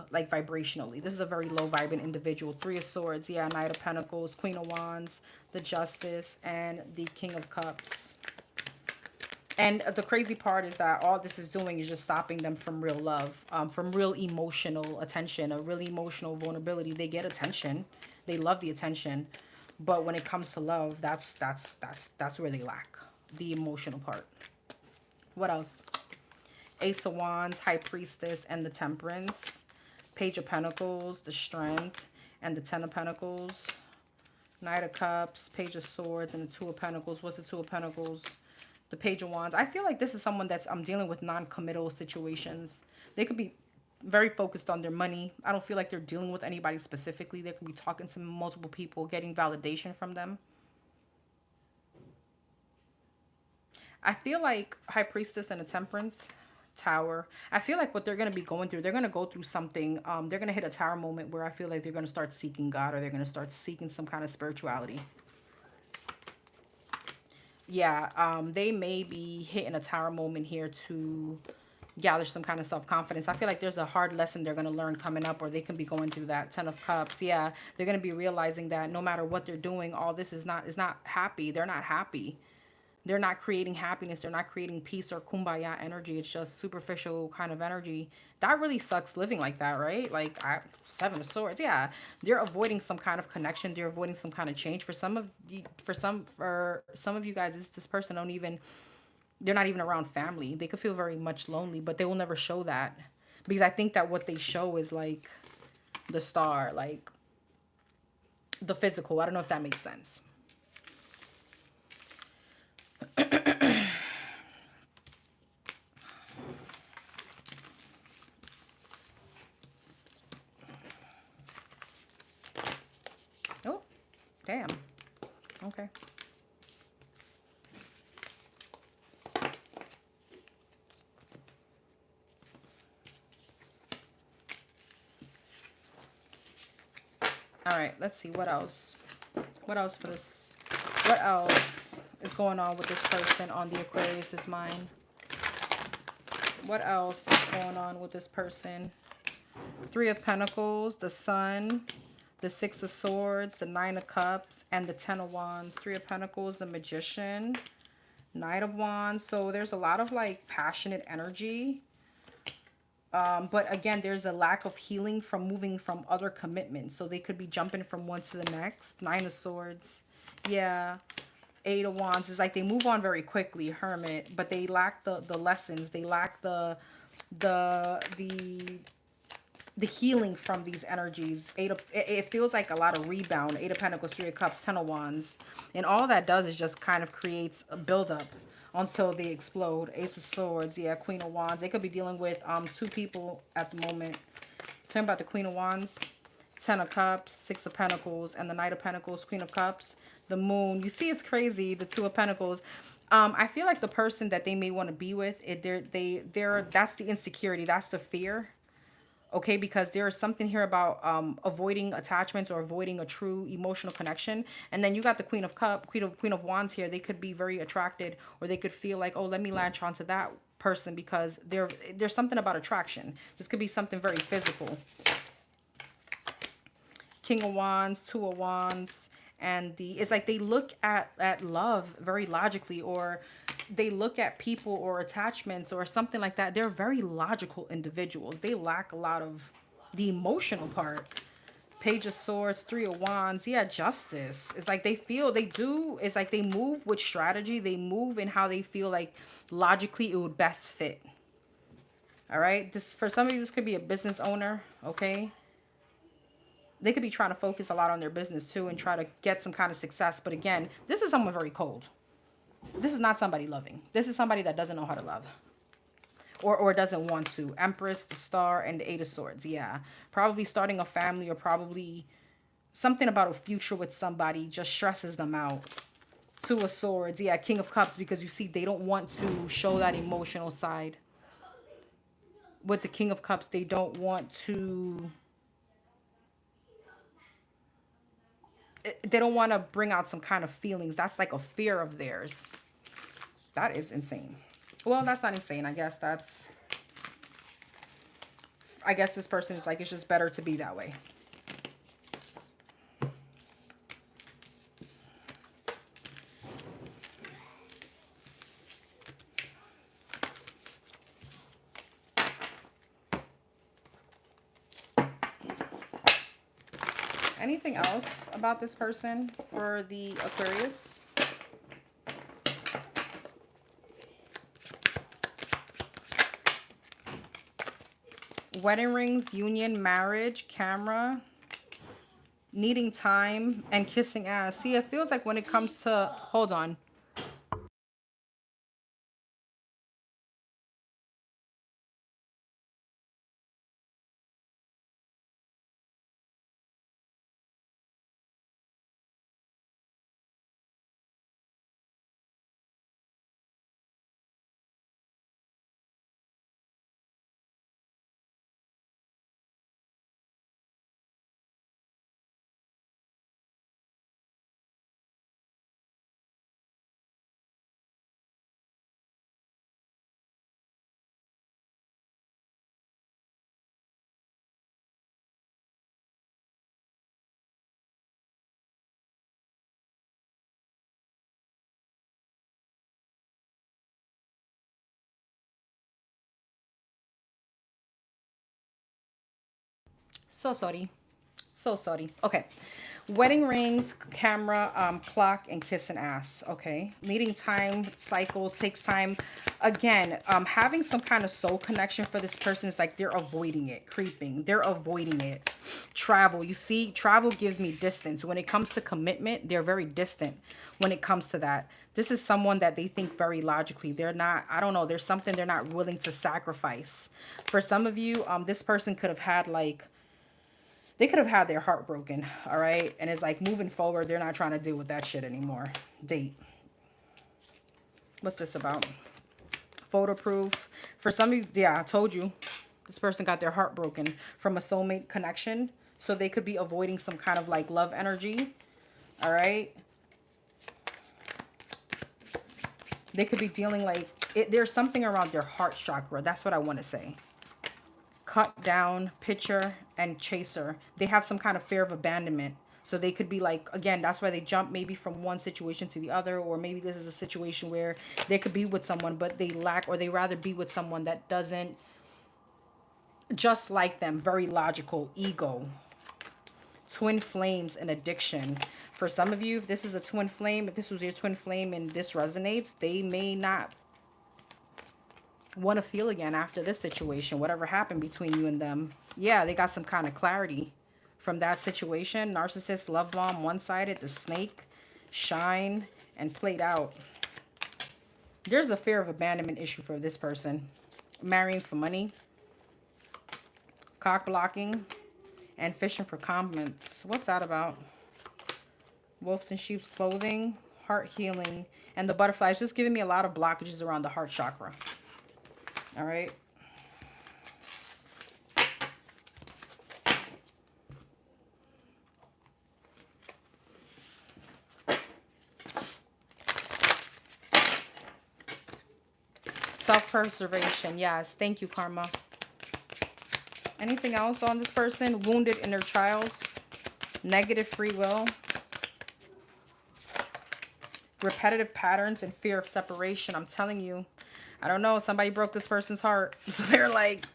Speaker 1: like vibrationally. This is a very low vibrant individual. Three of Swords, yeah, Knight of Pentacles, Queen of Wands, the Justice, and the King of Cups. And the crazy part is that all this is doing is just stopping them from real love, from real emotional attention, a really emotional vulnerability. They get attention, they love the attention, but when it comes to love, that's where they lack the emotional part. What else? Ace of Wands, High Priestess, and the Temperance. Page of Pentacles, the Strength, and the Ten of Pentacles. Knight of Cups, Page of Swords, and the Two of Pentacles. What's the Two of Pentacles? The Page of Wands. I feel like this is someone that's dealing with non-committal situations. They could be very focused on their money. I don't feel like they're dealing with anybody specifically. They could be talking to multiple people, getting validation from them. I feel like High Priestess and a Temperance, Tower. I feel like what they're going to be going through, they're going to go through something. They're going to hit a tower moment where I feel like they're going to start seeking God, or they're going to start seeking some kind of spirituality. Yeah, they may be hitting a tower moment here to gather some kind of self-confidence. I feel like there's a hard lesson they're going to learn coming up, or they can be going through that. Ten of Cups. Yeah, they're going to be realizing that no matter what they're doing, all this is not happy. They're not happy. They're not creating happiness. They're not creating peace or kumbaya energy. It's just superficial kind of energy. That really sucks living like that, right? Like Seven of Swords. Yeah, they're avoiding some kind of connection. They're avoiding some kind of change. For some of you guys, this person they're not even around family. They could feel very much lonely, but they will never show that, because I think that what they show is like the star, like the physical. I don't know if that makes sense. Oh, damn. Okay. All right, let's see what else. What else for this? What else is going on with this person on the Aquarius's mind? What else is going on with this person? Three of Pentacles, the Sun, the Six of Swords, the Nine of Cups, and the Ten of Wands. Three of Pentacles, the Magician, Knight of Wands. So there's a lot of like passionate energy. But again, there's a lack of healing from moving from other commitments. So they could be jumping from one to the next. Nine of Swords. Yeah. Eight of Wands is like they move on very quickly. Hermit. But they lack the lessons. They lack the healing from these energies. It feels like a lot of rebound. Eight of Pentacles, Three of Cups, Ten of Wands. And all that does is just kind of creates a buildup until they explode. Ace of Swords, yeah, Queen of Wands. They could be dealing with two people at the moment. Talking about the Queen of Wands, Ten of Cups, Six of Pentacles, and the Knight of Pentacles, Queen of Cups, the Moon. You see, it's crazy, the Two of Pentacles. I feel like the person that they may want to be with, that's the insecurity, that's the fear. Okay, because there is something here about avoiding attachments or avoiding a true emotional connection. And then you got the Queen of Wands here. They could be very attracted, or they could feel like, oh, let me latch onto that person, because there's something about attraction. This could be something very physical. King of Wands, Two of Wands, and it's like they look at love very logically, or they look at people or attachments or something like that. They're very logical individuals. They lack a lot of the emotional part. Page of Swords, Three of Wands. Yeah, Justice. It's like they feel, they do. It's like they move with strategy. They move in how they feel like logically it would best fit. All right. This, for some of you, this could be a business owner. Okay. They could be trying to focus a lot on their business too and try to get some kind of success. But again, this is someone very cold. This is not somebody loving. This is somebody that doesn't know how to love. Or doesn't want to. Empress, the Star, and the Eight of Swords. Yeah. Probably starting a family, or probably something about a future with somebody just stresses them out. Two of Swords. Yeah, King of Cups, because you see they don't want to show that emotional side. With the King of Cups, they don't want to... They don't want to bring out some kind of feelings. That's like a fear of theirs. That is insane. Well, that's not insane. I guess that's... I guess this person is like, it's just better to be that way. Anything else about this person for the Aquarius? Wedding rings, union, marriage, camera, needing time, and kissing ass. See, it feels like when it comes to... Hold on. So sorry. So sorry. Okay. Wedding rings, camera, clock, and kissing ass. Okay. Needing time, cycles, takes time. Again, having some kind of soul connection for this person is like they're avoiding it. Creeping. They're avoiding it. Travel. You see, travel gives me distance. When it comes to commitment, they're very distant when it comes to that. This is someone that they think very logically. They're not, I don't know, there's something they're not willing to sacrifice. For some of you, this person could have had like, they could have had their heart broken, all right? And it's like moving forward, they're not trying to deal with that shit anymore. Date. What's this about? Photo proof. For some of you, yeah, I told you. This person got their heart broken from a soulmate connection. So they could be avoiding some kind of like love energy, all right? They could be dealing like, there's something around their heart chakra. That's what I want to say. Cut down, picture, and chaser. They have some kind of fear of abandonment. So they could be like, again, that's why they jump maybe from one situation to the other. Or maybe this is a situation where they could be with someone, but they lack, or they rather be with someone that doesn't just like them. Very logical, ego. Twin flames and addiction. For some of you, if this is a twin flame, if this was your twin flame and this resonates, they may not want to feel again after this situation, whatever happened between you and them. Yeah, they got some kind of clarity from that situation. Narcissist, love bomb, one-sided, the snake, shine, and played out. There's a fear of abandonment issue for this person. Marrying for money, cock blocking, and fishing for compliments. What's that about? Wolves in sheep's clothing, heart healing, and the butterflies. Just giving me a lot of blockages around the heart chakra. All right. Self-preservation. Yes. Thank you, Karma. Anything else on this person? Wounded inner child. Negative free will. Repetitive patterns and fear of separation. I'm telling you. I don't know. Somebody broke this person's heart. So they're like,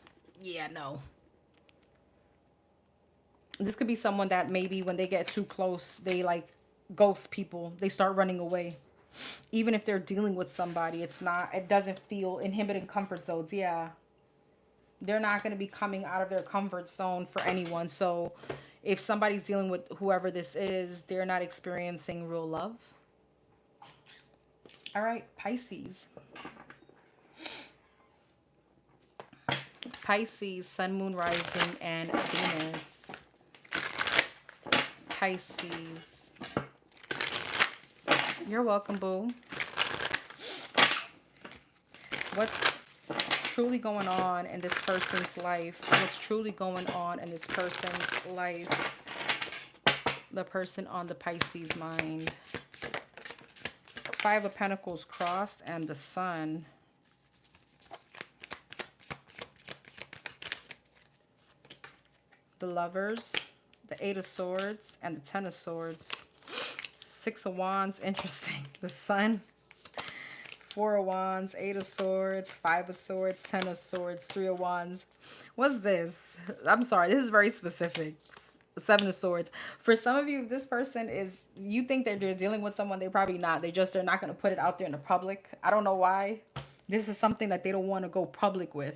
Speaker 1: yeah, no. This could be someone that maybe when they get too close, they like ghost people. They start running away. Even if they're dealing with somebody, it doesn't feel inhibiting comfort zones. Yeah. They're not going to be coming out of their comfort zone for anyone. So if somebody's dealing with whoever this is, they're not experiencing real love. All right, Pisces. Pisces, Sun, Moon, Rising, and Venus. Pisces. You're welcome, boo. What's truly going on in this person's life? What's truly going on in this person's life? The person on the Pisces mind. Five of Pentacles crossed and the Sun. The Lovers, the Eight of Swords, and the Ten of Swords. Six of Wands, interesting. The Sun, Four of Wands, Eight of Swords, Five of Swords, Ten of Swords, Three of Wands. What's this? I'm sorry, this is very specific. Seven of Swords. For some of you, this person is, you think they're dealing with someone, they're probably not. They're not going to put it out there in the public. I don't know why. This is something that they don't want to go public with.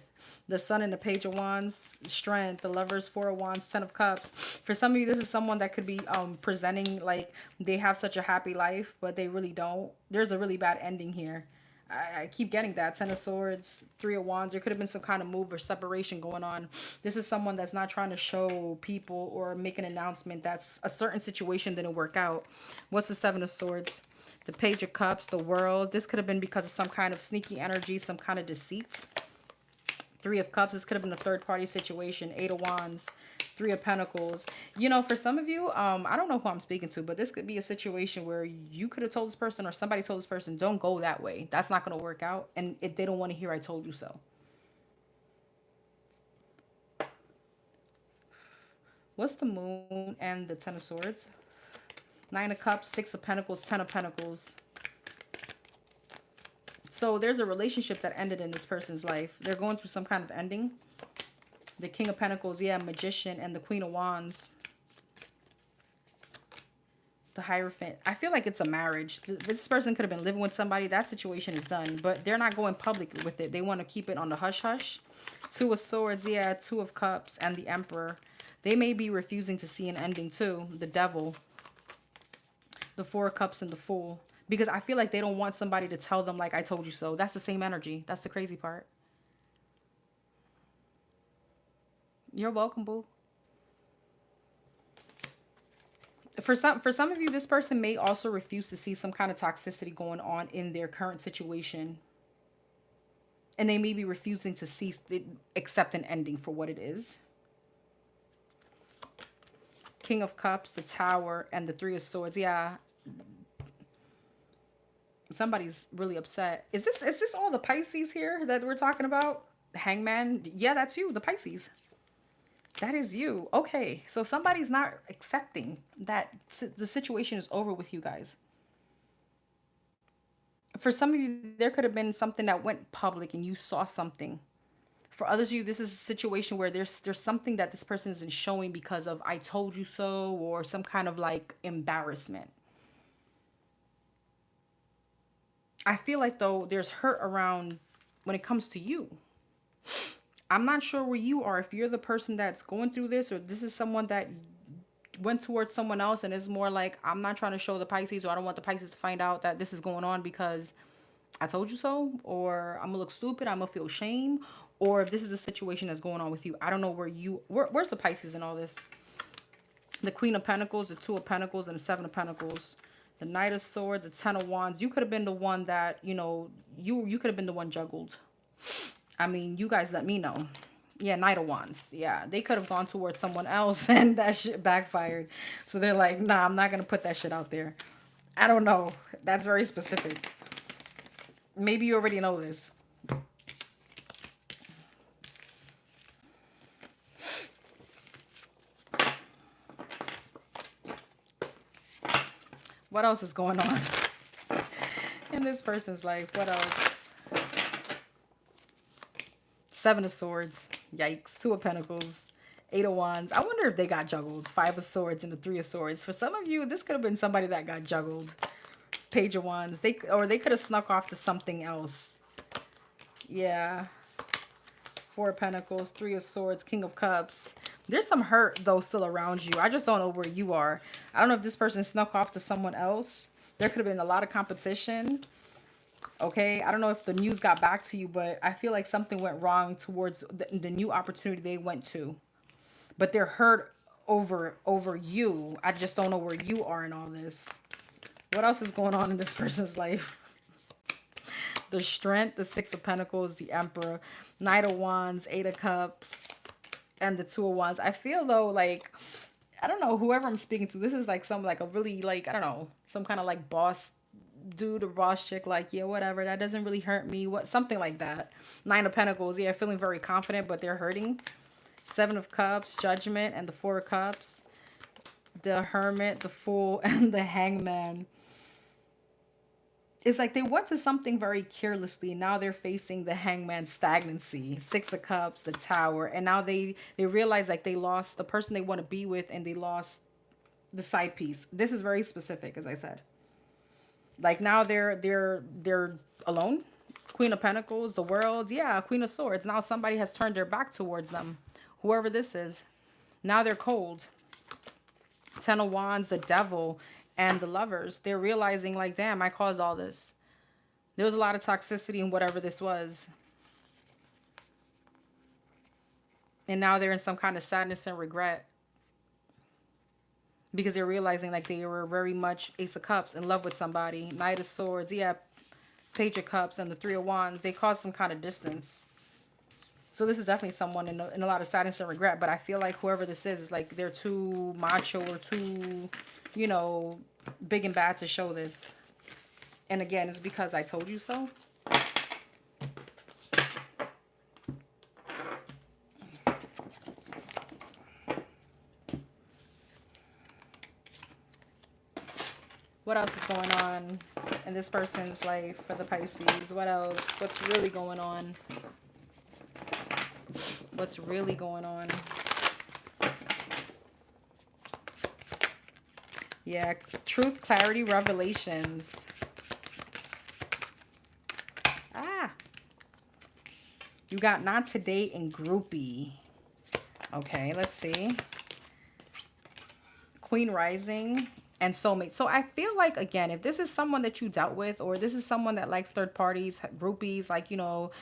Speaker 1: The Sun and the Page of Wands, Strength, the Lovers, Four of Wands, Ten of Cups. For some of you, this is someone that could be presenting like they have such a happy life, but they really don't. There's a really bad ending here. I keep getting that. Ten of Swords, Three of Wands. There could have been some kind of move or separation going on. This is someone that's not trying to show people or make an announcement that's a certain situation didn't work out. What's the Seven of Swords? The Page of Cups, the World. This could have been because of some kind of sneaky energy, some kind of deceit. Three of Cups. This could have been a third-party situation. Eight of Wands. Three of Pentacles. You know, for some of you, I don't know who I'm speaking to, but this could be a situation where you could have told this person or somebody told this person, don't go that way. That's not going to work out. And if they don't want to hear, I told you so. What's the Moon and the Ten of Swords? Nine of Cups, Six of Pentacles, Ten of Pentacles. So there's a relationship that ended in this person's life. They're going through some kind of ending. The King of Pentacles, yeah, Magician, and the Queen of Wands. The Hierophant. I feel like it's a marriage. This person could have been living with somebody. That situation is done, but they're not going public with it. They want to keep it on the hush-hush. Two of Swords, yeah, Two of Cups, and the Emperor. They may be refusing to see an ending too. The Devil. The Four of Cups and the Fool. Because I feel like they don't want somebody to tell them like, I told you so. That's the same energy. That's the crazy part. You're welcome, boo. For some of you, this person may also refuse to see some kind of toxicity going on in their current situation. And they may be refusing to accept an ending for what it is. King of Cups, the Tower, and the Three of Swords. Yeah. Somebody's really upset. Is this all the Pisces here that we're talking about? The Hangman? Yeah, that's you, the Pisces. That is you. Okay, so somebody's not accepting that the situation is over with you guys. For some of you, there could have been something that went public and you saw something. For others of you, this is a situation where there's something that this person isn't showing because of I told you so or some kind of like embarrassment. I feel like though there's hurt around when it comes to you. I'm not sure where you are. If you're the person that's going through this or this is someone that went towards someone else and is more like, I'm not trying to show the Pisces or I don't want the Pisces to find out that this is going on because I told you so, or I'm gonna look stupid, I'm gonna feel shame, or if this is a situation that's going on with you. I don't know where's the Pisces in all this? The Queen of Pentacles, the Two of Pentacles, and the Seven of Pentacles. The Knight of Swords, the Ten of Wands. You could have been the one that, you know, you could have been the one juggled. I mean, you guys let me know. Yeah, Knight of Wands. Yeah, they could have gone towards someone else and that shit backfired. So they're like, nah, I'm not going to put that shit out there. I don't know. That's very specific. Maybe you already know this. What else is going on in this person's life? What else? Seven of Swords. Yikes. Two of Pentacles. Eight of Wands. I wonder if they got juggled. Five of Swords and the Three of Swords. For some of you, this could have been somebody that got juggled. Page of Wands. They could have snuck off to something else. Yeah. Four of Pentacles, Three of Swords, King of Cups. There's some hurt, though, still around you. I just don't know where you are. I don't know if this person snuck off to someone else. There could have been a lot of competition. Okay, I don't know if the news got back to you, but I feel like something went wrong towards the new opportunity they went to. But they're hurt over you. I just don't know where you are in all this. What else is going on in this person's life? The Strength, the Six of Pentacles, the Emperor, Knight of Wands, Eight of Cups, and the Two of Wands. I feel though like, I don't know, whoever I'm speaking to, this is like some like a really like, I don't know, some kind of like boss dude or boss chick, like, yeah, whatever, that doesn't really hurt me, what, something like that. Nine of Pentacles, yeah, feeling very confident, but they're hurting. Seven of Cups, Judgment, and the Four of Cups, the Hermit, the Fool, and the Hangman. It's like they went to something very carelessly. Now they're facing the Hangman, stagnancy. Six of Cups, the Tower, and now they realize like they lost the person they want to be with, and they lost the side piece. This is very specific, as I said. Like now they're alone. Queen of Pentacles, the World, yeah, Queen of Swords. Now somebody has turned their back towards them, whoever this is. Now they're cold. Ten of Wands, the Devil, and the Lovers. They're realizing like, damn, I caused all this. There was a lot of toxicity in whatever this was. And now they're in some kind of sadness and regret. Because they're realizing like they were very much Ace of Cups, in love with somebody. Knight of Swords, yeah, Page of Cups, and the Three of Wands. They caused some kind of distance. So this is definitely someone in a lot of sadness and regret. But I feel like whoever this is like they're too macho or too, you know, big and bad to show this. And again, it's because I told you so. What else is going on in this person's life for the Pisces? What else? What's really going on? What's really going on? Yeah, truth, clarity, revelations. Ah. You got not to date and groupie. Okay, let's see. Queen rising and soulmate. So I feel like, again, if this is someone that you dealt with, or this is someone that likes third parties, groupies, like, you know,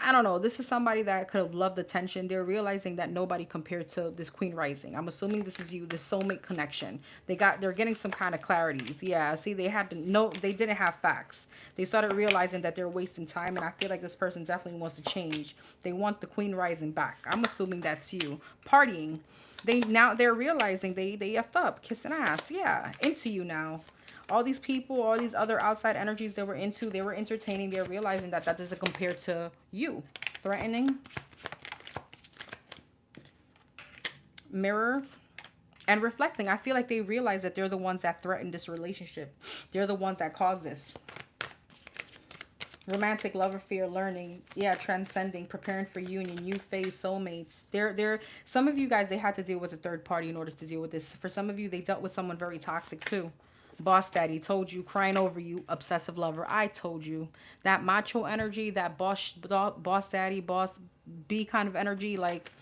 Speaker 1: I don't know, this is somebody that could have loved attention. They're realizing that nobody compared to this Queen rising. I'm assuming this is you, this soulmate connection. They're getting some kind of clarities. Yeah, see, they didn't have facts. They started realizing that they're wasting time, and I feel like this person definitely wants to change. They want the Queen rising back. I'm assuming that's you. Partying. They're realizing they effed up, kissing ass. Yeah, into you now. All these people, all these other outside energies they were into, they were entertaining. They're realizing that that doesn't compare to you. Threatening. Mirror. And reflecting. I feel like they realize that they're the ones that threatened this relationship. They're the ones that caused this. Romantic, love, or fear, learning. Yeah, transcending, preparing for union, new phase, soulmates. Some of you guys, they had to deal with a third party in order to deal with this. For some of you, they dealt with someone very toxic too. Boss daddy, told you, crying over you, obsessive lover, I told you. That macho energy, that boss daddy, boss B kind of energy, like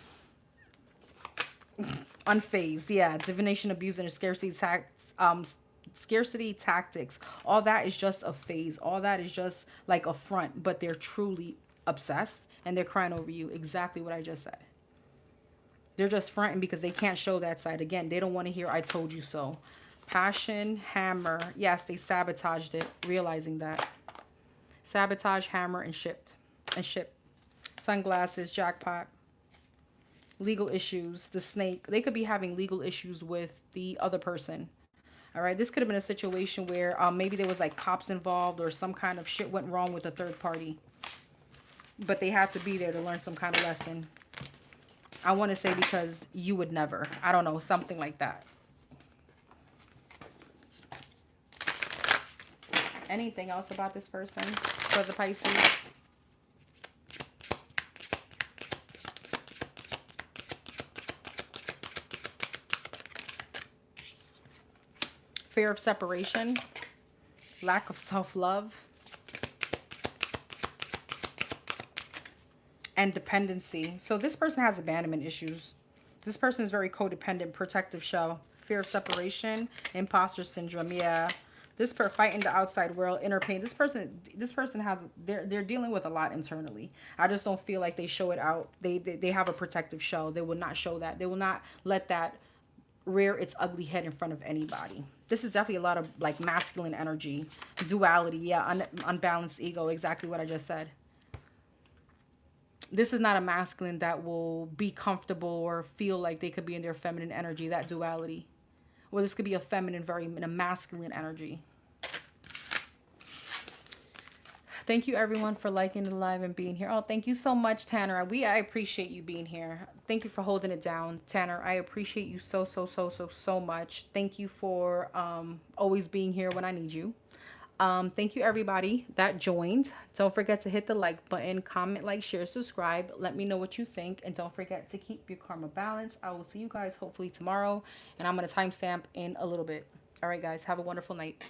Speaker 1: unfazed. Yeah, divination, abuse, and scarcity tactics. All that is just a phase. All that is just like a front, but they're truly obsessed and they're crying over you. Exactly what I just said. They're just fronting because they can't show that side. Again, they don't want to hear I told you so. Passion, hammer. Yes, they sabotaged it, realizing that. Sabotage, hammer, and ship. Sunglasses, jackpot. Legal issues, the snake. They could be having legal issues with the other person. All right, this could have been a situation where maybe there was like cops involved or some kind of shit went wrong with a third party. But they had to be there to learn some kind of lesson. I want to say because you would never. I don't know, something like that. Anything else about this person for the Pisces? Fear of separation. Lack of self-love. And dependency. So this person has abandonment issues. This person is very codependent, protective shell. Fear of separation, imposter syndrome. Yeah. This person fighting the outside world, inner pain. This person has, they're dealing with a lot internally. I just don't feel like they show it out. They have a protective shell. They will not show that. They will not let that rear its ugly head in front of anybody. This is definitely a lot of like masculine energy, duality. Yeah, unbalanced ego. Exactly what I just said. This is not a masculine that will be comfortable or feel like they could be in their feminine energy, that duality. Or this could be a feminine, very in a masculine energy. Thank you everyone for liking the live and being here. Oh, thank you so much, Tanner. I appreciate you being here. Thank you for holding it down, Tanner. I appreciate you so much. Thank you for always being here when I need you. Thank you everybody that joined. Don't forget to hit the like button, comment, like, share, subscribe. Let me know what you think, and don't forget to keep your karma balanced. I will see you guys hopefully tomorrow, and I'm going to timestamp in a little bit. All right guys, have a wonderful night.